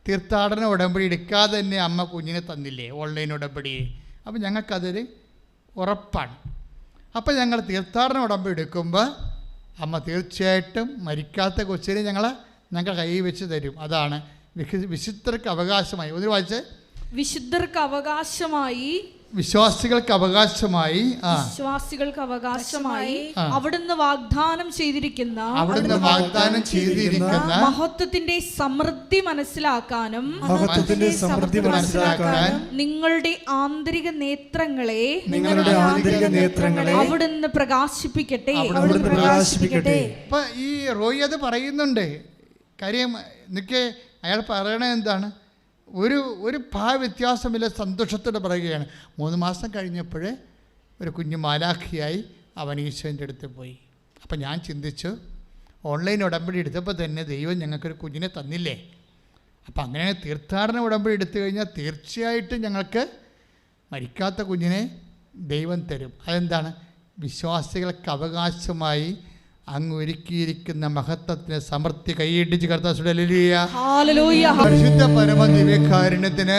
തീർത്ഥാടന ഉടമ്പടി എടുക്കാതെ തന്നെ അമ്മ കുഞ്ഞിനെ തന്നില്ലേ, ഓൺലൈൻ ഉടമ്പടി. അപ്പോൾ ഞങ്ങൾക്കതൊരു ഉറപ്പാണ്. അപ്പോൾ ഞങ്ങൾ തീർത്ഥാടന ഉടമ്പടി എടുക്കുമ്പോൾ അമ്മ തീർച്ചയായിട്ടും മരിക്കാത്ത കൊച്ചിനെ ഞങ്ങൾ കൈ വെച്ച് തരും. അതാണ് വിശുദ്ധർക്ക് അവകാശമായി. ഒന്ന് വായിച്ച്, വിശുദ്ധർക്ക് അവകാശമായി, വിശ്വാസികൾക്ക് അവകാശമായി, വിശ്വാസികൾക്ക് അവകാശമായി അവിടുന്ന് വാഗ്ദാനം ചെയ്തിരിക്കുന്ന മഹത്വത്തിന്റെ സമൃദ്ധി മനസ്സിലാക്കാനും നിങ്ങളുടെ ആന്തരിക നേത്രങ്ങളെ അവിടുന്ന് പ്രകാശിപ്പിക്കട്ടെ. ഇപ്പൊ ഈ റോയി അത് പറയുന്നുണ്ട്. കാര്യം നിനക്ക് അയാൾ പറയണത് എന്താണ്? ഒരു വ്യത്യാസമില്ല, സന്തോഷത്തോടെ പറയുകയാണ്. 3 മാസം കഴിഞ്ഞപ്പോൾ ഒരു കുഞ്ഞു മാലാഖിയായി അവൻ ഈശോൻ്റെ അടുത്ത് പോയി. അപ്പം ഞാൻ ചിന്തിച്ചു, ഓൺലൈൻ ഉടമ്പടി എടുത്തപ്പോൾ തന്നെ ദൈവം ഞങ്ങൾക്കൊരു കുഞ്ഞിനെ തന്നില്ലേ? അപ്പം അങ്ങനെ തീർത്ഥാടന ഉടമ്പടി എടുത്തു കഴിഞ്ഞാൽ തീർച്ചയായിട്ടും ഞങ്ങൾക്ക് മരിക്കാത്ത കുഞ്ഞിനെ ദൈവം തരും. അതെന്താണ്? വിശ്വാസികൾക്ക് അവകാശമായി അങ്ങ് ഒരുക്കിയിരിക്കുന്ന മഹത്വത്തിന് സമൃദ്ധി കൈയിടിച്ച് കർത്താവേ പരിശുദ്ധ പരമദിവ്യകാരുണ്യത്തിന്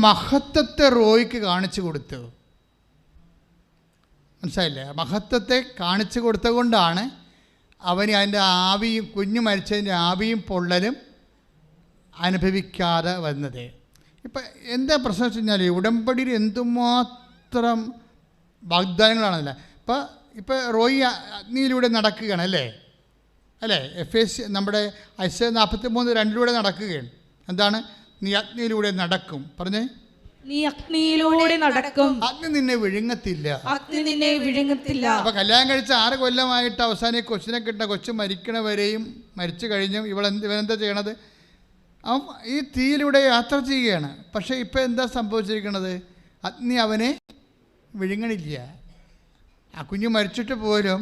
മഹത്വത്തെ റോയ്ക്ക് കാണിച്ചു കൊടുത്തു. മനസ്സിലായില്ലേ? മഹത്വത്തെ കാണിച്ചു കൊടുത്തത് കൊണ്ടാണ് അവന് അതിൻ്റെ ആവിയും, കുഞ്ഞു മരിച്ചതിൻ്റെ ആവിയും പൊള്ളലും അനുഭവിക്കാതെ വന്നത്. ഇപ്പം എന്താ പ്രശ്നം വെച്ച് കഴിഞ്ഞാൽ ഉടമ്പടിയിൽ എന്തുമാത്രം വാഗ്ദാനങ്ങളാണല്ലേ. ഇപ്പോൾ റോയി അഗ്നിയിലൂടെ നടക്കുകയാണ് അല്ലേ? നമ്മുടെ ഐസ 43:2 നടക്കുകയാണ്. എന്താണ്? നീ അഗ്നിയിലൂടെ നടക്കും. പറഞ്ഞേ, നീ അഗ്നിയിലൂടെ നടക്കും, അഗ്നി നിന്നെ വിഴുങ്ങത്തില്ല. അപ്പോൾ കല്യാണം കഴിച്ച 6 കൊല്ലമായിട്ട് അവസാനം കൊച്ചിനെ കിട്ടുന്ന കൊച്ചു മരിക്കണവരെയും മരിച്ചു കഴിഞ്ഞും ഇവനെന്താ ചെയ്യണത്? അവൻ ഈ തീയിലൂടെ യാത്ര ചെയ്യുകയാണ്. പക്ഷേ ഇപ്പോൾ എന്താ സംഭവിച്ചിരിക്കുന്നത്? അഗ്നി അവനെ വിഴുങ്ങണില്ല. ആ കുഞ്ഞ് മരിച്ചിട്ട് പോലും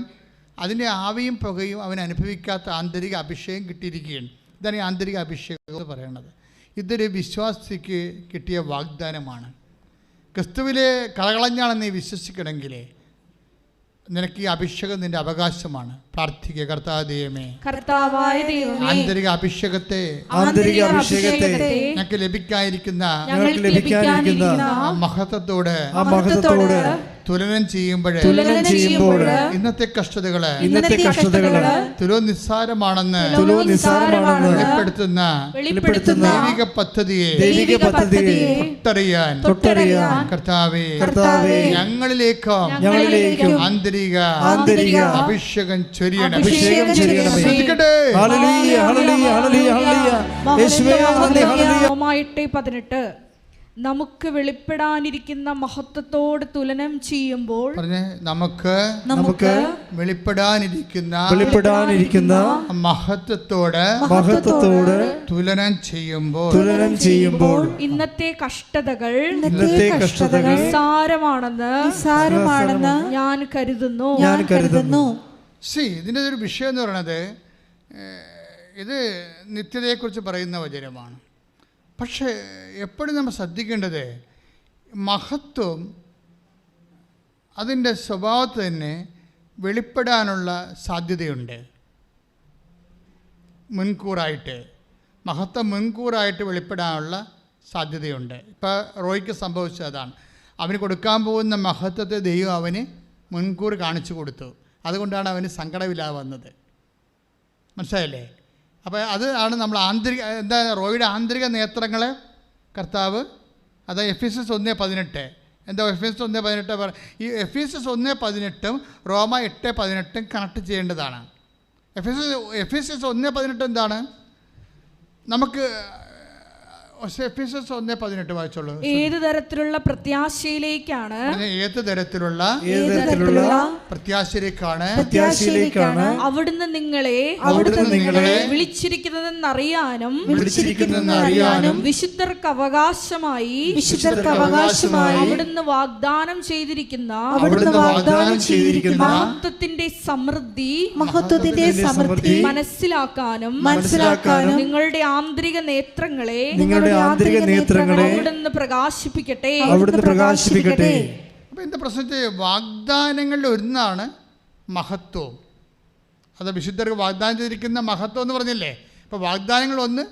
അതിൻ്റെ ആവിയും പുകയും അവൻ അനുഭവിക്കാത്ത ആന്തരിക അഭിഷേകം കിട്ടിയിരിക്കുകയാണ്. ഇതാണ് ഈ ആന്തരിക അഭിഷേകം എന്ന് പറയുന്നത്. ഇതൊരു വിശ്വാസിക്ക് കിട്ടിയ വാഗ്ദാനമാണ്. ക്രിസ്തുവിലെ കളകളഞ്ഞാണെന്ന് നീ വിശ്വസിക്കണമെങ്കിൽ നിനക്ക് ഈ അഭിഷേകം നിന്റെ അവകാശമാണ്. പ്രാർത്ഥിക്കുക, കർത്താവായ ദൈവമേ, ആന്തരിക അഭിഷേകത്തെ ഞങ്ങൾക്ക് ലഭിക്കാതിരിക്കുന്ന മഹത്വത്തോട് തുലനം ചെയ്യുമ്പോൾ ഇന്നത്തെ കഷ്ടതകള് തുലോ നിസ്സാരമാണെന്ന് വെളിപ്പെടുത്തുന്ന ദൈവിക പദ്ധതിയെ തൊട്ടറിയാൻ കർത്താവേ ഞങ്ങളിലേക്കും ആന്തരിക അഭിഷേകം ചൊരിയണം. റോമായിട്ട് 18 നമുക്ക് വെളിപ്പെടാനിരിക്കുന്ന മഹത്വത്തോട് തുലനം ചെയ്യുമ്പോൾ നമുക്ക് വെളിപ്പെടാനിരിക്കുന്ന മഹത്വത്തോട് തുലനം ചെയ്യുമ്പോൾ ഇന്നത്തെ കഷ്ടതകൾ നിസ്സാരമാണെന്ന് ഞാൻ കരുതുന്നു. ഇതിൻ്റെ ഒരു വിഷയം എന്ന് പറയുന്നത്, ഇത് നിത്യതയെക്കുറിച്ച് പറയുന്ന വചനമാണ്. പക്ഷേ എപ്പോഴും നമ്മൾ ശ്രദ്ധിക്കേണ്ടത്, മഹത്വം അതിൻ്റെ സ്വഭാവത്തിൽ തന്നെ വെളിപ്പെടാനുള്ള സാധ്യതയുണ്ട്. മഹത്വം മുൻകൂറായിട്ട് വെളിപ്പെടാനുള്ള സാധ്യതയുണ്ട്. ഇപ്പോൾ റോയ്ക്ക് സംഭവിച്ചതാണ്. അവന് കൊടുക്കാൻ പോകുന്ന മഹത്വത്തെ ദൈവം അവന് മുൻകൂർ കാണിച്ചു കൊടുത്തു. അതുകൊണ്ടാണ് അവന് സങ്കടമില്ലാതെ വന്നത്. മനസ്സിലായല്ലേ? അപ്പോൾ അതാണ് നമ്മൾ റോയുടെ ആന്തരിക നേത്രങ്ങളെ കർത്താവ്, അത് എഫെസ്യസ് 1:18. എന്താ എഫെസ്യസ് 1:18 പറ? ഈ എഫെസ്യസ് 1:18 റോമ 8:18 കണക്ട് ചെയ്യേണ്ടതാണ്. എഫെസ്യസ് 1:18 എന്താണ്? നമുക്ക് എഫെസ്യസ് 1:18 വായിച്ചോളൂ. ഏത് തരത്തിലുള്ള പ്രത്യാശയിലേക്കാണ് പ്രത്യാശയിലേക്കാണ് അവിടുന്ന് നിങ്ങളെ വിളിച്ചിരിക്കുന്നതെന്നറിയാനും വിശുദ്ധർക്ക് അവകാശമായി അവിടുന്ന് വാഗ്ദാനം ചെയ്തിരിക്കുന്ന മഹത്വത്തിന്റെ സമൃദ്ധി മനസ്സിലാക്കാനും നിങ്ങളുടെ ആന്തരിക നേത്രങ്ങളെ അവിടുന്ന് പ്രകാശിപ്പിക്കട്ടെ. അപ്പോൾ എന്താ പ്രശ്നത്തെ വാഗ്ദാനങ്ങളിൽ ഒന്നാണ് മഹത്വം. അത് വിശുദ്ധർക്ക് വാഗ്ദാനം ചെയ്തിരിക്കുന്ന മഹത്വം എന്ന് പറഞ്ഞില്ലേ. അപ്പോൾ വാഗ്ദാനങ്ങളൊന്ന്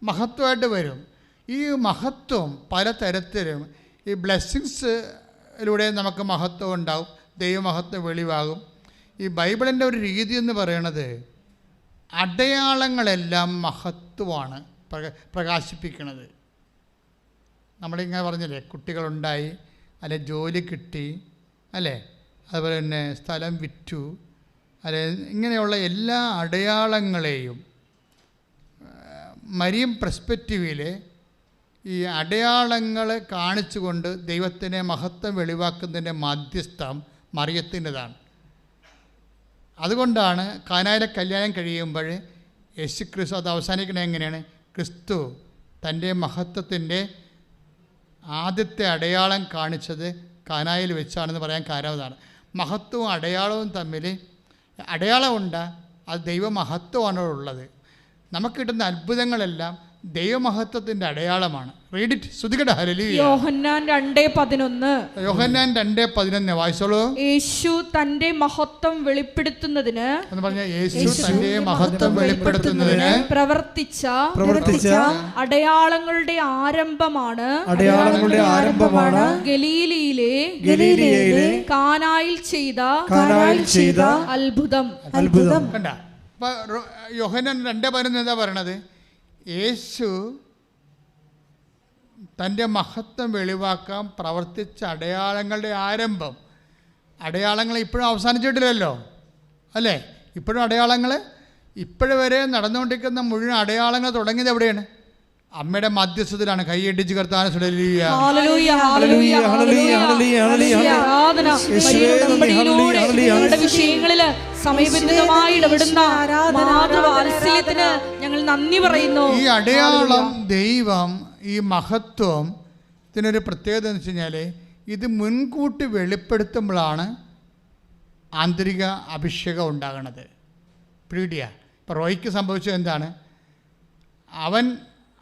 മഹത്വമായിട്ട് വരും. ഈ മഹത്വം പലതരത്തിലും ഈ ബ്ലെസ്സിങ്സിലൂടെ നമുക്ക് മഹത്വം ഉണ്ടാവും, ദൈവമഹത്വം വെളിവാകും. ഈ ബൈബിളിൻ്റെ ഒരു രീതി എന്ന് പറയണത് അടയാളങ്ങളെല്ലാം മഹത്വമാണ് പ്രകാശിപ്പിക്കുന്നത്. നമ്മളിങ്ങനെ പറഞ്ഞില്ലേ, കുട്ടികളുണ്ടായി, അല്ലെ ജോലി കിട്ടി, അല്ലേ, അതുപോലെ തന്നെ സ്ഥലം വിറ്റു, അല്ലെ, ഇങ്ങനെയുള്ള എല്ലാ അടയാളങ്ങളെയും മരിയം പെർസ്പെക്റ്റീവിൽ ഈ അടയാളങ്ങൾ കാണിച്ചുകൊണ്ട് ദൈവത്തിനെ മഹത്വം വെളിവാക്കുന്നതിൻ്റെ മാധ്യസ്ഥം മറിയത്തിൻ്റെതാണ്. അതുകൊണ്ടാണ് കാനായിലെ കല്യാണം കഴിയുമ്പോൾ യേശു ക്രിസ്തു അത് അവസാനിക്കുന്നത് എങ്ങനെയാണ്? ക്രിസ്തു തൻ്റെ മഹത്വത്തിൻ്റെ ആദ്യത്തെ അടയാളം കാണിച്ചത് കാനായിൽ വെച്ചാണെന്ന് പറയാൻ കാരണം അതാണ്. മഹത്വവും അടയാളവും തമ്മിൽ അടയാളമുണ്ട്, അത് ദൈവമഹത്വമാണ് ഉള്ളത്. നമുക്ക് കിട്ടുന്ന അത്ഭുതങ്ങളെല്ലാം ദൈവമഹത്വത്തിൻ്റെ അടയാളമാണ്. റീഡ് ഇറ്റ്, ശ്രുതികട. ഹല്ലേലൂയ. യോഹന്നാൻ 2:11 വായിച്ചോളൂ. യേശു തന്റെ മഹത്വം വെളിപ്പെടുത്തുന്നതിന് എന്ന് പറഞ്ഞാൽ യേശു തന്റെ മഹത്വം വെളിപ്പെടുത്തുന്നതിന് പ്രവർത്തിച്ച അടയാളങ്ങളുടെ ആരംഭമാണ് ഗലീലയിലെ കാനായിൽ ചെയ്ത അത്ഭുതം. കണ്ട. അപ്പൊ യോഹന്നാൻ 2:11 എന്താ പറയണത്? യേശു തൻ്റെ മഹത്വം വെളിവാക്കാൻ പ്രവർത്തിച്ച അടയാളങ്ങളുടെ ആരംഭം. അടയാളങ്ങൾ ഇപ്പോഴും അവസാനിച്ചിട്ടില്ലല്ലോ, അല്ലേ? ഇപ്പോഴും അടയാളങ്ങൾ ഇപ്പോഴുവരെ നടന്നുകൊണ്ടിരിക്കുന്ന മുഴുവൻ അടയാളങ്ങൾ തുടങ്ങിയത് എവിടെയാണ്? അമ്മയുടെ മധ്യസ്ഥത്തിലാണ്. കൈയടിച്ച് കർത്താവിനെ സ്തുതിക്കുക. വിഷയങ്ങളില് സമയബന്ധിതമായി ഇടപെടുന്ന മാതൃവാത്സല്യത്തിന് ഞങ്ങൾ നന്ദി പറയുന്നു. ഈ അടയാളം, ദൈവം, ഈ മഹത്വത്തിനൊരു പ്രത്യേകത എന്ന് വെച്ച് കഴിഞ്ഞാൽ ഇത് മുൻകൂട്ടി വെളിപ്പെടുത്തുമ്പോഴാണ് ആന്തരിക അഭിഷേകം ഉണ്ടാകണത്. പീഡിയ ഇപ്പോൾ റോയ്ക്ക് സംഭവിച്ചത് എന്താണ്?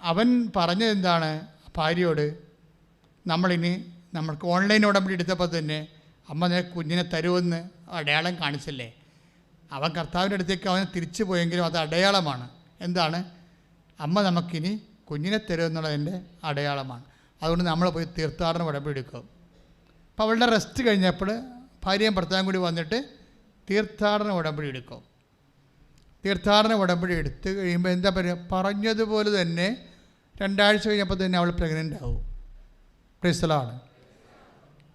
അവൻ പറഞ്ഞത് എന്താണ് ഭാര്യയോട്? നമ്മൾക്ക് ഓൺലൈൻ ഉടമ്പടി എടുത്തപ്പോൾ തന്നെ അമ്മ കുഞ്ഞിനെ തരുമെന്ന് അടയാളം കാണിച്ചല്ലേ. അവൻ കർത്താവിൻ്റെ അടുത്തേക്ക് അവനെ തിരിച്ചു പോയെങ്കിലും അത് അടയാളമാണ്. എന്താണ്? അമ്മ നമുക്കിനി കുഞ്ഞിനെ തരുമെന്നുള്ളതിൻ്റെ അടയാളമാണ്. അതുകൊണ്ട് നമ്മൾ പോയി തീർത്ഥാടന ഉടമ്പടി എടുക്കും. അപ്പോൾ അവളുടെ റെസ്റ്റ് കഴിഞ്ഞപ്പോൾ ഭാര്യയും ഭർത്താവും കൂടി വന്നിട്ട് തീർത്ഥാടന ഉടമ്പടി എടുക്കും. തീർത്ഥാടന ഉടമ്പടി എടുത്ത് കഴിയുമ്പോൾ എന്താ പറയുക? പറഞ്ഞതുപോലെ തന്നെ 2 ആഴ്ച കഴിഞ്ഞപ്പോൾ തന്നെ അവൾ പ്രഗ്നൻ്റ് ആവും. ക്രിസ്തലാണ്.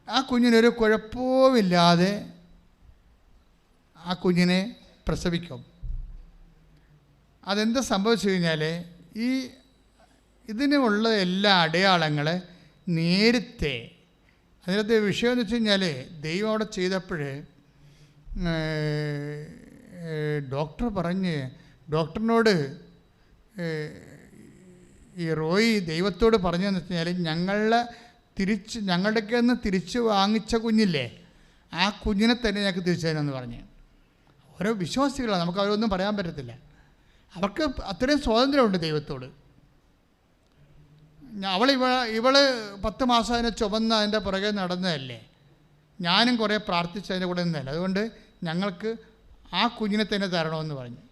ആ കുഞ്ഞിനൊരു കുഴപ്പവുമില്ലാതെ ആ കുഞ്ഞിനെ പ്രസവിക്കും. അതെന്താ സംഭവിച്ചു കഴിഞ്ഞാൽ ഇതിനുള്ള എല്ലാ അടയാളങ്ങൾ നേരത്തെ, അതിനകത്ത് വിഷയം എന്ന് വെച്ച് കഴിഞ്ഞാൽ ദൈവം അവിടെ ചെയ്തപ്പോൾ ഡോക്ടറിനോട് ഈ റോയി ദൈവത്തോട് പറഞ്ഞതെന്ന് വെച്ച് കഴിഞ്ഞാൽ ഞങ്ങളുടെയൊക്കെ നിന്ന് തിരിച്ച് വാങ്ങിച്ച കുഞ്ഞില്ലേ, ആ കുഞ്ഞിനെ തന്നെ ഞങ്ങൾക്ക് തിരിച്ചു തരാമെന്ന് പറഞ്ഞ്. ഓരോ വിശ്വാസികളാണ്, നമുക്ക് അവരൊന്നും പറയാൻ പറ്റത്തില്ല. അവർക്ക് അത്രയും സ്വാതന്ത്ര്യമുണ്ട് ദൈവത്തോട്. ഇവള് 10 മാസം അതിനെ ചുമന്ന് അതിൻ്റെ പുറകെ നടന്നതല്ലേ. ഞാനും കുറേ പ്രാർത്ഥിച്ച് അതിൻ്റെ കൂടെ നിന്നല്ല. അതുകൊണ്ട് ഞങ്ങൾക്ക് ആ കുഞ്ഞിനെ തന്നെ തരണമെന്ന് പറഞ്ഞു.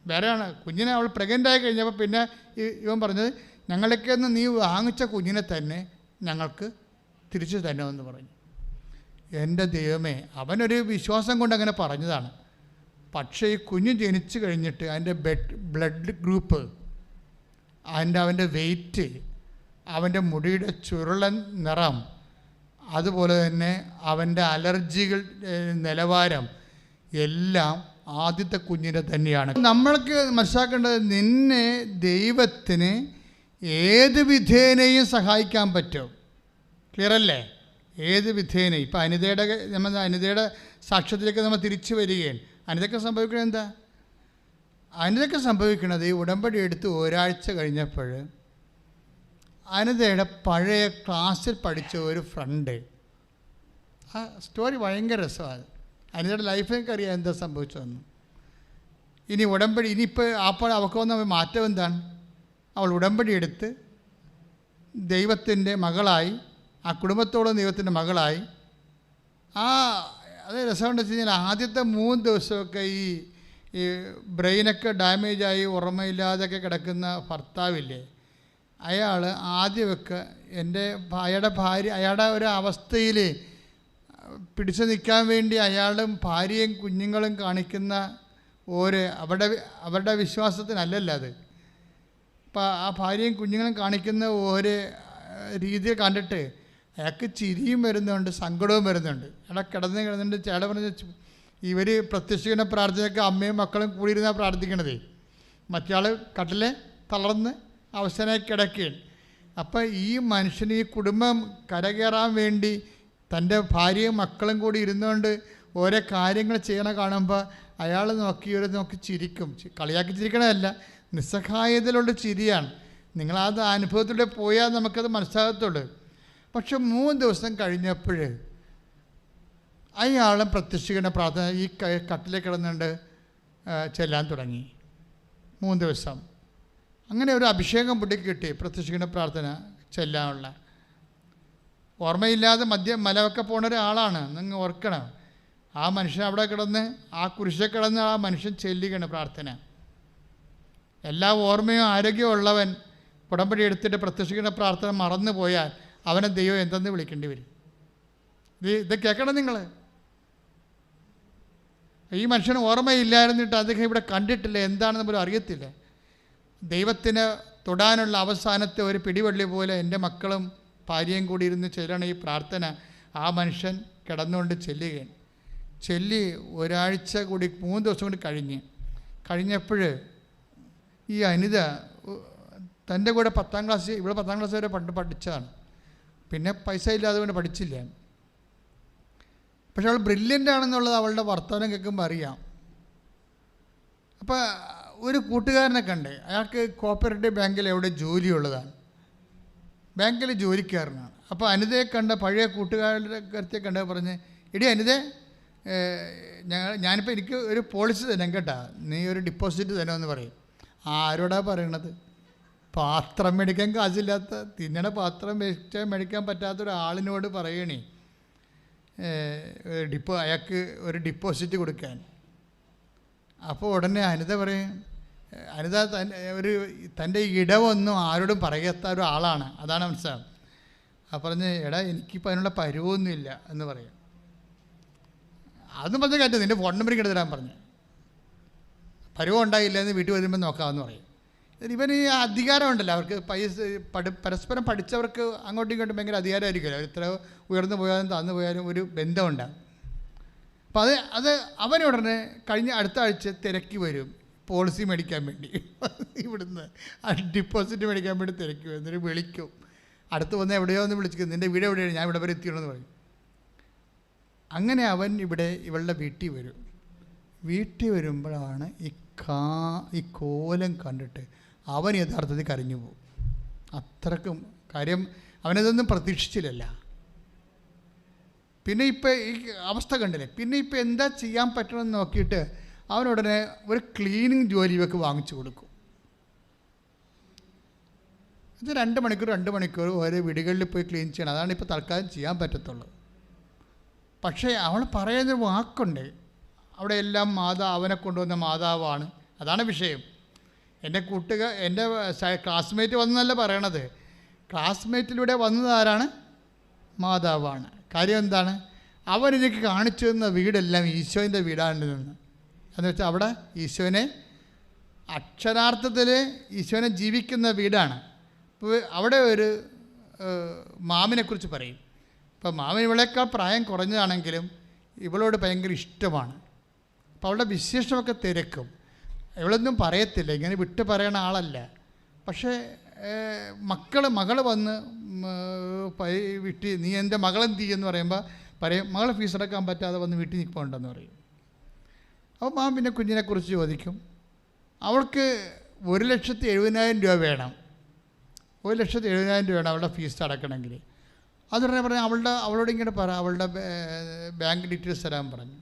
വേറെയാണ് കുഞ്ഞിനെ അവൾ പ്രഗ്നൻ്റായി കഴിഞ്ഞപ്പോൾ പിന്നെ ഇവൻ പറഞ്ഞത് ഞങ്ങളൊക്കെ ഒന്ന് നീ വാങ്ങിച്ച കുഞ്ഞിനെ തന്നെ ഞങ്ങൾക്ക് തിരിച്ചു തരണമെന്ന് പറഞ്ഞു. എൻ്റെ ദൈവമേ, അവനൊരു വിശ്വാസം കൊണ്ട് അങ്ങനെ പറഞ്ഞതാണ്. പക്ഷേ ഈ കുഞ്ഞ് ജനിച്ചു കഴിഞ്ഞിട്ട് അതിൻ്റെ ബ്ലഡ് ഗ്രൂപ്പ്, അവൻ്റെ വെയിറ്റ്, അവൻ്റെ മുടിയുടെ ചുരുളൻ നിറം, അതുപോലെ തന്നെ അവൻ്റെ അലർജികൾ നിലവാരം എല്ലാം ആദ്യത്തെ കുഞ്ഞിൻ്റെ തന്നെയാണ്. നമ്മൾക്ക് മനസ്സിലാക്കേണ്ടത്, നിന്നെ ദൈവത്തിന് ഏത് വിധേനയും സഹായിക്കാൻ പറ്റും. ക്ലിയർ അല്ലേ? ഏത് വിധേന. ഇപ്പം അനിതയുടെ സാക്ഷ്യത്തിലേക്ക് നമ്മൾ തിരിച്ചു വരികയാണ്. അനിതയ്ക്ക് സംഭവിക്കുന്നത് എന്താ? അനിതയ്ക്ക് സംഭവിക്കുന്നത് ഈ ഉടമ്പടി എടുത്ത് ഒരാഴ്ച കഴിഞ്ഞപ്പോൾ അനിതയുടെ പഴയ ക്ലാസ്സിൽ പഠിച്ച ഒരു ഫ്രണ്ട്, ആ സ്റ്റോറി ഭയങ്കര രസമാണ്. അനിതയുടെ ലൈഫിലേക്ക് അറിയാം എന്താ സംഭവിച്ചതെന്ന്. ഇനി ഉടമ്പടി ഇനിയിപ്പോൾ അപ്പോൾ അവൾക്ക് വന്ന മാറ്റം എന്താണ്? അവൾ ഉടമ്പടി എടുത്ത് ദൈവത്തിൻ്റെ മകളായി, ആ കുടുംബത്തോളം ദൈവത്തിൻ്റെ മകളായി. അത് രസമുണ്ടെന്ന് വെച്ച് കഴിഞ്ഞാൽ ആദ്യത്തെ 3 ദിവസമൊക്കെ ഈ ബ്രെയിനൊക്കെ ഡാമേജായി ഓർമ്മയില്ലാതൊക്കെ കിടക്കുന്ന ഭർത്താവില്ലേ, അയാൾ ആദ്യമൊക്കെ അയാളുടെ ഒരു അവസ്ഥയിൽ പിടിച്ചു നിൽക്കാൻ വേണ്ടി അയാളും ഭാര്യയും കുഞ്ഞുങ്ങളും കാണിക്കുന്ന അവരുടെ വിശ്വാസത്തിനല്ലല്ലോ അത്. അപ്പം ആ ഭാര്യയും കുഞ്ഞുങ്ങളും കാണിക്കുന്ന ഒരു രീതിയിൽ കണ്ടിട്ട് അയാൾക്ക് ചിരിയും വരുന്നുണ്ട്, സങ്കടവും വരുന്നുണ്ട്. അയാളെ കിടന്നുണ്ട്. ചേട്ട പറഞ്ഞ ഇവർ പ്രത്യക്ഷീകരണ പ്രാർത്ഥനയൊക്കെ അമ്മയും മക്കളും കൂടിയിരുന്നാണ് പ്രാർത്ഥിക്കണതേ. മറ്റയാൾ കട്ടിലെ തളർന്ന് അവസാനമായി കിടക്കുകയാണ്. അപ്പം ഈ മനുഷ്യന് ഈ കുടുംബം കരകയറാൻ വേണ്ടി തൻ്റെ ഭാര്യയും മക്കളും കൂടി ഇരുന്നുകൊണ്ട് ഓരോ കാര്യങ്ങൾ ചെയ്യണ കാണുമ്പോൾ അയാൾ നോക്കി ചിരിക്കും. കളിയാക്കി ചിരിക്കണമല്ല, നിസ്സഹായതയിലുള്ള ചിരിയാണ്. നിങ്ങളത് അനുഭവത്തിലൂടെ പോയാൽ നമുക്കത് മനസ്സിലാകത്തുള്ളൂ. പക്ഷെ 3 ദിവസം കഴിഞ്ഞപ്പോൾ അയാളും പ്രത്യക്ഷീകരണ പ്രാർത്ഥന ഈ കട്ടിലേക്ക് കിടന്നുകൊണ്ട് ചെല്ലാൻ തുടങ്ങി. 3 ദിവസം അങ്ങനെ ഒരു അഭിഷേകം പുള്ളിക്ക് കിട്ടി. പ്രത്യക്ഷീകരണ പ്രാർത്ഥന ചെല്ലാനുള്ള ഓർമ്മയില്ലാതെ മലമൊക്കെ പോണ ഒരാളാണ്. നിങ്ങൾ ഓർക്കണം, ആ മനുഷ്യൻ അവിടെ കിടന്ന് ആ കുരിശിൽ കിടന്ന് ആ മനുഷ്യൻ ചെല്ലുകയാണ് പ്രാർത്ഥന. എല്ലാ ഓർമ്മയും ആരോഗ്യവും ഉള്ളവൻ ഉടമ്പടി എടുത്തിട്ട് പ്രത്യക്ഷീകരണ പ്രാർത്ഥന മറന്നു പോയാൽ അവനെ ദൈവം എന്തെന്ന് വിളിക്കേണ്ടി വരും. ഇത് കേൾക്കണം നിങ്ങൾ. ഈ മനുഷ്യന് ഓർമ്മയില്ലായിരുന്നിട്ട് അദ്ദേഹം ഇവിടെ കണ്ടിട്ടില്ല, എന്താണെന്ന് പോലും അറിയത്തില്ല. ദൈവത്തിന് തൊടാനുള്ള അവസാനത്തെ ഒരു പിടിവള്ളി പോലെ എൻ്റെ മക്കളും ഭാര്യയും കൂടി ഇരുന്ന് ചെല്ലണം ഈ പ്രാർത്ഥന. ആ മനുഷ്യൻ കിടന്നുകൊണ്ട് ചെല്ലുകയാണ്. ചെല്ലി ഒരാഴ്ച കൂടി 3 ദിവസം കൂടി കഴിഞ്ഞപ്പോൾ ഈ അനിത തൻ്റെ കൂടെ 10ാം ക്ലാസ്, ഇവിടെ 10ാം ക്ലാസ് വരെ പഠിച്ചതാണ്. പിന്നെ പൈസ ഇല്ലാതെ കൊണ്ട് പഠിച്ചില്ല. പക്ഷെ അവൾ ബ്രില്യൻ്റ് ആണെന്നുള്ളത് അവളുടെ വർത്തമാനം കേൾക്കുമ്പോൾ അറിയാം. അപ്പോൾ ഒരു കൂട്ടുകാരനെ കണ്ട്, അയാൾക്ക് കോപ്പറേറ്റീവ് ബാങ്കിൽ എവിടെ ജോലിയുള്ളതാണ്, ബാങ്കിൽ ജോലിക്കാരനാണ്. അപ്പോൾ അനിതയെ കണ്ട പഴയ കൂട്ടുകാരത്തെ കണ്ട പറഞ്ഞ്, എടി അനിതേ, ഞാനിപ്പോൾ എനിക്ക് ഒരു പോളിസി തരാം കേട്ടാ, നീ ഒരു ഡിപ്പോസിറ്റ് തരാമെന്ന് പറയും. ആരോടാ പറയണത്? പാത്രം മേടിക്കാൻ കാശില്ലാത്ത, തിന്നണ പാത്രം മേടിക്കാൻ പറ്റാത്ത ഒരാളിനോട് പറയണേ അയാൾക്ക് ഒരു ഡിപ്പോസിറ്റ് കൊടുക്കാൻ. അപ്പോൾ ഉടനെ അനിത പറയും, അനിത തൻ്റെ ഇടവൊന്നും ആരോടും പറയാത്ത ഒരാളാണ്, അതാണ് മനസ്സിലാവും. ആ പറഞ്ഞ്, എടാ എനിക്കിപ്പോൾ അതിനുള്ള പരുവൊന്നുമില്ല എന്ന് പറയും. അതും പറഞ്ഞ് കേട്ടോ, നിൻ്റെ ഫോൺ നമ്പർ ഇങ്ങോട്ട് തരാൻ പറഞ്ഞു. പരുവം ഉണ്ടായില്ല എന്ന് വീട്ടിൽ വരുമ്പോൾ നോക്കാമെന്ന് പറയും. ഇവന് ഈ അധികാരമുണ്ടല്ലോ, അവർക്ക് പരസ്പരം പഠിച്ചവർക്ക് അങ്ങോട്ടും ഇങ്ങോട്ടും ഭയങ്കര അധികാരമായിരിക്കുമല്ലോ. അവർ ഇത്ര ഉയർന്നു പോയാലും താഴ്ന്നു പോയാലും ഒരു ബന്ധമുണ്ടാകും. അപ്പോൾ അത് അവനുടനെ കഴിഞ്ഞ അടുത്ത ആഴ്ച തിരക്കി വരും പോളിസി മേടിക്കാൻ വേണ്ടി. ഇവിടുന്ന് ആ ഡിപ്പോസിറ്റ് മേടിക്കാൻ വേണ്ടി തിരക്കി വരും. എന്നിട്ട് വിളിക്കും, അടുത്ത് വന്ന് എവിടെയോ ഒന്ന് വിളിച്ചിരിക്കും, നിൻ്റെ വീട് എവിടെയാണ്, ഞാൻ ഇവിടെ വരെ എത്തിയണമെന്ന് പറയും. അങ്ങനെ അവൻ ഇവളുടെ വീട്ടിൽ വരും. വീട്ടിൽ വരുമ്പോഴാണ് ഈ കോലം കണ്ടിട്ട് അവൻ യഥാർത്ഥത്തിൽ കരഞ്ഞു പോകും. അത്രക്കും കാര്യം അവനതൊന്നും പ്രതീക്ഷിച്ചില്ലല്ല. പിന്നെ ഇപ്പം ഈ അവസ്ഥ കണ്ടില്ലേ, പിന്നെ ഇപ്പം എന്താ ചെയ്യാൻ പറ്റണമെന്ന് നോക്കിയിട്ട് അവനുടനെ ഒരു ക്ലീനിങ് ജോലി ഇവർക്ക് വാങ്ങിച്ചു കൊടുക്കും. ഇത് 2 മണിക്കൂർ ഓരോ വീടുകളിൽ പോയി ക്ലീൻ ചെയ്യണം. അതാണ് ഇപ്പോൾ തൽക്കാലം ചെയ്യാൻ പറ്റത്തുള്ളൂ. പക്ഷേ അവൾ പറയുന്നൊരു വാക്കുണ്ട്, അവിടെ എല്ലാം അവനെ കൊണ്ടുവന്ന മാതാവാണ്. അതാണ് വിഷയം. എൻ്റെ ക്ലാസ്മേറ്റ് വന്നതല്ല പറയണത്, ക്ലാസ്മേറ്റിലൂടെ വന്നതാരാണ്? മാതാവാണ്. കാര്യം എന്താണ്? അവൻ എനിക്ക് കാണിച്ചു തന്ന വീടെല്ലാം ഈശോൻ്റെ വീടാണെന്ന്. എന്ന് വെച്ചാൽ അവിടെ ഈശോനെ അക്ഷരാർത്ഥത്തിൽ ഈശോനെ ജീവിക്കുന്ന വീടാണ്. ഇപ്പോൾ അവിടെ ഒരു മാമിനെക്കുറിച്ച് പറയും. ഇപ്പോൾ മാമൻ ഇവളേക്കാൾ പ്രായം കുറഞ്ഞതാണെങ്കിലും ഇവളോട് ഭയങ്കര ഇഷ്ടമാണ്. അപ്പോൾ അവളുടെ വിശേഷമൊക്കെ തിരക്കും. ഇവളൊന്നും പറയത്തില്ല, ഇങ്ങനെ വിട്ട് പറയണ ആളല്ല. പക്ഷേ മകൾ വന്ന് വീട്ടിൽ നീ എൻ്റെ മകളെന്ത് ചെയ്യുമെന്ന് പറയുമ്പോൾ പറയും മകളെ ഫീസ് അടക്കാൻ പറ്റാതെ വന്ന് വീട്ടിൽ നിൽപ്പുണ്ടെന്ന് പറയും. അപ്പോൾ മാം പിന്നെ കുഞ്ഞിനെക്കുറിച്ച് ചോദിക്കും. അവൾക്ക് 1,70,000 രൂപ വേണം, 1,70,000 രൂപ വേണം അവളുടെ ഫീസ് അടക്കണമെങ്കിൽ. അതുടനെ പറഞ്ഞാൽ അവളോട് ഇങ്ങനെ പറ, അവളുടെ ബാങ്ക് ഡീറ്റെയിൽസ് തരാൻ പറഞ്ഞു.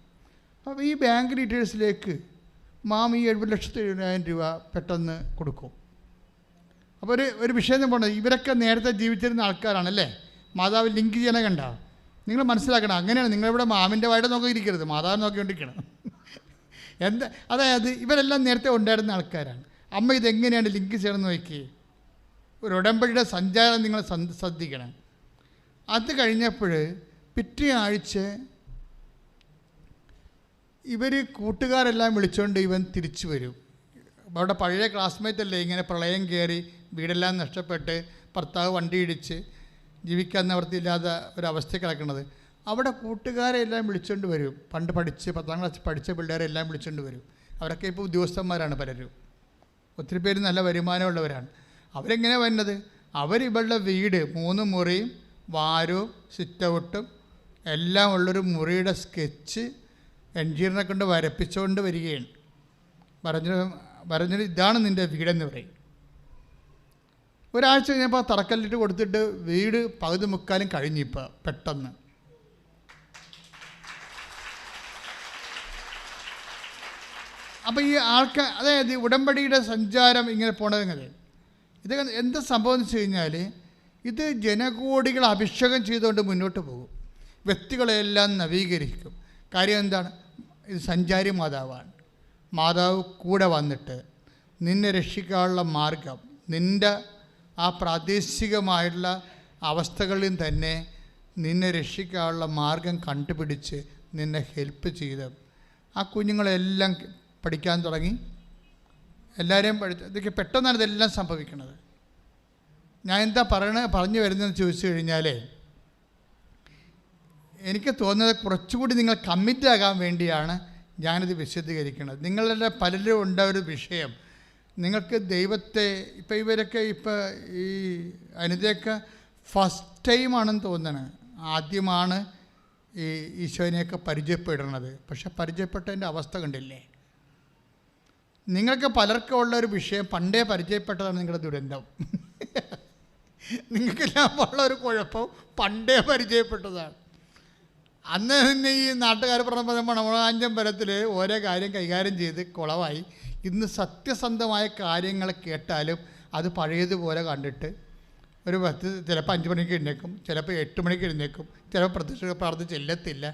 അപ്പോൾ ഈ ബാങ്ക് ഡീറ്റെയിൽസിലേക്ക് മാം ഈ 7,70,000 രൂപ പെട്ടെന്ന് കൊടുക്കും. അപ്പോൾ ഒരു വിഷയം ഞാൻ പറഞ്ഞത്, ഇവരൊക്കെ നേരത്തെ ജീവിച്ചിരുന്ന ആൾക്കാരാണല്ലേ. മാതാവ് ലിങ്ക് ചെയ്യണ കണ്ട നിങ്ങൾ മനസ്സിലാക്കണം. അങ്ങനെയാണ് നിങ്ങളിവിടെ മാമിൻ്റെ വായിട്ട് നോക്കിയിരിക്കരുത്, മാതാവ് നോക്കിക്കൊണ്ടിരിക്കണം. അതായത് ഇവരെല്ലാം നേരത്തെ ഉണ്ടായിരുന്ന ആൾക്കാരാണ്. അമ്മ ഇതെങ്ങനെയാണ് ലിങ്ക് ചെയ്യണമെന്ന് നോക്കി. ഒരു ഉടമ്പടിയുടെ സഞ്ചാരം നിങ്ങൾ ശ്രദ്ധിക്കണം. അത് കഴിഞ്ഞപ്പോൾ പിറ്റേ ആഴ്ച ഇവർ കൂട്ടുകാരെല്ലാം വിളിച്ചുകൊണ്ട് ഇവൻ തിരിച്ചു വരും. അവിടെ പഴയ ക്ലാസ്മേറ്റ് അല്ലേ, ഇങ്ങനെ പ്രളയം കയറി വീടെല്ലാം നഷ്ടപ്പെട്ട് ഭർത്താവ് വണ്ടി ഇടിച്ച് ജീവിക്കാൻ നിവൃത്തിയില്ലാത്ത ഒരവസ്ഥ കിടക്കുന്നത്. അവിടെ കൂട്ടുകാരെ എല്ലാം വിളിച്ചുകൊണ്ട് വരും. പണ്ട് 10ാം ക്ലാസ് പഠിച്ച പിള്ളേരെ എല്ലാം വിളിച്ചുകൊണ്ട് വരും. അവരൊക്കെ ഇപ്പോൾ ഉദ്യോഗസ്ഥന്മാരാണ് പലരും, ഒത്തിരി പേര് നല്ല വരുമാനമുള്ളവരാണ്. അവരെങ്ങനെ വരുന്നത്? അവരിവളുടെ വീട് 3 മുറിയും വാരവും സിറ്റൗട്ടും എല്ലാം ഉള്ളൊരു മുറിയുടെ സ്കെച്ച് എൻജിനീയറിനെ കൊണ്ട് വരപ്പിച്ചുകൊണ്ട് വരികയാണ്. പറഞ്ഞിട്ട് ഇതാണ് നിൻ്റെ വീടെന്ന് പറയും. ഒരാഴ്ച കഴിഞ്ഞപ്പോൾ തറക്കല്ലിട്ട് കൊടുത്തിട്ട് വീട് പകുതി മുക്കാലും കഴിഞ്ഞിപ്പോൾ പെട്ടെന്ന്. അപ്പോൾ ഈ ആൾക്കാർ, അതായത് ഉടമ്പടിയുടെ സഞ്ചാരം ഇങ്ങനെ പോണതെങ്ങനെ, ഇത് എന്താ സംഭവം എന്ന് വെച്ച് കഴിഞ്ഞാൽ ഇത് ജനകോടികൾ അഭിഷേകം ചെയ്തുകൊണ്ട് മുന്നോട്ട് പോകും, വ്യക്തികളെല്ലാം നവീകരിക്കും. കാര്യം എന്താണ്? ഇത് സഞ്ചാരി മാതാവാണ്. മാതാവ് കൂടെ വന്നിട്ട് നിന്നെ രക്ഷിക്കാനുള്ള മാർഗം, നിൻ്റെ ആ പ്രാദേശികമായിട്ടുള്ള അവസ്ഥകളിൽ തന്നെ നിന്നെ രക്ഷിക്കാനുള്ള മാർഗം കണ്ടുപിടിച്ച് നിന്നെ ഹെൽപ്പ് ചെയ്ത് ആ കുഞ്ഞുങ്ങളെല്ലാം പഠിക്കാൻ തുടങ്ങി. എല്ലാവരെയും ഇതൊക്കെ പെട്ടെന്നാണ് ഇതെല്ലാം സംഭവിക്കുന്നത്. ഞാൻ എന്താ പറഞ്ഞു വരുന്നതെന്ന് ചോദിച്ചു കഴിഞ്ഞാൽ, എനിക്ക് തോന്നുന്നത് കുറച്ചുകൂടി നിങ്ങൾ കമ്മിറ്റ് ആകാൻ വേണ്ടിയാണ് ഞാനിത് വിശദീകരിക്കുന്നത്. നിങ്ങളുടെ പലരും ഉണ്ട ഒരു വിഷയം, നിങ്ങൾക്ക് ദൈവത്തെ ഇപ്പോൾ ഇവരൊക്കെ ഇപ്പോൾ ഈ അനിതയൊക്കെ ഫസ്റ്റ് ടൈമാണെന്ന് തോന്നണത്, ആദ്യമാണ് ഈ ഈശോനെയൊക്കെ പരിചയപ്പെടുന്നത്. പക്ഷെ പരിചയപ്പെട്ടതിൻ്റെ അവസ്ഥ കണ്ടില്ലേ? നിങ്ങൾക്ക് പലർക്കും ഉള്ളൊരു വിഷയം പണ്ടേ പരിചയപ്പെട്ടതാണ് നിങ്ങളുടെ ദുരന്തം. നിങ്ങൾക്കെല്ലാം ഉള്ളൊരു കുഴപ്പം പണ്ടേ പരിചയപ്പെട്ടതാണ്. അന്ന് തന്നെ ഈ നാട്ടുകാർ പറഞ്ഞപ്പോൾ മണവാഞ്ചമ്പലത്തിൽ ഓരോ കാര്യം കൈകാര്യം ചെയ്ത് കുളമായി. ഇന്ന് സത്യസന്ധമായ കാര്യങ്ങൾ കേട്ടാലും അത് പഴയതുപോലെ കണ്ടിട്ട് ഒരു 10 ചിലപ്പോൾ 5 മണിക്ക് എഴുന്നേക്കും, ചിലപ്പോൾ 8 മണിക്ക് എഴുന്നേക്കും, ചിലപ്പോൾ പ്രത്യക്ഷ പ്രാർത്ഥന ചെല്ലത്തില്ല.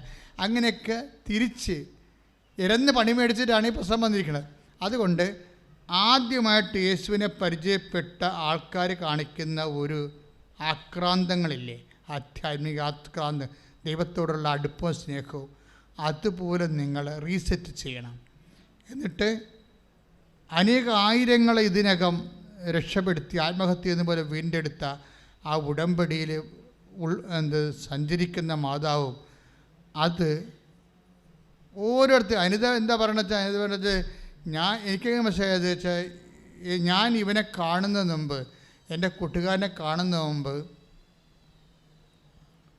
അങ്ങനെയൊക്കെ തിരിച്ച് ഇരന്ന് പണി മേടിച്ചിട്ടാണ് ഈ പ്രശ്നം വന്നിരിക്കുന്നത്. അതുകൊണ്ട് ആദ്യമായിട്ട് യേശുവിനെ പരിചയപ്പെട്ട ആൾക്കാർ കാണിക്കുന്ന ഒരു ആക്രാന്തങ്ങളില്ലേ, ആധ്യാത്മിക ആക്രാന്തം, ദൈവത്തോടുള്ള അടുപ്പവും സ്നേഹവും, അതുപോലെ നിങ്ങൾ റീസെറ്റ് ചെയ്യണം. എന്നിട്ട് ആയിരങ്ങളെ ഇതിനകം രക്ഷപ്പെടുത്തി ആത്മഹത്യ എന്നപോലെ വീണ്ടെടുത്ത ആ ഉടമ്പടിയിൽ സഞ്ചരിക്കുന്ന മാതാവും, അത് ഓരോരുത്തർ അനിത എന്താ പറയണത്, അനിത പറഞ്ഞത് എനിക്കെങ്ങനെ മനസ്സിലായത് വെച്ചാൽ, ഞാൻ ഇവനെ കാണുന്നതിന് മുമ്പ്, എൻ്റെ കൂട്ടുകാരനെ കാണുന്നതിന് മുമ്പ്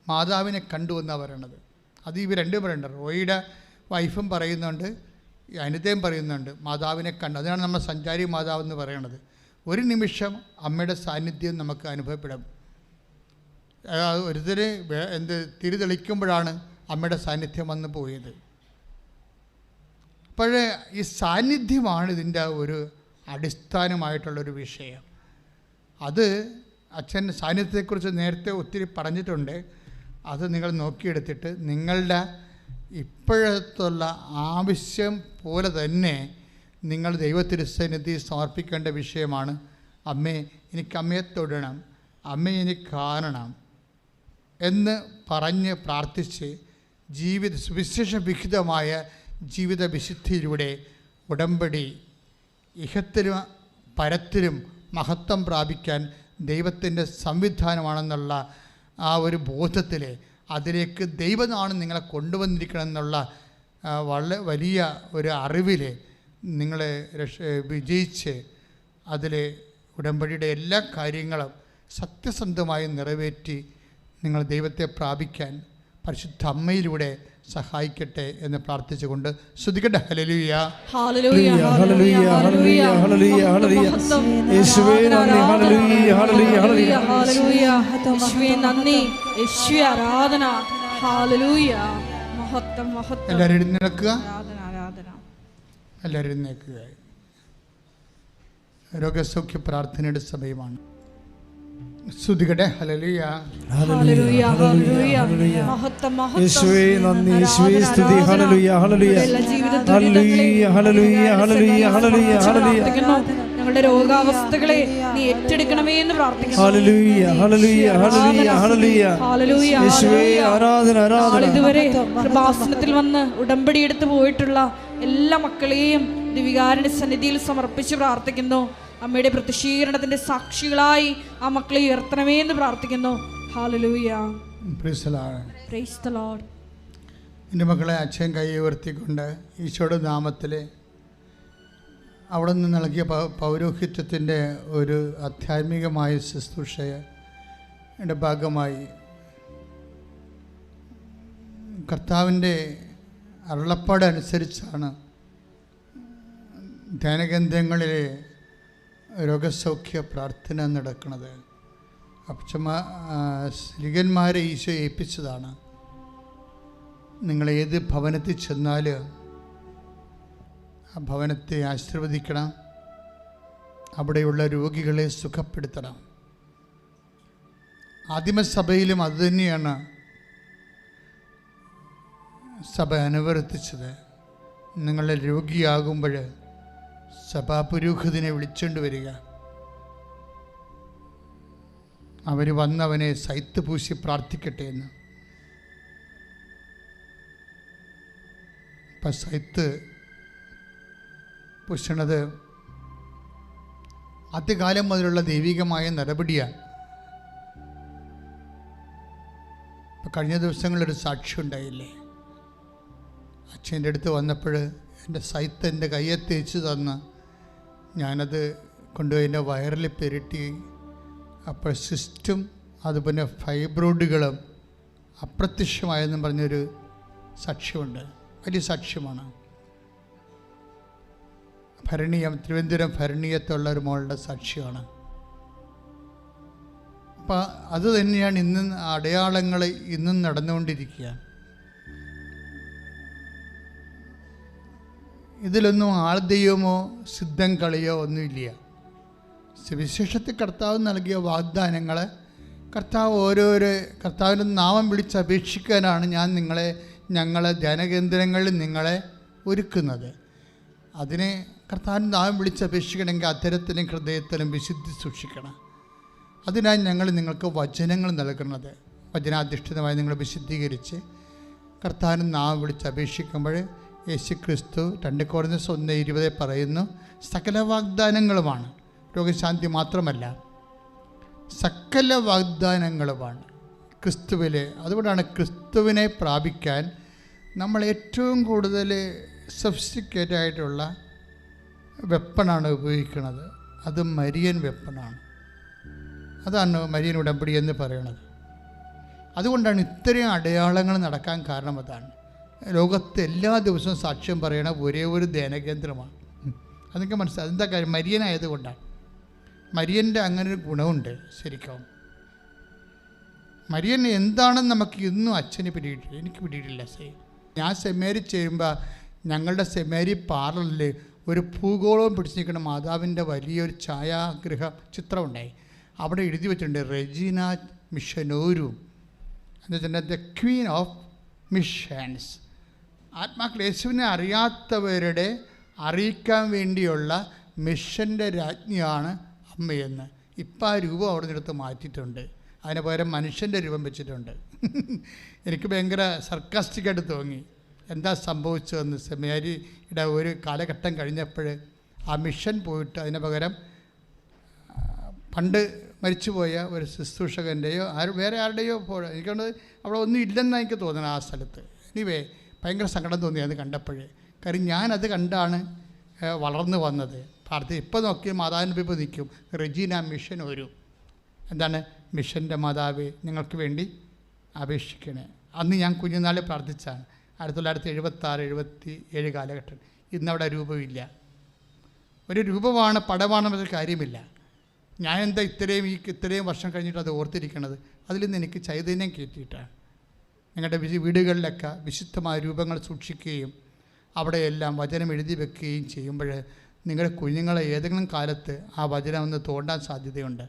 മാതാവിനെ കണ്ടു എന്നാണ് പറയണത്. അത് ഇവർ രണ്ടും പറയുന്നുണ്ട്. റോയിയുടെ വൈഫും പറയുന്നുണ്ട്, അനിതയും പറയുന്നുണ്ട് മാതാവിനെ കണ്ടു. അതിനാണ് നമ്മൾ സഞ്ചാരി മാതാവ് എന്ന് പറയണത്. ഒരു നിമിഷം അമ്മയുടെ സാന്നിധ്യം നമുക്ക് അനുഭവപ്പെടും. ഒരുത്തര് തിരി തെളിക്കുമ്പോഴാണ് അമ്മയുടെ സാന്നിധ്യം വന്നു പോയത്. അപ്പോഴേ ഈ സാന്നിധ്യമാണ് ഇതിൻ്റെ ഒരു അടിസ്ഥാനമായിട്ടുള്ളൊരു വിഷയം. അത് അച്ഛൻ സാന്നിധ്യത്തെക്കുറിച്ച് നേരത്തെ ഒത്തിരി പറഞ്ഞിട്ടുണ്ട്. അത് നിങ്ങൾ നോക്കിയെടുത്തിട്ട് നിങ്ങളുടെ ഇപ്പോഴത്തുള്ള ആവശ്യം പോലെ തന്നെ നിങ്ങൾ ദൈവത്തിരുസന്നിധി സമർപ്പിക്കേണ്ട വിഷയമാണ്. അമ്മേ, എനിക്ക് അമ്മയെ തൊടണം, അമ്മയെ എനിക്ക് കാണണം എന്ന് പറഞ്ഞ് പ്രാർത്ഥിച്ച് സുവിശേഷ വിഹിതമായ ജീവിത വിശുദ്ധിയിലൂടെ ഉടമ്പടി ഇഹത്തിലും പരത്തിലും മഹത്വം പ്രാപിക്കാൻ ദൈവത്തിൻ്റെ സംവിധാനമാണെന്നുള്ള ആ ഒരു ബോധത്തിൽ അതിലേക്ക് ദൈവമാണ് നിങ്ങളെ കൊണ്ടുവന്നിരിക്കണം എന്നുള്ള വളരെ വലിയ ഒരു അറിവിൽ നിങ്ങൾ വിജയിച്ച് അതിൽ ഉടമ്പടിയുടെ എല്ലാ കാര്യങ്ങളും സത്യസന്ധമായി നിറവേറ്റി നിങ്ങൾ ദൈവത്തെ പ്രാപിക്കാൻ പരിശുദ്ധ അമ്മയിലൂടെ സഹായിക്കട്ടെ എന്ന് പ്രാർത്ഥിച്ചുകൊണ്ട് സ്തുതിക്കട്ടെ. ഹല്ലേലൂയ, ഹല്ലേലൂയ, ഹല്ലേലൂയ, ഹല്ലേലൂയ, ഹല്ലേലൂയ, ഹല്ലേലൂയ. യേശുവേ നന്ദി, ഹല്ലേലൂയ, ഹല്ലേലൂയ, ഹല്ലേലൂയ. ഹല്ലേലൂയ. യേശുവേ നന്ദി, യേശുവേ ആരാധന. ഹല്ലേലൂയ, മഹത്വം, മഹത്വം. എല്ലാവരും എഴുന്നേൽക്കുക, ആരാധന, ആരാധന. എല്ലാവരും എഴുന്നേൽക്കുക. രോഗസൗഖ്യ പ്രാർത്ഥനയുടെ സമയമാണ്. സ്തുതിക്കട്ടെ. ഹല്ലേലൂയ, ഹല്ലേലൂയ, ഹല്ലേലൂയ. മഹത്വം, മഹത്വം. യേശുവേ നന്ദി, യേശുവേ സ്തുതി. ഹല്ലേലൂയ, ഹല്ലേലൂയ, എല്ലാ ജീവിത ഹല്ലേലൂയ, ഹല്ലേലൂയ, ഹല്ലേലൂയ, ഹല്ലേലൂയ, ഹല്ലേലൂയ. ഞങ്ങളുടെ രോഗാവസ്ഥകളെ നീ ഏറ്റെടുക്കണമേ എന്ന് പ്രാർത്ഥിക്കുന്നു. ഹല്ലേലൂയ, ഹല്ലേലൂയ, ഹല്ലേലൂയ, ഹല്ലേലൂയ. ഹല്ലേലൂയ, യേശുവേ ആരാധന, ആരാധന. ഇതുവരെ കൃപാസനത്തിൽ വന്ന് ഉടമ്പടി എടുത്തു പോയിട്ടുള്ള എല്ലാ മക്കളെയും ദിവികാരുടെ സന്നിധിയിൽ സമർപ്പിച്ച് പ്രാർത്ഥിക്കുന്നു. അമ്മയുടെ പ്രത്യക്ഷീകരണത്തിന്റെ സാക്ഷികളായി ആ മക്കളെ ഉയർത്തണമേ എന്ന് പ്രാർത്ഥിക്കുന്നു. Hallelujah, price the Lord. Price the Lord. എൻ്റെ മക്കളെ അച്ഛൻ കൈ ഉയർത്തിക്കൊണ്ട് ഈശോയുടെ നാമത്തിൽ അവിടെ നിന്ന് നൽകിയ പൗരോഹിത്യത്തിൻ്റെ ഒരു ആധ്യാത്മികമായ ശുശ്രൂഷയുടെ ഭാഗമായി കർത്താവിൻ്റെ അരുളപ്പാട് അനുസരിച്ചാണ് ധ്യാനകേന്ദ്രങ്ങളിലെ രോഗസൗഖ്യ പ്രാർത്ഥന നടക്കുന്നത്. സ്ത്രീകന്മാരെ ഈശോ ഏൽപ്പിച്ചതാണ്. നിങ്ങളേത് ഭവനത്തിൽ ചെന്നാൽ ആ ഭവനത്തെ ആശീർവദിക്കണം, അവിടെയുള്ള രോഗികളെ സുഖപ്പെടുത്തണം. ആദിമസഭയിലും അതുതന്നെയാണ് സഭ അനുവർത്തിച്ചത്. നിങ്ങളുടെ രോഗിയാകുമ്പോൾ സഭാപുരോഹിതനെ വിളിച്ചുകൊണ്ട് വരിക. അവർ വന്നവനെ സൈത്ത് പൂശി പ്രാർത്ഥിക്കട്ടെ എന്ന്. ഇപ്പം സൈത്ത് പൂശണത് ആദ്യകാലം മുതലുള്ള ദൈവികമായ നടപടിയാണ്. ഇപ്പം കഴിഞ്ഞ ദിവസങ്ങളൊരു സാക്ഷി ഉണ്ടായില്ലേ, അച്ഛൻ്റെ അടുത്ത് വന്നപ്പോൾ എൻ്റെ സൈത്ത് എൻ്റെ കയ്യെ തേച്ച് തന്ന് ഞാനത് കൊണ്ടുപോയി എൻ്റെ വയറിൽ പെരട്ടി. അപ്പോൾ സിസ്റ്റും അതുപോലെ ഫൈബ്രോയിഡുകളും അപ്രത്യക്ഷമായെന്നും പറഞ്ഞൊരു സാക്ഷ്യമുണ്ട്. വലിയ സാക്ഷ്യമാണ്. തിരുവനന്തപുരം ഭരണീയത്തുള്ള ഒരു മോളുടെ സാക്ഷ്യമാണ്. അപ്പം അത് തന്നെയാണ് ഇന്നും അടയാളങ്ങൾ ഇന്നും നടന്നുകൊണ്ടിരിക്കുക. ഇതിലൊന്നും ആൾദൈവമോ സിദ്ധം കളിയോ ഒന്നുമില്ല. സുവിശേഷത്തിൽ കർത്താവ് നൽകിയ വാഗ്ദാനങ്ങൾ കർത്താവിൻ്റെ നാമം വിളിച്ചപേക്ഷിക്കാനാണ് ഞങ്ങളെ ധ്യാനകേന്ദ്രങ്ങളിൽ നിങ്ങളെ ഒരുക്കുന്നത്. അതിനെ കർത്താവിൻ്റെ നാമം വിളിച്ചപേക്ഷിക്കണമെങ്കിൽ അത്തരത്തിലും ഹൃദയത്തിലും വിശുദ്ധി സൂക്ഷിക്കണം. അതിനായി ഞങ്ങൾ നിങ്ങൾക്ക് വചനങ്ങൾ നൽകുന്നത്. വചനാധിഷ്ഠിതമായി നിങ്ങൾ വിശുദ്ധീകരിച്ച് കർത്താവിൻ്റെ നാമം വിളിച്ചപേക്ഷിക്കുമ്പോൾ യേശുക്രിസ്തു 2 കൊരിന്ത്യർ 1:20 പറയുന്നു, സകല വാഗ്ദാനങ്ങളുമാണ്, രോഗശാന്തി മാത്രമല്ല, സകല വാഗ്ദാനങ്ങളുമാണ് ക്രിസ്തുവിൽ. അതുകൊണ്ടാണ് ക്രിസ്തുവിനെ പ്രാപിക്കാൻ നമ്മൾ ഏറ്റവും കൂടുതൽ സഫിസ്റ്റിക്കേറ്റഡ് ആയിട്ടുള്ള വെപ്പണാണ് ഉപയോഗിക്കുന്നത്. അത് മരിയൻ വെപ്പണാണ്. അതാണ് മരിയൻ ഉടമ്പടി എന്ന് പറയുന്നത്. അതുകൊണ്ടാണ് ഇത്രയും അടയാളങ്ങൾ നടക്കാൻ കാരണം. അതാണ് ലോകത്ത് എല്ലാ ദിവസവും സാക്ഷ്യം പറയണ ഒരേ ഒരു ധ്യാനകേന്ദ്രമാണ്. അതൊക്കെ മനസ്സിലായി. അതെന്താ കാര്യം? മരിയനായതുകൊണ്ടാണ്. മരിയൻ്റെ അങ്ങനെ ഒരു ഗുണമുണ്ട്. ശരിക്കും മരിയൻ എന്താണെന്ന് നമുക്ക് ഇന്നും അച്ഛന് പിടിയിട്ടില്ല, എനിക്ക് പിടിയിട്ടില്ല. ഞാൻ സെമിനാരി ചെയ്യുമ്പോൾ ഞങ്ങളുടെ സെമിനാരി പാർലറിൽ ഒരു ഭൂഗോളവും പിടിച്ചു നിൽക്കുന്ന മാതാവിൻ്റെ വലിയൊരു ഛായാഗ്രഹ ചിത്രമുണ്ടായി. അവിടെ എഴുതി വെച്ചിട്ടുണ്ട് റെജീന മിഷനോരും എന്ന് വെച്ചിട്ടുണ്ടെങ്കിൽ ദ ക്വീൻ ഓഫ് മിഷൻസ്. ആത്മാക്കൾ യേശുവിനെ അറിയാത്തവരുടെ അറിയിക്കാൻ വേണ്ടിയുള്ള മിഷൻ്റെ രാജ്ഞിയാണ് അമ്മയെന്ന്. ഇപ്പം ആ രൂപം അവിടെ നിന്നെടുത്ത് മാറ്റിയിട്ടുണ്ട്. അതിന് പകരം മനുഷ്യൻ്റെ രൂപം വെച്ചിട്ടുണ്ട്. എനിക്ക് ഭയങ്കര സർക്കാസ്റ്റിക്കായിട്ട് തോന്നി. എന്താ സംഭവിച്ചതെന്ന്. സെമിനാരിയുടെ ഒരു കാലഘട്ടം കഴിഞ്ഞപ്പോൾ ആ മിഷൻ പോയിട്ട് അതിന് പകരം പണ്ട് മരിച്ചുപോയ ഒരു ശുശ്രൂഷകൻ്റെയോ വേറെ ആരുടെയോ എനിക്കൊണ്ട് അവിടെ ഒന്നും ഇല്ലെന്നാണ് എനിക്ക് തോന്നുന്നത് ആ സ്ഥലത്ത്. എനിവേ ഭയങ്കര സങ്കടം തോന്നി അത് കണ്ടപ്പോഴേ. കാര്യം ഞാനത് കണ്ടാണ് വളർന്നു വന്നത്. പ്രാർത്ഥന ഇപ്പം നോക്കി മാതാവിൻ്റെ ഇപ്പോൾ നിൽക്കും റെജീന മിഷൻ ഒരു എന്താണ്? മിഷൻ്റെ മാതാവേ ഞങ്ങൾക്ക് വേണ്ടി അപേക്ഷിക്കണേ. അന്ന് ഞാൻ കുഞ്ഞുനാളിൽ പ്രാർത്ഥിച്ചാണ്. 1976-77 കാലഘട്ടം. ഇന്നവിടെ രൂപമില്ല. ഒരു രൂപമാണ്, പടമാണെന്നൊരു കാര്യമില്ല. ഞാൻ എന്താ ഇത്രയും വർഷം കഴിഞ്ഞിട്ട് അത് ഓർത്തിരിക്കണത്? അതിൽ നിന്ന് എനിക്ക് ചൈതന്യം കയറ്റിയിട്ടാണ്. നിങ്ങളുടെ വീടുകളിലൊക്കെ വിശുദ്ധമായ രൂപങ്ങൾ സൂക്ഷിക്കുകയും അവിടെയെല്ലാം വചനം എഴുതി വെക്കുകയും ചെയ്യുമ്പോൾ നിങ്ങളുടെ കുഞ്ഞുങ്ങളെ ഏതെങ്കിലും കാലത്ത് ആ വചനം ഒന്ന് തോണ്ടാൻ സാധ്യതയുണ്ട്.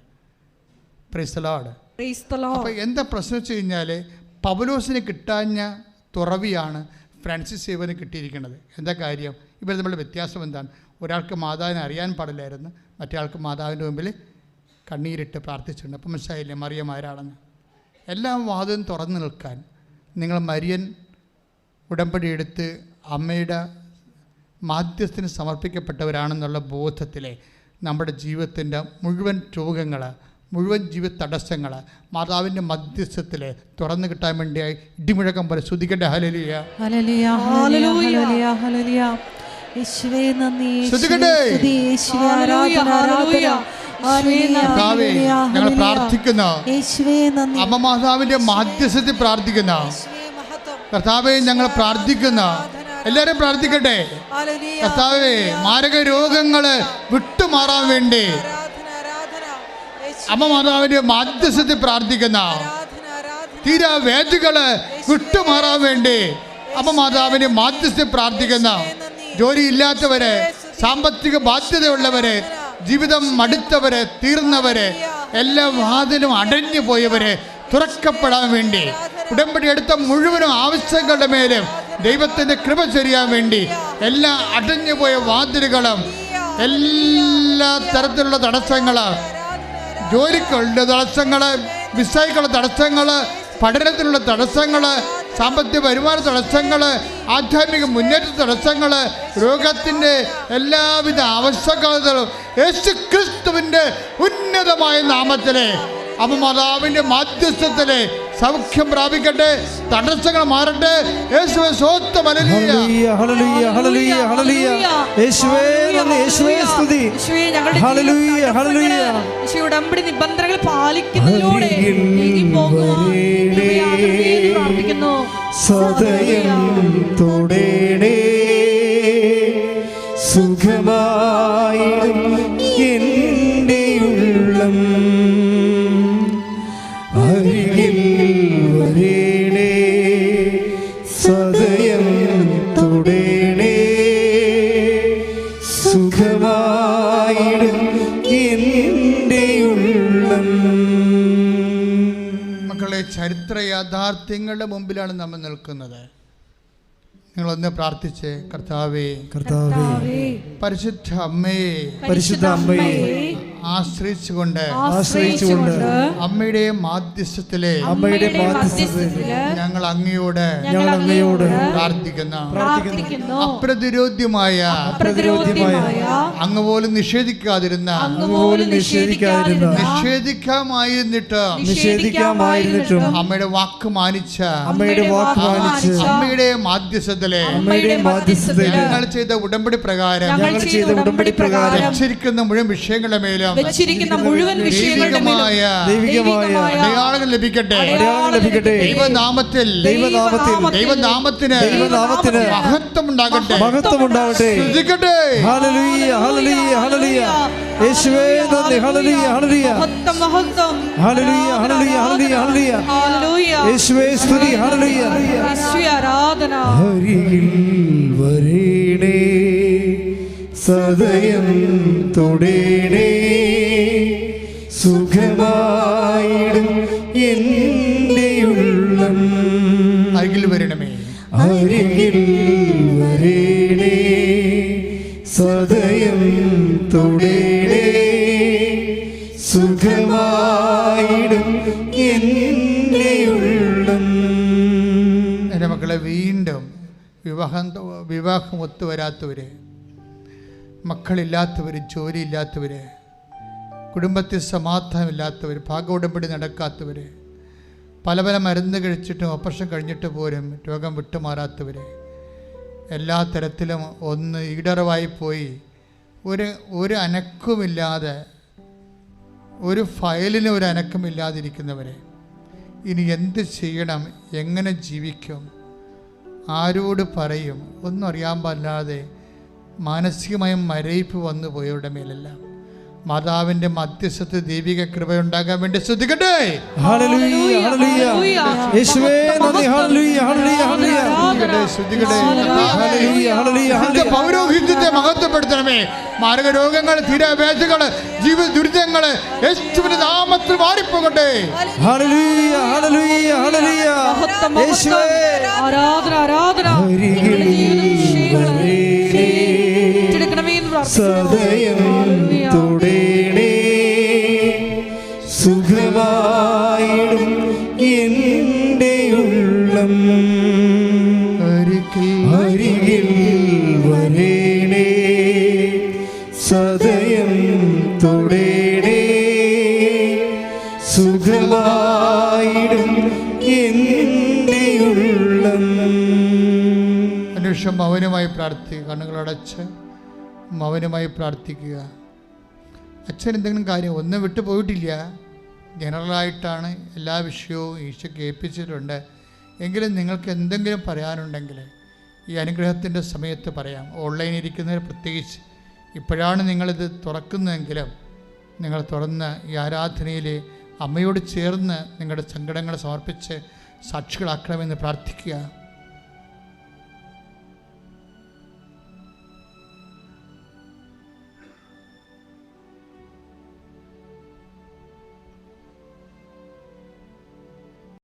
Price the Lord. അപ്പോൾ എന്താ പ്രശ്നം വെച്ച് കഴിഞ്ഞാൽ, പൗലോസിന് കിട്ടാഞ്ഞ തുറവിയാണ് ഫ്രാൻസിസ് സേവന് കിട്ടിയിരിക്കുന്നത്. എന്താ കാര്യം? ഇവർ തമ്മിലുള്ള വ്യത്യാസം എന്താണ്? ഒരാൾക്ക് മാതാവിനെ അറിയാൻ പാടില്ലായിരുന്നു, മറ്റേ ആൾക്ക് മാതാവിൻ്റെ മുമ്പിൽ കണ്ണീരിട്ട് പ്രാർത്ഥിച്ചിട്ടുണ്ട്. അപ്പം മനസ്സിലായില്ലേ മറിയം ആരാണെന്ന്? എല്ലാം വാതിലും തുറന്നു നിൽക്കാൻ നിങ്ങൾ മരിയൻ ഉടമ്പടി എടുത്ത് അമ്മയുടെ മാധ്യസ്ഥന് സമർപ്പിക്കപ്പെട്ടവരാണെന്നുള്ള ബോധത്തിലെ നമ്മുടെ ജീവിതത്തിൻ്റെ മുഴുവൻ രോഗങ്ങൾ, മുഴുവൻ ജീവിത തടസ്സങ്ങൾ മാതാവിൻ്റെ മധ്യസ്ഥത്തിൽ തുറന്നു കിട്ടാൻ വേണ്ടിയായി ഇടിമുഴക്കം പോലെ സ്തുതിക്കട്ടെ. ഹല്ലേലൂയ, ഹല്ലേലൂയ, ഹല്ലേലൂയ, ഹല്ലേലൂയ. യേശുവേ നന്ദി, സ്തുതിക്കട്ടെ. സ്തുതി, യേശുവേ ആരാധന, ആരാധന. കർത്താവേ, ഞങ്ങൾ പ്രാർത്ഥിക്കുന്ന യേശുവേ നന്ദി, അമ്മ മാതാവിൻ്റെ മാധ്യസ്ഥത്തിൽ പ്രാർത്ഥിക്കുന്ന കർത്താവേ, ഞങ്ങൾ പ്രാർത്ഥിക്കുന്ന എല്ലാവരും പ്രാർത്ഥിക്കട്ടെ. കർത്താവേ, മാരക രോഗങ്ങൾ വിട്ടുമാറാൻ വേണ്ടി അമ്മ മാതാവിൻ്റെ മാധ്യസ്ഥത്തിൽ പ്രാർത്ഥിക്കുന്ന തീരാ വേദികള് വിട്ടുമാറാൻ വേണ്ടി അമ്മ മാതാവിൻ്റെ മാധ്യസ്ഥത്തിൽ പ്രാർത്ഥിക്കുന്ന ജോലിയില്ലാത്തവരെ, സാമ്പത്തിക ബാധ്യതയുള്ളവരെ, ജീവിതം മടുത്തവരെ, തീർന്നവരെ, എല്ലാ വാതിലും അടഞ്ഞു പോയവരെ തുറക്കപ്പെടാൻ വേണ്ടി ഉടമ്പടി എടുത്ത മുഴുവനും ആവശ്യങ്ങളുടെ മേലും ദൈവത്തിൻ്റെ കൃപ ചൊരിയാൻ വേണ്ടി എല്ലാ അടഞ്ഞുപോയ വാതിലുകളും, എല്ലാ തരത്തിലുള്ള തടസ്സങ്ങൾ, ജോലിക്കുള്ള തടസ്സങ്ങൾ, വിസയ്ക്കുള്ള തടസ്സങ്ങൾ, പഠനത്തിനുള്ള തടസ്സങ്ങൾ, സാമ്പത്തിക വരുമാന തടസ്സങ്ങൾ, ആധ്യാത്മിക മുന്നേറ്റ തടസ്സങ്ങൾ, രോഗത്തിൻ്റെ എല്ലാവിധ ആവശ്യകതകളും യേശു ക്രിസ്തുവിൻ്റെ ഉന്നതമായ നാമത്തിലെ അമ്മ മാതാവിൻ്റെ മാധ്യസ്ഥത്തിലെ സൗഖ്യം പ്രാപിക്കട്ടെ, തടസ്സങ്ങൾ മാറട്ടെ. യേശുവേ സ്തോത്രം. ഹല്ലേലൂയ, ഹല്ലേലൂയ, ഹല്ലേലൂയ, ഹല്ലേലൂയ. യേശുവേ നന്ദി, യേശുവേ സ്തുതി. Hallelujah, hallelujah. യേശു ഉടമ്പടി നിബന്ധനകൾ പാലിക്കുന്നതിലൂടെ പ്രാർത്ഥിക്കുന്നു. സദയം തൊടേണേ സുഖമായി എൻ്റെ ഉള്ളം, അരികിൽ വരേണേ സദയം തൊടേണേ സുഖമായിടും എൻ്റെ ഉള്ളം. മക്കളെ, ചരിത്ര യാഥാർത്ഥ്യങ്ങളുടെ മുമ്പിലാണ് നമ്മൾ നിൽക്കുന്നത്. നിങ്ങളൊന്ന് പ്രാർത്ഥിച്ച്, കർത്താവേ, കർത്താവേ, പരിശുദ്ധ അമ്മയെ, പരിശുദ്ധ അമ്മയെ ആശ്രയിച്ചുകൊണ്ട് അമ്മയുടെ മാധ്യസ്ഥത്തിലെ ഞങ്ങൾ അങ്ങയോട് പ്രാർത്ഥിക്കുന്നു. അപ്രതിരോധ്യമായ അങ്ങ് പോലും നിഷേധിക്കാതിരുന്ന നിഷേധിക്കാമായിരുന്നിട്ടും അമ്മയുടെ വാക്ക് മാനിച്ച അമ്മയുടെ മാധ്യസ്ഥത്തിലെ ഞങ്ങൾ ചെയ്ത ഉടമ്പടി പ്രകാരം വെച്ചിരിക്കുന്ന മുഴുവൻ വിഷയങ്ങളുടെ മേലും അടയാളങ്ങൾ ലഭിക്കട്ടെ. ദൈവനാമത്തിൽ ദൈവനാമത്തിന് മഹത്വം ഉണ്ടാകട്ടെ. ഹല്ലേലൂയ, ഹല്ലേലൂയ, ഹല്ലേലൂയ. യേശുവേ നന്ദി. ഹല്ലേലൂയ, ഹല്ലേലൂയ, ഹല്ലേലൂയ, ഹല്ലേലൂയ, ഹല്ലേലൂയ, ഹല്ലേലൂയ. യേശുവേ സ്തുതി. ഹല്ലേലൂയ, യേശുവേ ആരാധന. അരികിൽ വരേണേ സദയം തൊടേണേ സുഖമായിടും എൻ്റെ ഉള്ളം. അരികിൽ വരണമേ, അരികിൽ വരേണേ സദയം തൊടേണേ സുഖമായിടും എൻ്റെ ഉള്ളം. എൻ്റെ മക്കളെ, വീണ്ടും വിവാഹം ഒത്തുവരാത്തവര്, മക്കളില്ലാത്തവർ, ജോലിയില്ലാത്തവർ, കുടുംബത്തിൽ സമാധാനമില്ലാത്തവർ, ഭാഗോടമ്പടി നടക്കാത്തവർ, പല പല മരുന്ന് കഴിച്ചിട്ടും ഓപ്പറേഷൻ കഴിഞ്ഞിട്ട് പോലും രോഗം വിട്ടുമാറാത്തവർ, എല്ലാ തരത്തിലും ഒന്ന് ഈടറവായി പോയി ഒരു അനക്കവുമില്ലാതെ ഒരു ഫയലിന് ഒരു അനക്കമില്ലാതിരിക്കുന്നവരെ ഇനി എന്ത് ചെയ്യണം, എങ്ങനെ ജീവിക്കും, ആരോട് പറയും ഒന്നും അറിയാൻ പാടില്ലാതെ മാനസികമായും മരയിപ്പ് വന്നു പോയവരുടെ മേലെല്ലാം മാതാവിന്റെ മധ്യസ്ഥ ദൈവിക കൃപയുണ്ടാകാൻ വേണ്ടി ശ്രദ്ധിക്കട്ടെ. ഹല്ലേലൂയ ഹല്ലേലൂയ യേശുവേ നന്ദി. ഹല്ലേലൂയ ഹല്ലേലൂയ ഹല്ലേലൂയ പൗരോഹിത്യത്തെ മഹത്വപ്പെടുത്തണമേ. മാരക രോഗങ്ങൾ, തീരാവേദകൾ, ജീവിത ദുരിതങ്ങൾ യേശുവിന്റെ നാമത്തിൽ മാറിപ്പോകട്ടെ. ഹല്ലേലൂയ ഹല്ലേലൂയ ഹല്ലേലൂയ യേശുവേ ആരാധന ആരാധന. സദയം തുടേണേ സുഖമായിടും എൻ്റെ ഉള്ളം അരികിൽ വരേണേ സദയം തുടേണേ സുഖമായിടും എൻ്റെ ഉള്ളം. അന്വേഷണം മൗനമായി പ്രാർത്ഥിക്കുക. കണ്ണുകളടച്ച് മൗനമായി പ്രാർത്ഥിക്കുക. അച്ഛൻ എന്തെങ്കിലും കാര്യം ഒന്നും വിട്ടു പോയിട്ടില്ല. ജനറലായിട്ടാണ് എല്ലാ വിഷയവും ഈശോയ്ക്ക് ഏൽപ്പിച്ചിട്ടുണ്ട്. എങ്കിലും നിങ്ങൾക്ക് എന്തെങ്കിലും പറയാനുണ്ടെങ്കിൽ ഈ അനുഗ്രഹത്തിൻ്റെ സമയത്ത് പറയാം. ഓൺലൈനിൽ ഇരിക്കുന്നവർ പ്രത്യേകിച്ച് ഇപ്പോഴാണ് നിങ്ങളിത് തുറക്കുന്നതെങ്കിലും നിങ്ങൾ തുറന്ന് ഈ ആരാധനയിൽ അമ്മയോട് ചേർന്ന് നിങ്ങളുടെ സങ്കടങ്ങൾ സമർപ്പിച്ച് സാക്ഷികളാക്കണമെന്ന് പ്രാർത്ഥിക്കുക.